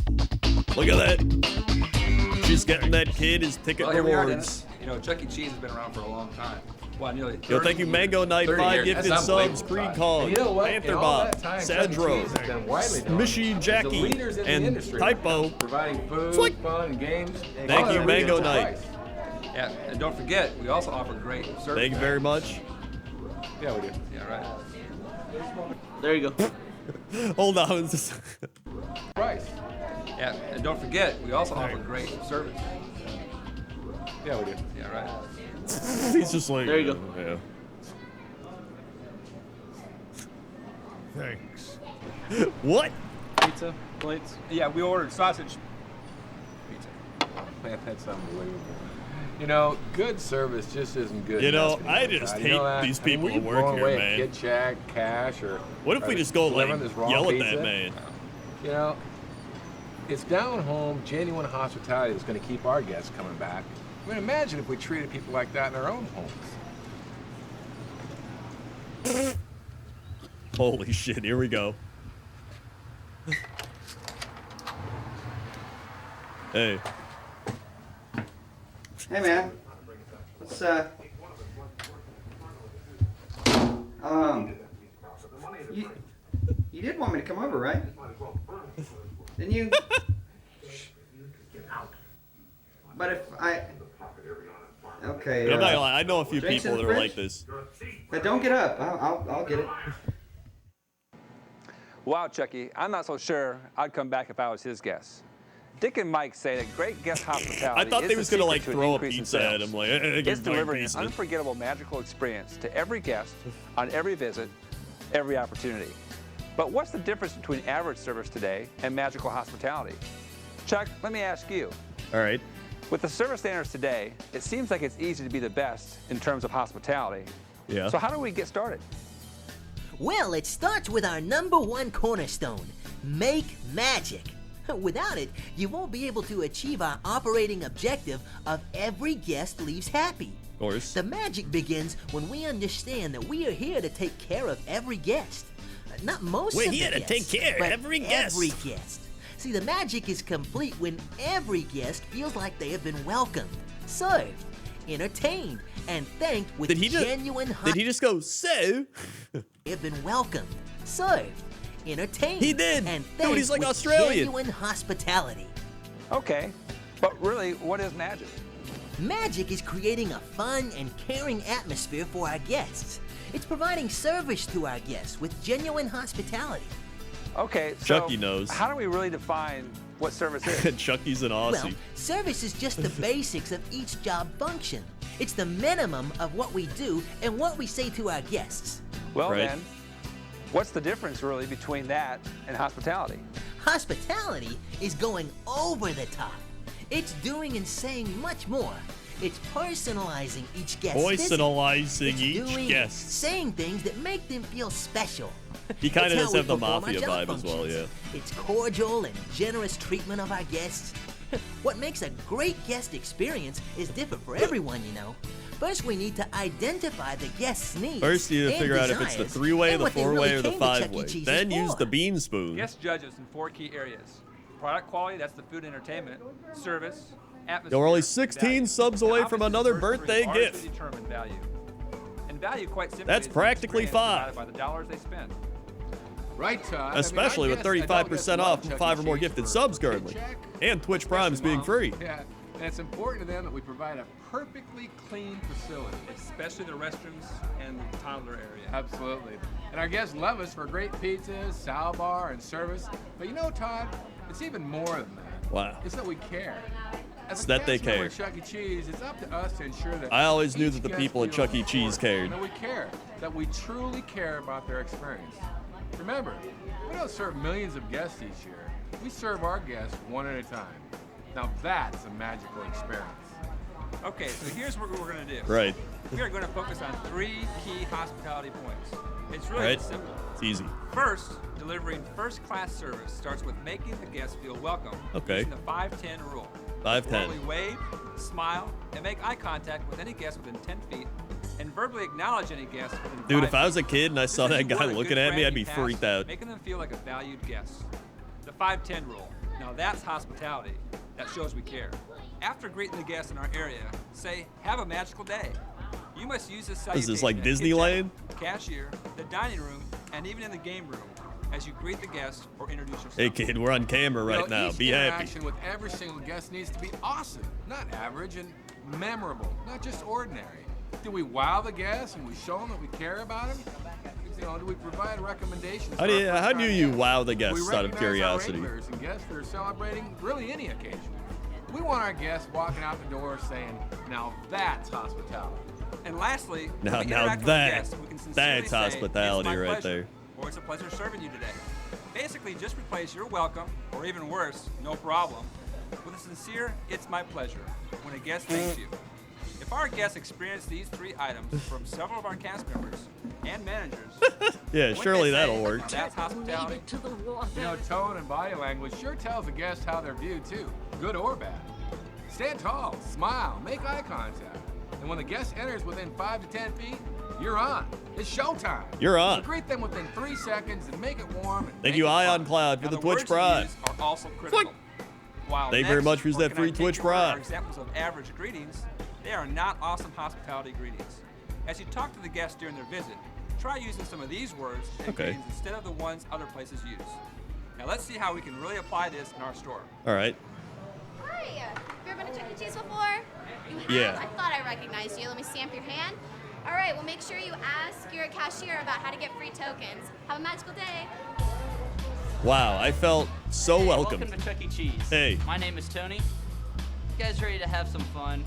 Look at that. She's getting that kid his ticket Well, here we are, rewards. Dennis. You know, Chuck E. Cheese has been around for a long time. Well, nearly 30 Yo, thank you, years. Mango Knight, 30 5 years. gifted That's subs, unbelievable, Creed Todd. Kong, And you know what? Panther In all Bob, that time, Chuck E. Sadro, Cheese has been widely known Smishy as the Jackie, leaders in the and industry, Typo. providing food, Slick. fun, and games. Thank all you, at a Mango reasonable Knight. price. Yeah, and don't forget, we also offer great service. Thank you very much. Yeah, we do. Yeah, right. There you go. Hold on. Price. Yeah, and don't forget, we also offer great service. Yeah, we do. Yeah, right. He's just like, There you go. Yeah. Thanks. What? Pizza plates. Yeah, we ordered sausage pizza. Man, that's unbelievable. You know, good service just isn't good. You know, enough I anymore, just Todd. hate You know that? these I mean, people we that work blown here, away man. at Kid Shack, Cash, or What if we just go, like, delivering this raw yell at pizza? that man? You know, it's down home, genuine hospitality that's going to keep our guests coming back. I mean, imagine if we treated people like that in our own homes. Holy shit, here we go. Hey. Hey man, let's you did want me to come over, right? Didn't you? But if I, okay. I'm not gonna lie, I know a few drinks in people the that are fridge? like this. But don't get up. I'll get it. Wow, Chucky, I'm not so sure I'd come back if I was his guest. Dick and Mike say that great guest hospitality I thought is they the was gonna secret like to an throw a increase in pizza at sales. him, like, It's delivering an unforgettable, magical experience to every guest on every visit, every opportunity. But what's the difference between average service today and magical hospitality? Chuck, let me ask you. All right. With the service standards today, it seems like it's easy to be the best in terms of hospitality. Yeah. So how do we get started? Well, it starts with our #1 cornerstone, make magic. Without it, you won't be able to achieve our operating objective of every guest leaves happy. Of course. The magic begins when we understand that we are here to take care of every guest. Not most We're of the here to guests, take care of but every guest. Every guest. See, the magic is complete when every guest feels like they have been welcomed, served, entertained, and thanked with genuine Did he just go, so? They have been welcomed, served, entertained, He did. and Dude, thanked he's like with Australian. genuine hospitality. Okay, but really, what is magic? Magic is creating a fun and caring atmosphere for our guests. It's providing service to our guests with genuine hospitality. Okay, so Chucky knows. how do we really define what service is? Chucky's an Aussie. Well, service is just the basics of each job function. It's the minimum of what we do and what we say to our guests. Well then, what's the difference really between that and hospitality? Hospitality is going over the top. It's doing and saying much more. It's personalizing each guest. Personalizing each doing guest. And saying things that make them feel special. He kind of It's does how have the we perform our mafia job vibe as well, yeah. It's cordial and generous treatment of our guests. What makes a great guest experience is different for everyone, you know. First, we need to identify the guest's needs. First, you and figure out if it's the desires, 3-way, and the what they 4-way, really or the came to Chuck E. 5-way. Cheese's Then use for. the bean spoon. Guest judges in 4 key areas. Product quality, that's the food and entertainment. Service, atmosphere. You're only and 16 value. subs And away from obviously, another the first birthday three largely gift. determine value. And value, quite simply, That's is the practically experience 5. provided by the dollars they spend. Right, Todd. Especially with 35% off and 5 or more gifted subs currently. And Twitch Primes being free. Yeah, and it's important to them that we provide a perfectly clean facility. Especially the restrooms and the toddler area. Absolutely. And our guests love us for great pizzas, sal bar, and service. But you know, Todd, it's even more than that. Wow. It's that we care. As It's a that they cast member care. at Chuck E. Cheese, it's up to us to ensure that I always knew each that the guest people at feels Chuck E. Cheese supported, cared. and that we care, that we truly care about their experience. Remember, we don't serve millions of guests each year. We serve our guests one at a time. Now that's a magical experience. Okay, so here's what we're going to do. Right. We are going to focus on 3 key hospitality points. It's really Right. simple. It's easy. First, delivering first-class service starts with making the guests feel welcome. Okay. Using the 5-10 rule. 5-10. Formally wave, smile, and make eye contact with any guest within 10 feet, and verbally acknowledge any guest within 5 Dude, feet. if I was a kid and I saw This that is guy one a looking good at me, friend I'd be you pass, freaked out. Making them feel like a valued guest. The 5-10 rule. Now that's hospitality. That shows we care. After greeting the guests in our area, say, "Have a magical day." You must use this Is this salutation like at Disneyland? kitchen, cashier, the dining room, and even in the game room as you greet the guest or introduce yourself. Hey kid, we're on camera right now. Each Be happy. interaction with every single guest needs to be awesome, not average, and memorable, not just ordinary. Do we wow the guests and we show them that we care about them? You know, do we provide recommendations? How do you wow the guests out of curiosity? We recognize our regulars and guests that are celebrating really any occasion. We want our guests walking out the door saying, "Now that's hospitality." And lastly, Now when we interact with that- guests, we can sincerely that's say, hospitality "It's my right pleasure," there. Or "It's a pleasure serving you today." Basically, just replace "you're welcome," or even worse, "no problem," with a sincere "it's my pleasure" when a guest thanks you. If our guests experience these 3 items from several of our cast members and managers, Yeah, when surely they that'll say, work. "Now that's hospitality." You know, tone and body language sure tells a guest how they're viewed too, good or bad. Stand tall, smile, make eye contact. And when the guest enters within 5 to 10 feet, you're on. It's showtime. You're on. So greet them within 3 seconds and make it warm. And Thank make you, it Ion fun. Cloud, for Now, the the Twitch words you Prime. use are also critical. While Thank you very next, much for or that can free I take Twitch your word, Prime. are examples of average greetings, they are not awesome hospitality greetings. As you talk to the guests during their visit, try using some of these words and greetings instead of the ones other places use. Now let's see how we can really apply this in our store. All right. Hi, have you ever been to Chuck E. Cheese before? You have? Yeah. I thought I recognized you. Let me stamp your hand. All right, well, make sure you ask your cashier about how to get free tokens. Have a magical day. Wow, I felt so welcome. Welcome to Chuck E. Cheese. Hey. My name is Tony. You guys ready to have some fun?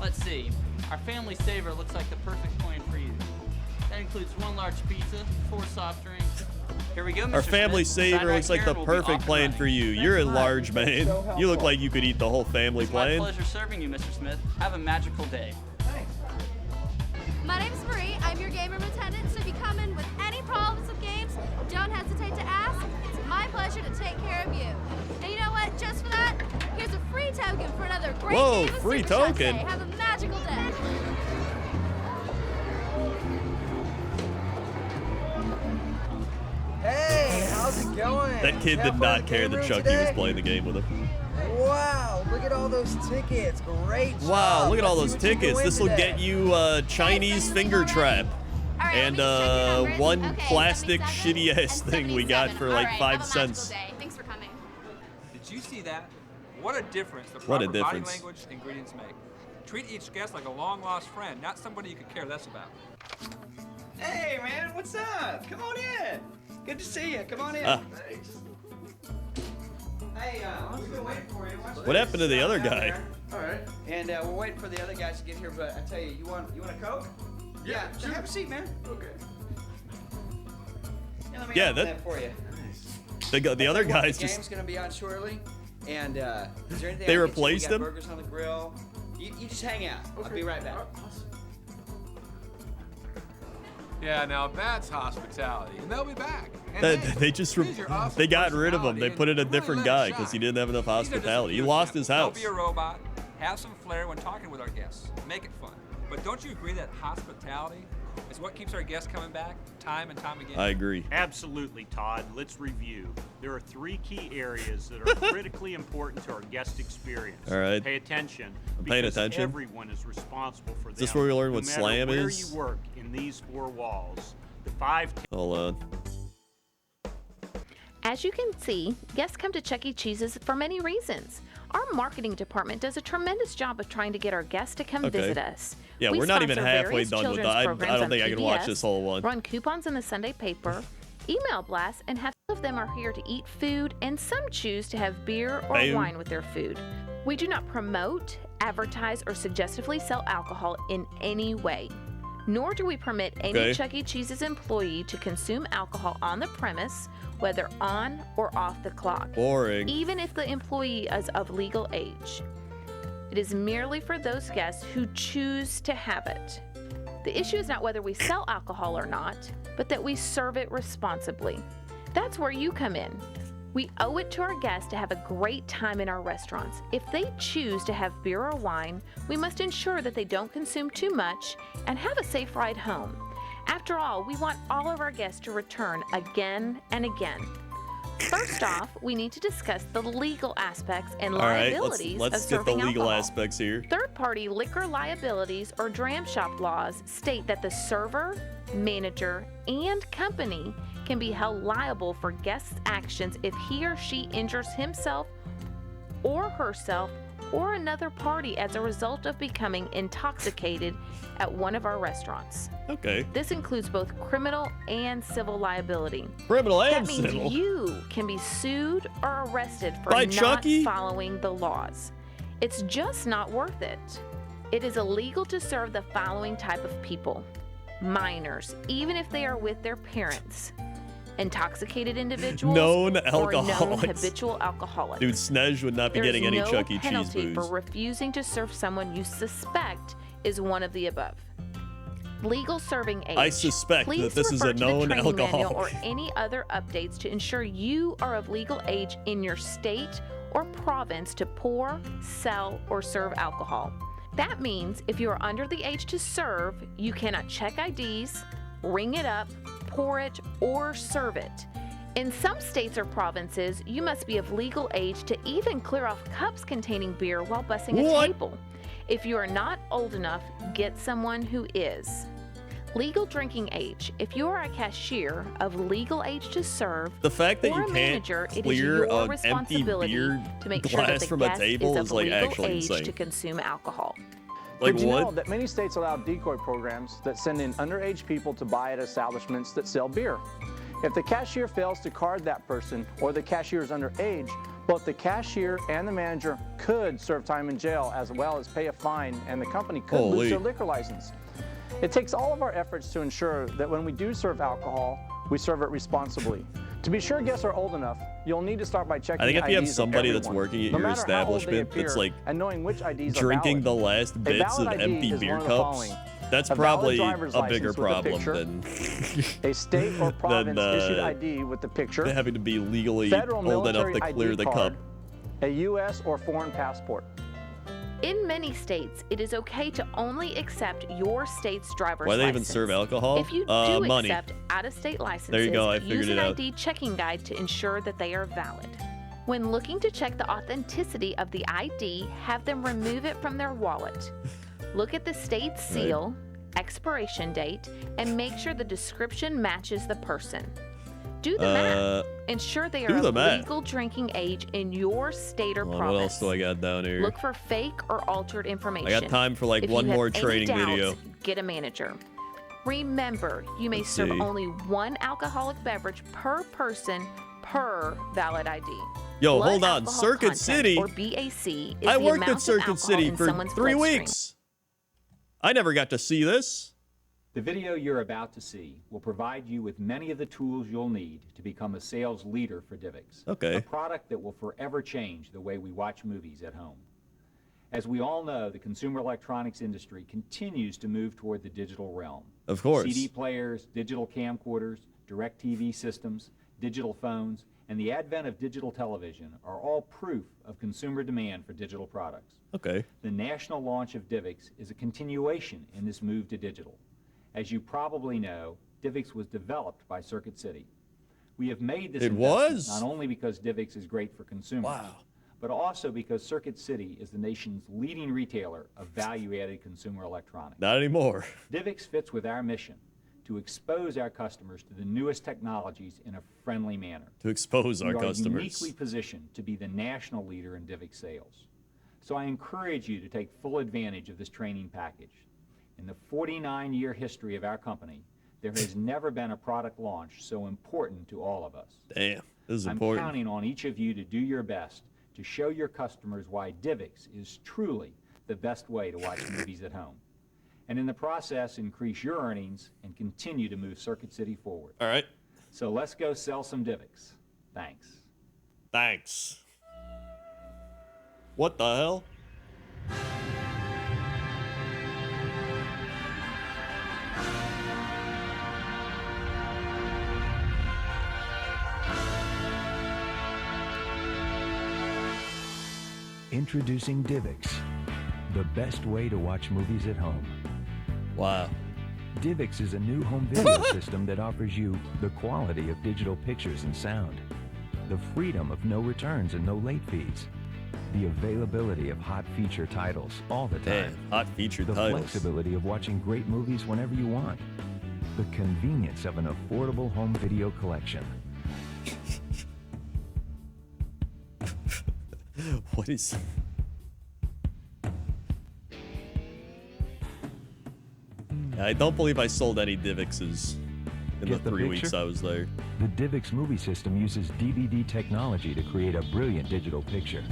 Let's see. Our family saver looks like the perfect plan for you. That includes 1 large pizza, 4 soft drinks. Here we go, Mr. Our family Smith. saver Side looks right like here the and we'll be perfect off and plan running. for you. You're a large man. You look like you could eat the whole family It's my plane. pleasure serving you, Mr. Smith. Have a magical day. My name's Marie. I'm your game room attendant, so if you come in with any problems with games, don't hesitate to ask. It's my pleasure to take care of you. And you know what? Just for that, here's a free token for another great Whoa, game of free Super Shot token. Day. Have a magical day. Hey, how's it going? That kid did not care that Chucky was playing the game with him. Wow, look at all those tickets. Great job. Wow, look at all Let's those see what you tickets. can This win will today. get you a Chinese finger trap. And one plastic shitty ass thing we got for like 5 cents. Thanks for coming. Did you see that? What a difference the What a proper body difference. language ingredients make. Treat each guest like a long-lost friend, not somebody you could care less about. Hey, man, what's up? Come on in. Good to see you. Come on in. Thanks. Hey, we've been waiting for you. What happened to the other guy? All right. And we're waiting for the other guys to get here, but I tell you, you want a Coke? Yeah, sure. Have a seat, man. Okay. Let me Yeah, open that- for you. The other guys The game's just... gonna be on shortly, and is there anything? They I can get you? replaced We got him? burgers on the grill. You just hang out. I'll be right back. Yeah, now that's hospitality, and they'll be back. And They just they got rid of him. They put in a different guy because he didn't have enough hospitality. He lost his Don't house. be a robot. Have some flair when talking with our guests. Make it fun. But don't you agree that hospitality is what keeps our guests coming back time and time again? I agree. Absolutely, Todd. Let's review. There are 3 key areas that are critically important to our guest experience. All right. Pay attention. I'm paying because attention. Everyone is responsible for them. Is this where we learn what no matter slam where is? you work in these 4 walls. The 5 Hold on. As you can see, guests come to Chuck E. Cheese's for many reasons. Our marketing department does a tremendous job of trying to get our guests to come Okay. visit us. Yeah, We we're not even sponsor halfway various done with children's that. I programs don't on think I can watch PBS, this whole one. Run coupons in the Sunday paper, email blasts, and half of them are here to eat food, and some choose to have beer or Boom. wine with their food. We do not promote, advertise, or suggestively sell alcohol in any way. Nor do we permit any Okay. Chuck E. Cheese's employee to consume alcohol on the premise, whether on or off the clock. Boring. Even if the employee is of legal age. It is merely for those guests who choose to have it. The issue is not whether we sell alcohol or not, but that we serve it responsibly. That's where you come in. We owe it to our guests to have a great time in our restaurants. If they choose to have beer or wine, we must ensure that they don't consume too much and have a safe ride home. After all, we want all of our guests to return again and again. First off, we need to discuss the legal aspects and All right, liabilities let's of get the serving legal alcohol. aspects here. Third-party liquor liabilities or dram shop laws state that the server, manager, and company can be held liable for guests' actions if he or she injures himself or herself or another party as a result of becoming intoxicated at one of our restaurants. Okay. This includes both criminal and civil liability. Criminal and That means civil. you can be sued or arrested for By not Chucky? following the laws. It's just not worth it. It is illegal to serve the following type of people: minors, even if they are with their parents; intoxicated individuals; Known or known alcoholics. habitual alcoholics. Dude, Snej would not be There is getting any no Chuck E. Cheese penalty booze. for refusing to serve someone you suspect is one of the above. Legal serving age. I suspect Please that this is refer a to the known training manual alcoholic. or any other updates to ensure you are of legal age in your state or province to pour, sell, or serve alcohol. That means if you are under the age to serve, you cannot check IDs, ring it up, pour it, or serve it. In some states or provinces, you must be of legal age to even clear off cups containing beer while bussing a What? table. If you are not old enough, get someone who is. Legal drinking age. If you are a cashier of legal age to serve, The fact that or you a can't manager, it is clear your an empty responsibility beer to make sure that glass the from a guest table is is of like legal actually age insane. to consume alcohol. Like Did you know what? that many states allow decoy programs that send in underage people to buy at establishments that sell beer? If the cashier fails to card that person or the cashier is underage, both the cashier and the manager could serve time in jail as well as pay a fine, and the company could lose their liquor license. It takes all of our efforts to ensure that when we do serve alcohol, we serve it responsibly. To be sure guests are old enough, you'll need to start by checking I think if you have IDs somebody of that's everyone. working at No your matter how old they establishment appear, that's like and knowing which IDs are drinking valid. the last bits of valid ID empty is beer one of the cups, following. that's A valid probably driver's a bigger license with a problem picture, than a state or province issued uh, ID with the picture, having to be legally federal old enough military to clear ID the card, cup. a U.S. or foreign passport. In many states, it is okay to only accept your state's driver's Why they license. even serve alcohol? If you do Money. accept out-of-state licenses, There you go, I figured use it an out. ID checking guide to ensure that they are valid. When looking to check the authenticity of the ID, have them remove it from their wallet. Look at the state seal, expiration date, and make sure the description matches the person. Do the math. Ensure they do are the of math. legal drinking age in your state or Hold on, province. what else do I got down here? Look for fake or altered information. I got time for like If one you have more any training doubts, video. Get a manager. Remember, you may Let's serve see. only one alcoholic beverage per person per valid ID. Yo, Blood hold on. alcohol Circuit content, City. or BAC, is I the worked amount at of Circuit alcohol City in for someone's 3 bloodstream. weeks. I never got to see this. The video you're about to see will provide you with many of the tools you'll need to become a sales leader for Divx. Okay. A product that will forever change the way we watch movies at home. As we all know, the consumer electronics industry continues to move toward the digital realm. Of course. CD players, digital camcorders, direct TV systems, digital phones, and the advent of digital television are all proof of consumer demand for digital products. Okay. The national launch of Divx is a continuation in this move to digital. As you probably know, Divx was developed by Circuit City. We have made this It investment was? not only because Divx is great for consumers, but also because Circuit City is the nation's leading retailer of value-added consumer electronics. Not anymore. Divx fits with our mission to expose our customers to the newest technologies in a friendly manner. To expose our We are customers. uniquely positioned to be the national leader in Divx sales. So I encourage you to take full advantage of this training package. In the 49-year history of our company, there has never been a product launch so important to all of us. Damn, this is I'm important. counting on each of you to do your best to show your customers why Divx is truly the best way to watch movies at home. And in the process, increase your earnings and continue to move Circuit City forward. All right. So let's go sell some Divx. Thanks. Thanks. What the hell? Introducing Divx, the best way to watch movies at home. Wow. Divx is a new home video system that offers you the quality of digital pictures and sound, the freedom of no returns and no late fees, the availability of hot feature titles all the time, Damn, hot feature the titles. flexibility of watching great movies whenever you want, the convenience of an affordable home video collection. What is... I don't believe I sold any Divx's in Get the 3 picture? weeks I was there. The Divx movie system uses DVD technology to create a brilliant digital picture.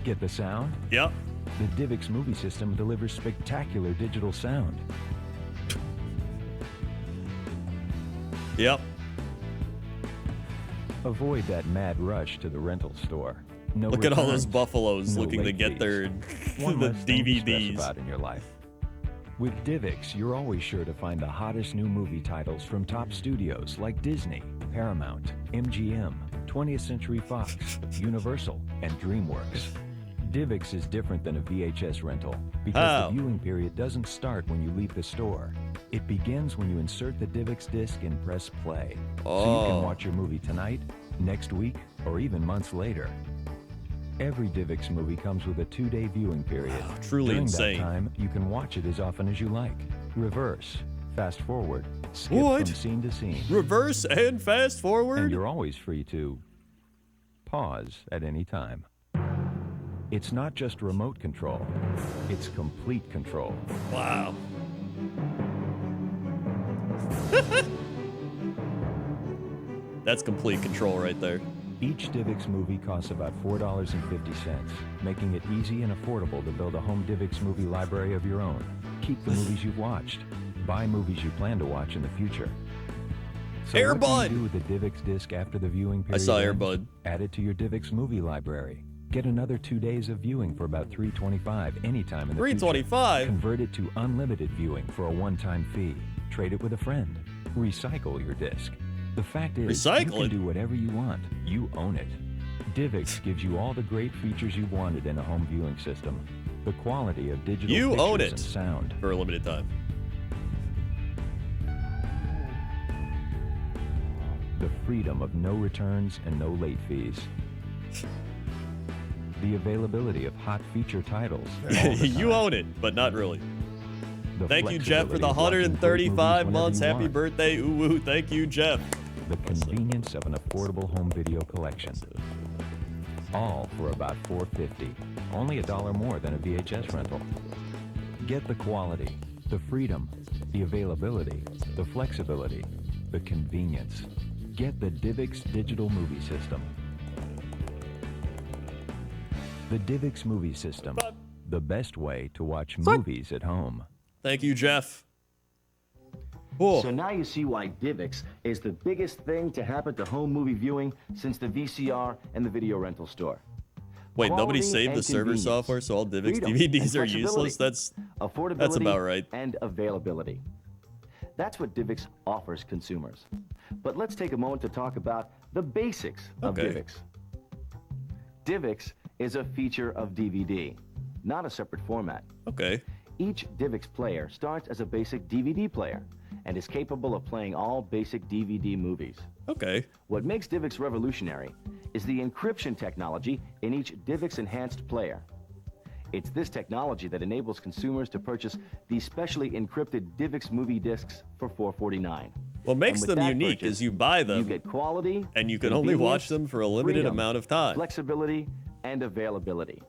Get the sound? Yep. The Divx movie system delivers spectacular digital sound. Yep. Avoid that mad rush to the rental store. No Look at all returns, those buffaloes no looking to late get fees. their One the less thing to stress DVDs. about in your life. With Divx, you're always sure to find the hottest new movie titles from top studios like Disney, Paramount, MGM, 20th Century Fox, Universal, and DreamWorks. Divx is different than a VHS rental because How? the viewing period doesn't start when you leave the store. It begins when you insert the Divx disc and press play. So you Oh. can watch your movie tonight, next week, or even months later. Every Divx movie comes with a 2-day viewing period. truly During insane. that time, you can watch it as often as you like. Reverse, fast forward, skip What? from scene to scene. Reverse and fast forward? And you're always free to pause at any time. It's not just remote control, it's complete control. Wow. That's complete control right there. Each DivX movie costs about $4.50, making it easy and affordable to build a home DivX movie library of your own. Keep the movies you've watched. Buy movies you plan to watch in the future. So Air Bud! What do you do with the DivX disc after the viewing period? I saw Air ends? Bud. Add it to your DivX movie library. Get another 2 days of viewing for about $3.25 anytime in the future. $3.25? Convert it to unlimited viewing for a one-time fee. Trade it with a friend. Recycle your disc. The fact is, you can do whatever you want. You own it. DivX gives you all the great features you wanted in a home viewing system. The quality of digital pictures and sound. For a limited time. The freedom of no returns and no late fees. The availability of hot feature titles. You own it, but not really. The Thank you, Jeff, for the flexibility of watching great 135 movies months. whenever you Happy want. birthday. Ooh, woo. Thank you, Jeff. The convenience of an affordable home video collection. All for about $4.50. Only $1 more than a VHS rental. Get the quality, the freedom, the availability, the flexibility, the convenience. Get the DivX digital movie system. The DivX movie system. The best way to watch movies at home. Thank you, Jeff. So now you see why DivX is the biggest thing to happen to home movie viewing since the VCR and the video rental store. Wait, nobody Quality saved the and server convenience, software, so all DivX freedom DVDs and are useless? affordability, That's about right. And availability. That's what DivX offers consumers. But let's take a moment to talk about the basics of DivX. DivX is a feature of DVD, not a separate format. Okay. Each DivX player starts as a basic DVD player and is capable of playing all basic DVD movies. Okay. What makes DivX revolutionary is the encryption technology in each DivX enhanced player. It's this technology that enables consumers to purchase these specially encrypted DivX movie discs for $4.49. What makes them unique is you buy them, you get quality, and you can only watch them for a limited freedom, amount of time. Flexibility and availability.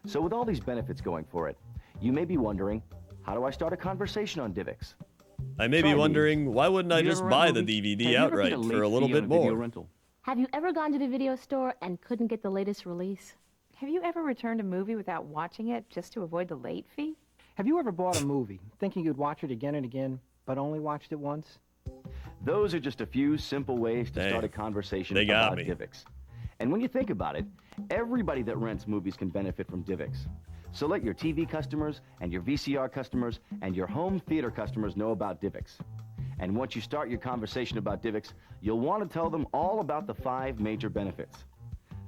So with all these benefits going for it, you may be wondering, how do I start a conversation on DivX? I may be wondering, why wouldn't I just buy the DVD outright for a little bit more? Have you ever gone to the video store and couldn't get the latest release? Have you ever returned a movie without watching it just to avoid the late fee? Have you ever bought a movie thinking you'd watch it again and again, but only watched it once? Those are just a few simple ways to start a conversation about DivX. And when you think about it, everybody that rents movies can benefit from DivX. So let your TV customers and your VCR customers and your home theater customers know about DivX. And once you start your conversation about DivX, you'll want to tell them all about the 5 major benefits.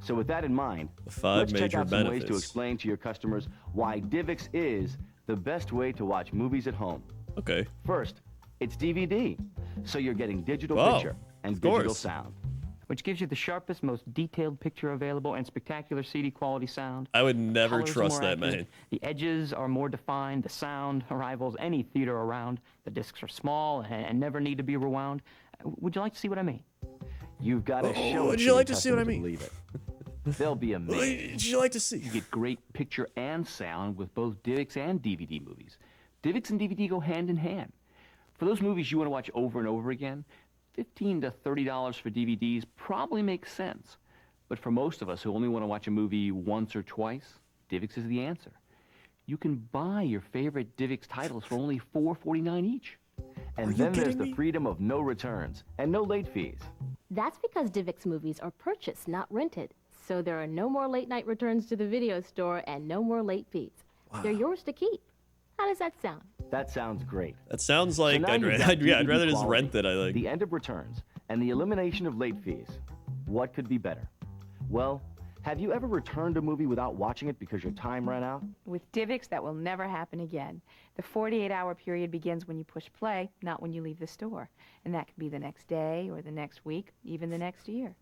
So with that in mind, let's check out some ways to explain to your customers why DivX is the best way to watch movies at home. Okay. First, it's DVD, so you're getting digital picture and digital sound. Which gives you the sharpest, most detailed picture available and spectacular CD quality sound. I would never Colors are trust more that, accurate, man. The edges are more defined, the sound rivals any theater around. The discs are small and never need to be rewound. Would you like to see what I mean? You've got to show it. Would to you your like to see what I customers mean? Believe it. They'll be amazed. Would you like to see? You get great picture and sound with both DivX and DVD movies. DivX and DVD go hand in hand. For those movies you want to watch over and over again, $15 to $30 for DVDs probably makes sense. But for most of us who only want to watch a movie once or twice, DivX is the answer. You can buy your favorite DivX titles for only $4.49 each. And then there's the freedom of no returns and no late fees. That's because DivX movies are purchased, not rented. So there are no more late night returns to the video store and no more late fees. They're yours to keep. How does that sound? That sounds great. That sounds like So now I'd you've got rather DVD just quality, rent it. I think. The end of returns and the elimination of late fees. What could be better? Well, have you ever returned a movie without watching it because your time ran out? With DivX, that will never happen again. The 48-hour period begins when you push play, not when you leave the store. And that can be the next day or the next week, even the next year.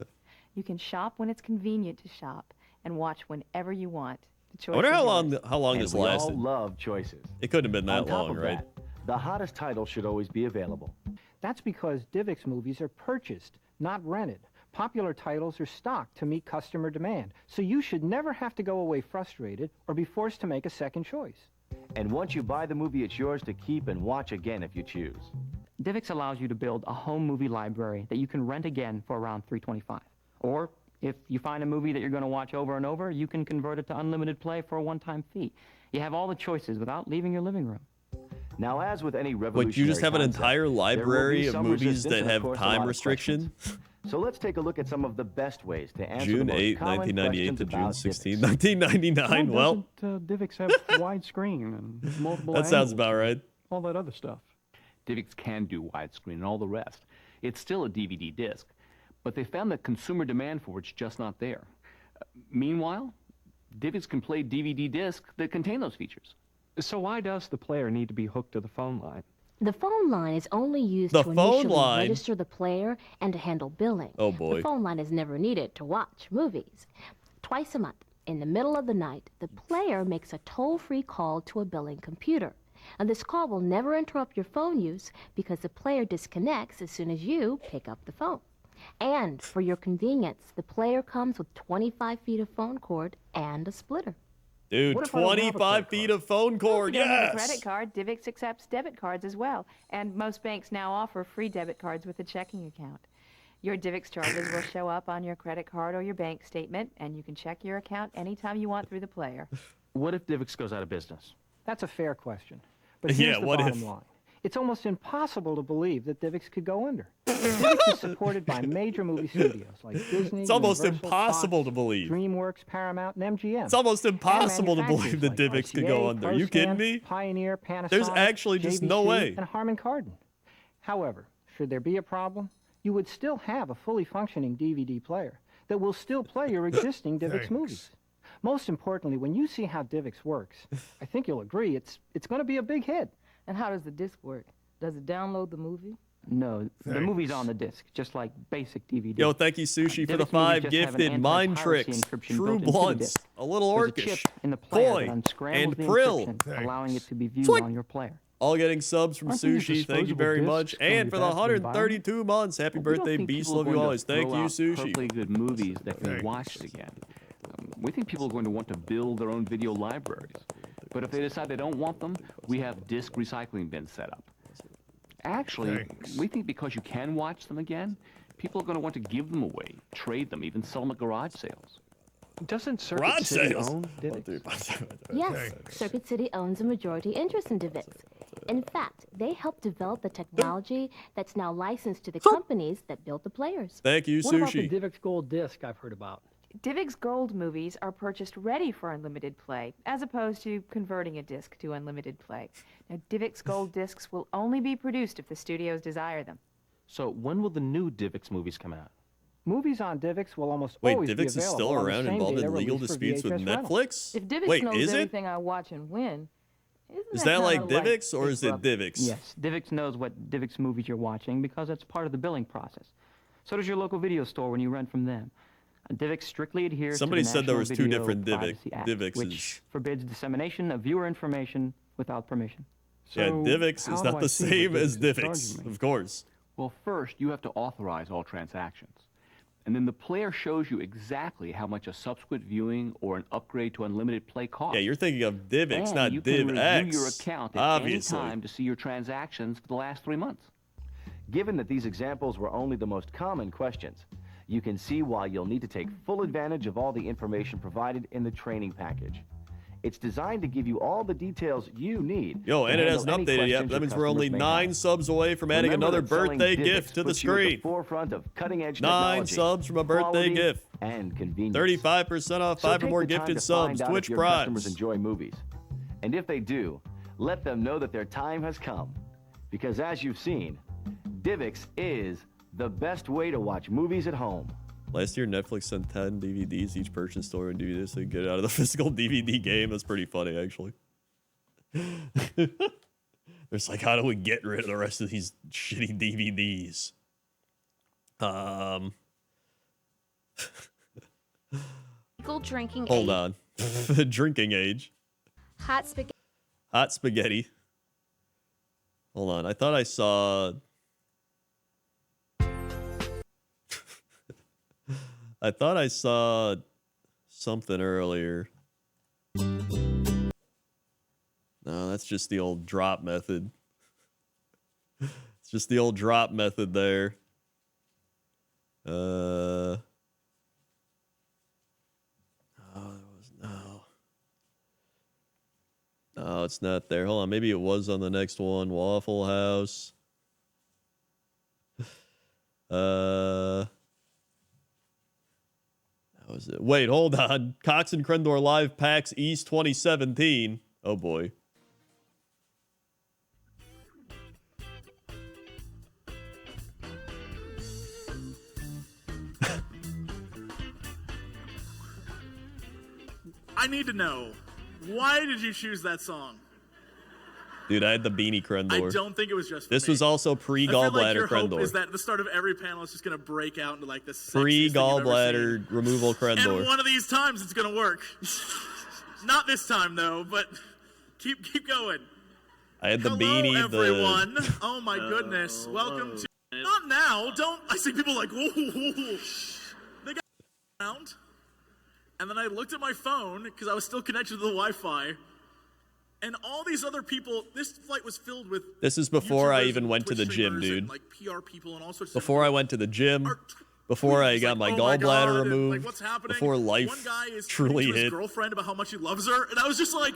You can shop when it's convenient to shop and watch whenever you want. The choice I wonder is how long And this we lasted. all love choices. It couldn't have been that On top long, of right? that, the hottest title should always be available. That's because DivX movies are purchased, not rented. Popular titles are stocked to meet customer demand, so you should never have to go away frustrated or be forced to make a second choice. And once you buy the movie, it's yours to keep and watch again if you choose. DivX allows you to build a home movie library that you can rent again for around $325. Or if you find a movie that you're going to watch over and over, you can convert it to unlimited play for a one-time fee. You have all the choices without leaving your living room. Now, as with any revolutionary Wait, you just have an concept, entire there will be library of some movies resistance that and, of have course, a time lot of restriction? questions. So let's take a look at some of the best ways to answer June the most 8, common 1998 to questions June about 16, DivX. 1999. Well, DivX have widescreen and multiple that sounds angles about right. all that other stuff. DivX can do widescreen and all the rest. It's still a DVD disc, but they found that consumer demand for it's just not there. Meanwhile, DivX can play DVD discs that contain those features. So why does the player need to be hooked to the phone line? The phone line is only used The to phone initially line? register the player and to handle billing. Oh, boy. The phone line is never needed to watch movies. Twice a month, in the middle of the night, the player makes a toll-free call to a billing computer. And this call will never interrupt your phone use because the player disconnects as soon as you pick up the phone. And for your convenience, the player comes with 25 feet of phone cord and a splitter. Dude, 25 feet of phone cord, If you don't have a yes! credit card, DivX accepts debit cards as well. And most banks now offer free debit cards with a checking account. Your DivX charges will show up on your credit card or your bank statement, and you can check your account anytime you want through the player. What if DivX goes out of business? That's a fair question. But here's Yeah, the what bottom if? line. It's almost impossible to believe that DivX could go under. DivX is supported by major movie studios like Disney, It's almost Universal, impossible Fox, to believe. DreamWorks, Paramount, and MGM. It's almost And impossible to believe that manufacturers DivX could go RCA, under. Are you kidding ProScan, me? Pioneer, Panasonic, There's actually just no JVC, way. and Harman Kardon. However, should there be a problem, you would still have a fully functioning DVD player that will still play your existing DivX movies. Most importantly, when you see how DivX works, I think you'll agree it's going to be a big hit. And how does the disc work? Does it download the movie? No, the movie's on the disc, just like basic DVD. Yo, thank you, Sushi, for the DivX 5 movies just have an gifted. Mind anti-piracy Tricks, encryption True built into the Blunts, disc. a little There's a orcish, chip in the player Koi, that unscrambles and the Prill. encryption, allowing it to be viewed Swick. on your player. All getting subs from Aren't these Sushi. Thank you disposable very discs much. gonna And be for the bad for the 132 months, happy We don't birthday, think Beast. people are Love you going to always. Thank throw you, out Sushi. perfectly good movies that can be watched again. We think people are going to want to build their own video libraries. But if they decide they don't want them, we have disc recycling bins set up. Actually, we think because you can watch them again, people are going to want to give them away, trade them, even sell them at garage sales. Doesn't Circuit Garage City sales. own DivX? Yes, Circuit City owns a majority interest in DivX. In fact, they helped develop the technology that's now licensed to the companies that built the players. Thank you, What about the Sushi. DivX Gold Disc I've heard about? DivX Gold movies are purchased ready for unlimited play, as opposed to converting a disc to unlimited play. Now, DivX Gold discs will only be produced if the studios desire them. So when will the new DivX movies come out? Movies on DivX will almost Wait, always be DivX is available still on the around same involved day in they're legal released for disputes with VHS rental. Netflix? If DivX Wait, knows is it? everything I watch and when, Is that like kinda DivX or is it Divix? Yes, DivX knows what DivX movies you're watching because it's part of the billing process. So does your local video store when you rent from them. DivX strictly adheres Somebody to the said there National was two Video different Privacy Act, Divixes. which forbids dissemination of viewer information without permission. Yeah, Divix is not the same as Divix, charging me? of course. Well, first, you have to authorize all transactions. And then the player shows you exactly how much a subsequent viewing or an upgrade to unlimited play costs. Yeah, you're thinking of DivX, and not you can DivX. review your account at obviously. any time to see your transactions for the last 3 months. Given that these examples were only the most common questions, you can see why you'll need to take full advantage of all the information provided in the training package. It's designed to give you all the details you need. Yo, to and it handle hasn't any updated yet. questions That your means we're only customers may 9 have. subs away from adding Remember another that selling birthday DivX gift to the puts you at screen. forefront of cutting-edge 9 technology, subs from a birthday quality, gift. and convenience. 35% off So 5 or take more the time gifted to subs. find out Twitch if your customers Primes. enjoy movies. And if they do, let them know that their time has come. Because as you've seen, DivX is the best way to watch movies at home. Last year, Netflix sent 10 DVDs each person store and DVDs so you get out of the physical DVD game. That's pretty funny, actually. It's like, how do we get rid of the rest of these shitty DVDs? Legal drinking Hold age. on. Drinking age. Hot spaghetti. Hot spaghetti. Hold on. I thought I saw... I thought I saw something earlier. No, that's just the old drop method. It's Just the old drop method there. Oh, no, it's not there. Hold on, maybe it was on the next one. Waffle House. That was it. Wait, hold on. Cox and Crendor Live PAX East 2017. Oh boy. I need to know, why did you choose that song? Dude, I had the beanie Crendor. I don't think it was just for This me. was also I feel like pre-gallbladder your hope Crendor. is that at the start of every panel it's just going to break out into like the sexiest Pre-gallbladder removal thing you've ever seen. Crendor. And one of these times it's going to work. Not this time though, but keep going. I had the Hello, beanie. everyone. Oh my goodness. Welcome to. Not now. Don't. I see people like, whoa. They got around. And then I looked at my phone because I was still connected to the Wi-Fi. And all these other people, this flight was filled with. This is before I YouTubers even and went to the Twitch gym, streamers dude. and, like PR people and all sorts Before I went to the gym. Before I got my oh gallbladder God, and, removed. like, what's happening? Before One life guy is truly to his hit. girlfriend about how much he loves her, and I was just like.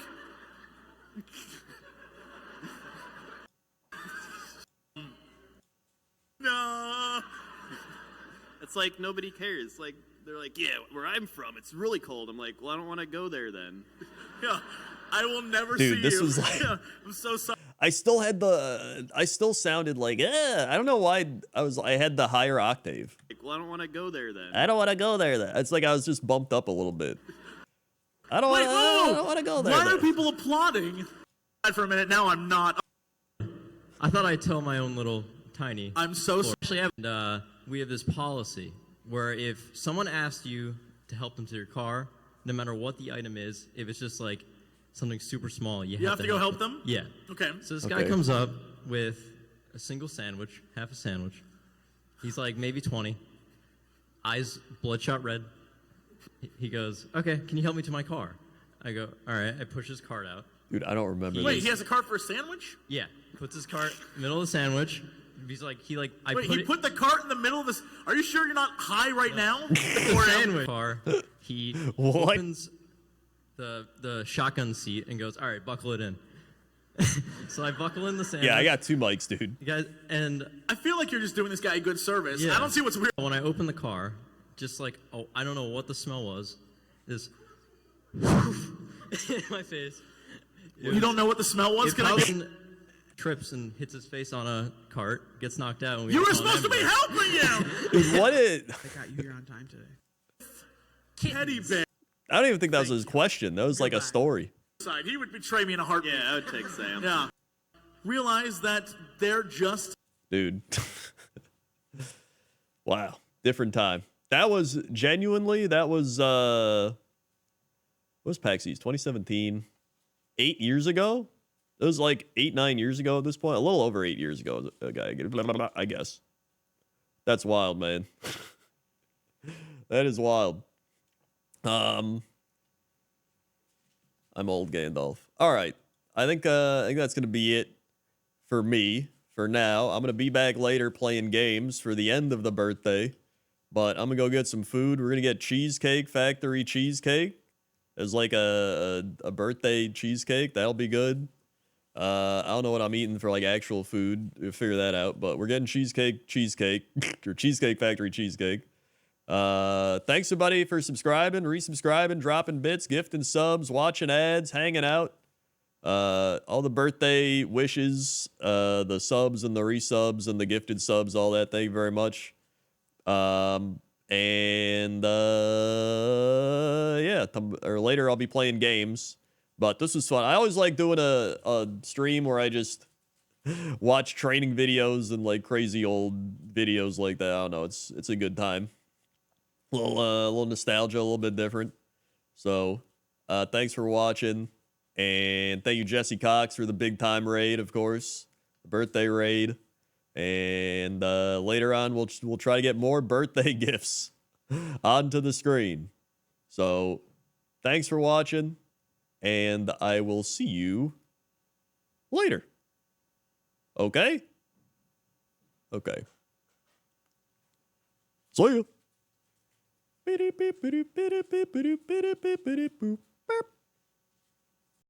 No. It's like nobody cares. Like they're like, yeah, where I'm from, it's really cold. I'm like, well, I don't want to go there then. Yeah, I will never Dude, see this you. was like- Yeah, I'm so sorry. I still sounded like, I don't know why I had the higher octave. Like, well, I don't want to go there then. I don't want to go there then. It's like I was just bumped up a little bit. I don't want to go there. Why then. are people applauding? For a minute, now I'm not. I thought I'd tell my own little tiny. I'm so sorry. Actually, we have this policy where if someone asks you to help them to your car, no matter what the item is, if it's just like something super small, you have to go help them? Yeah. Okay. So this guy comes up with a single sandwich, half a sandwich. He's like maybe 20. Eyes bloodshot red. He goes, okay, can you help me to my car? I go, all right. I push his cart out. Dude, I don't remember Wait, this. he has a cart for a sandwich? Yeah. Puts his cart middle of the sandwich. He's like, put the cart in the middle of this. Are you sure you're not high right now? Sandwich car. He opens the shotgun seat and goes, all right, buckle it in. So I buckle in the sandwich. Yeah, I got 2 mics, dude. You guys, and I feel like you're just doing this guy a good service. yeah. I don't see what's weird. When I open the car, just like, I don't know what the smell was. This in my face. You don't know what the smell was? It probably trips and hits his face on a cart, gets knocked out. And You were supposed to be helping you! Dude, what is... I got you here on time today. Teddy bear. I don't even think that was his question. That was like a story. He would betray me in a heartbeat. Yeah, I would take Sam. Yeah. Realize that they're just. Dude. Wow. Different time. That was genuinely, what was PAX East? 2017. 8 years ago? It was like 8-9 years ago at this point. A little over 8 years ago, I guess. That's wild, man. That is wild. I'm old Gandalf. All right. I think that's gonna be it for me for now. I'm gonna be back later playing games for the end of the birthday, but I'm gonna go get some food. We're gonna get Cheesecake Factory cheesecake. It's like a birthday cheesecake. That'll be good. I don't know what I'm eating for like actual food. We'll figure that out. But we're getting cheesecake or Cheesecake Factory cheesecake. Thanks everybody for subscribing, resubscribing, dropping bits, gifting subs, watching ads, hanging out. All the birthday wishes, the subs and the resubs and the gifted subs, all that. Thank you very much. Yeah, or later I'll be playing games, but this was fun. I always like doing a stream where I just watch training videos and like crazy old videos like that. I don't know. It's a good time. A little nostalgia, a little bit different. So, thanks for watching, and thank you Jesse Cox for the big time raid, of course, the birthday raid. And later on, we'll try to get more birthday gifts onto the screen. So, thanks for watching, and I will see you later. Okay? Okay. See ya.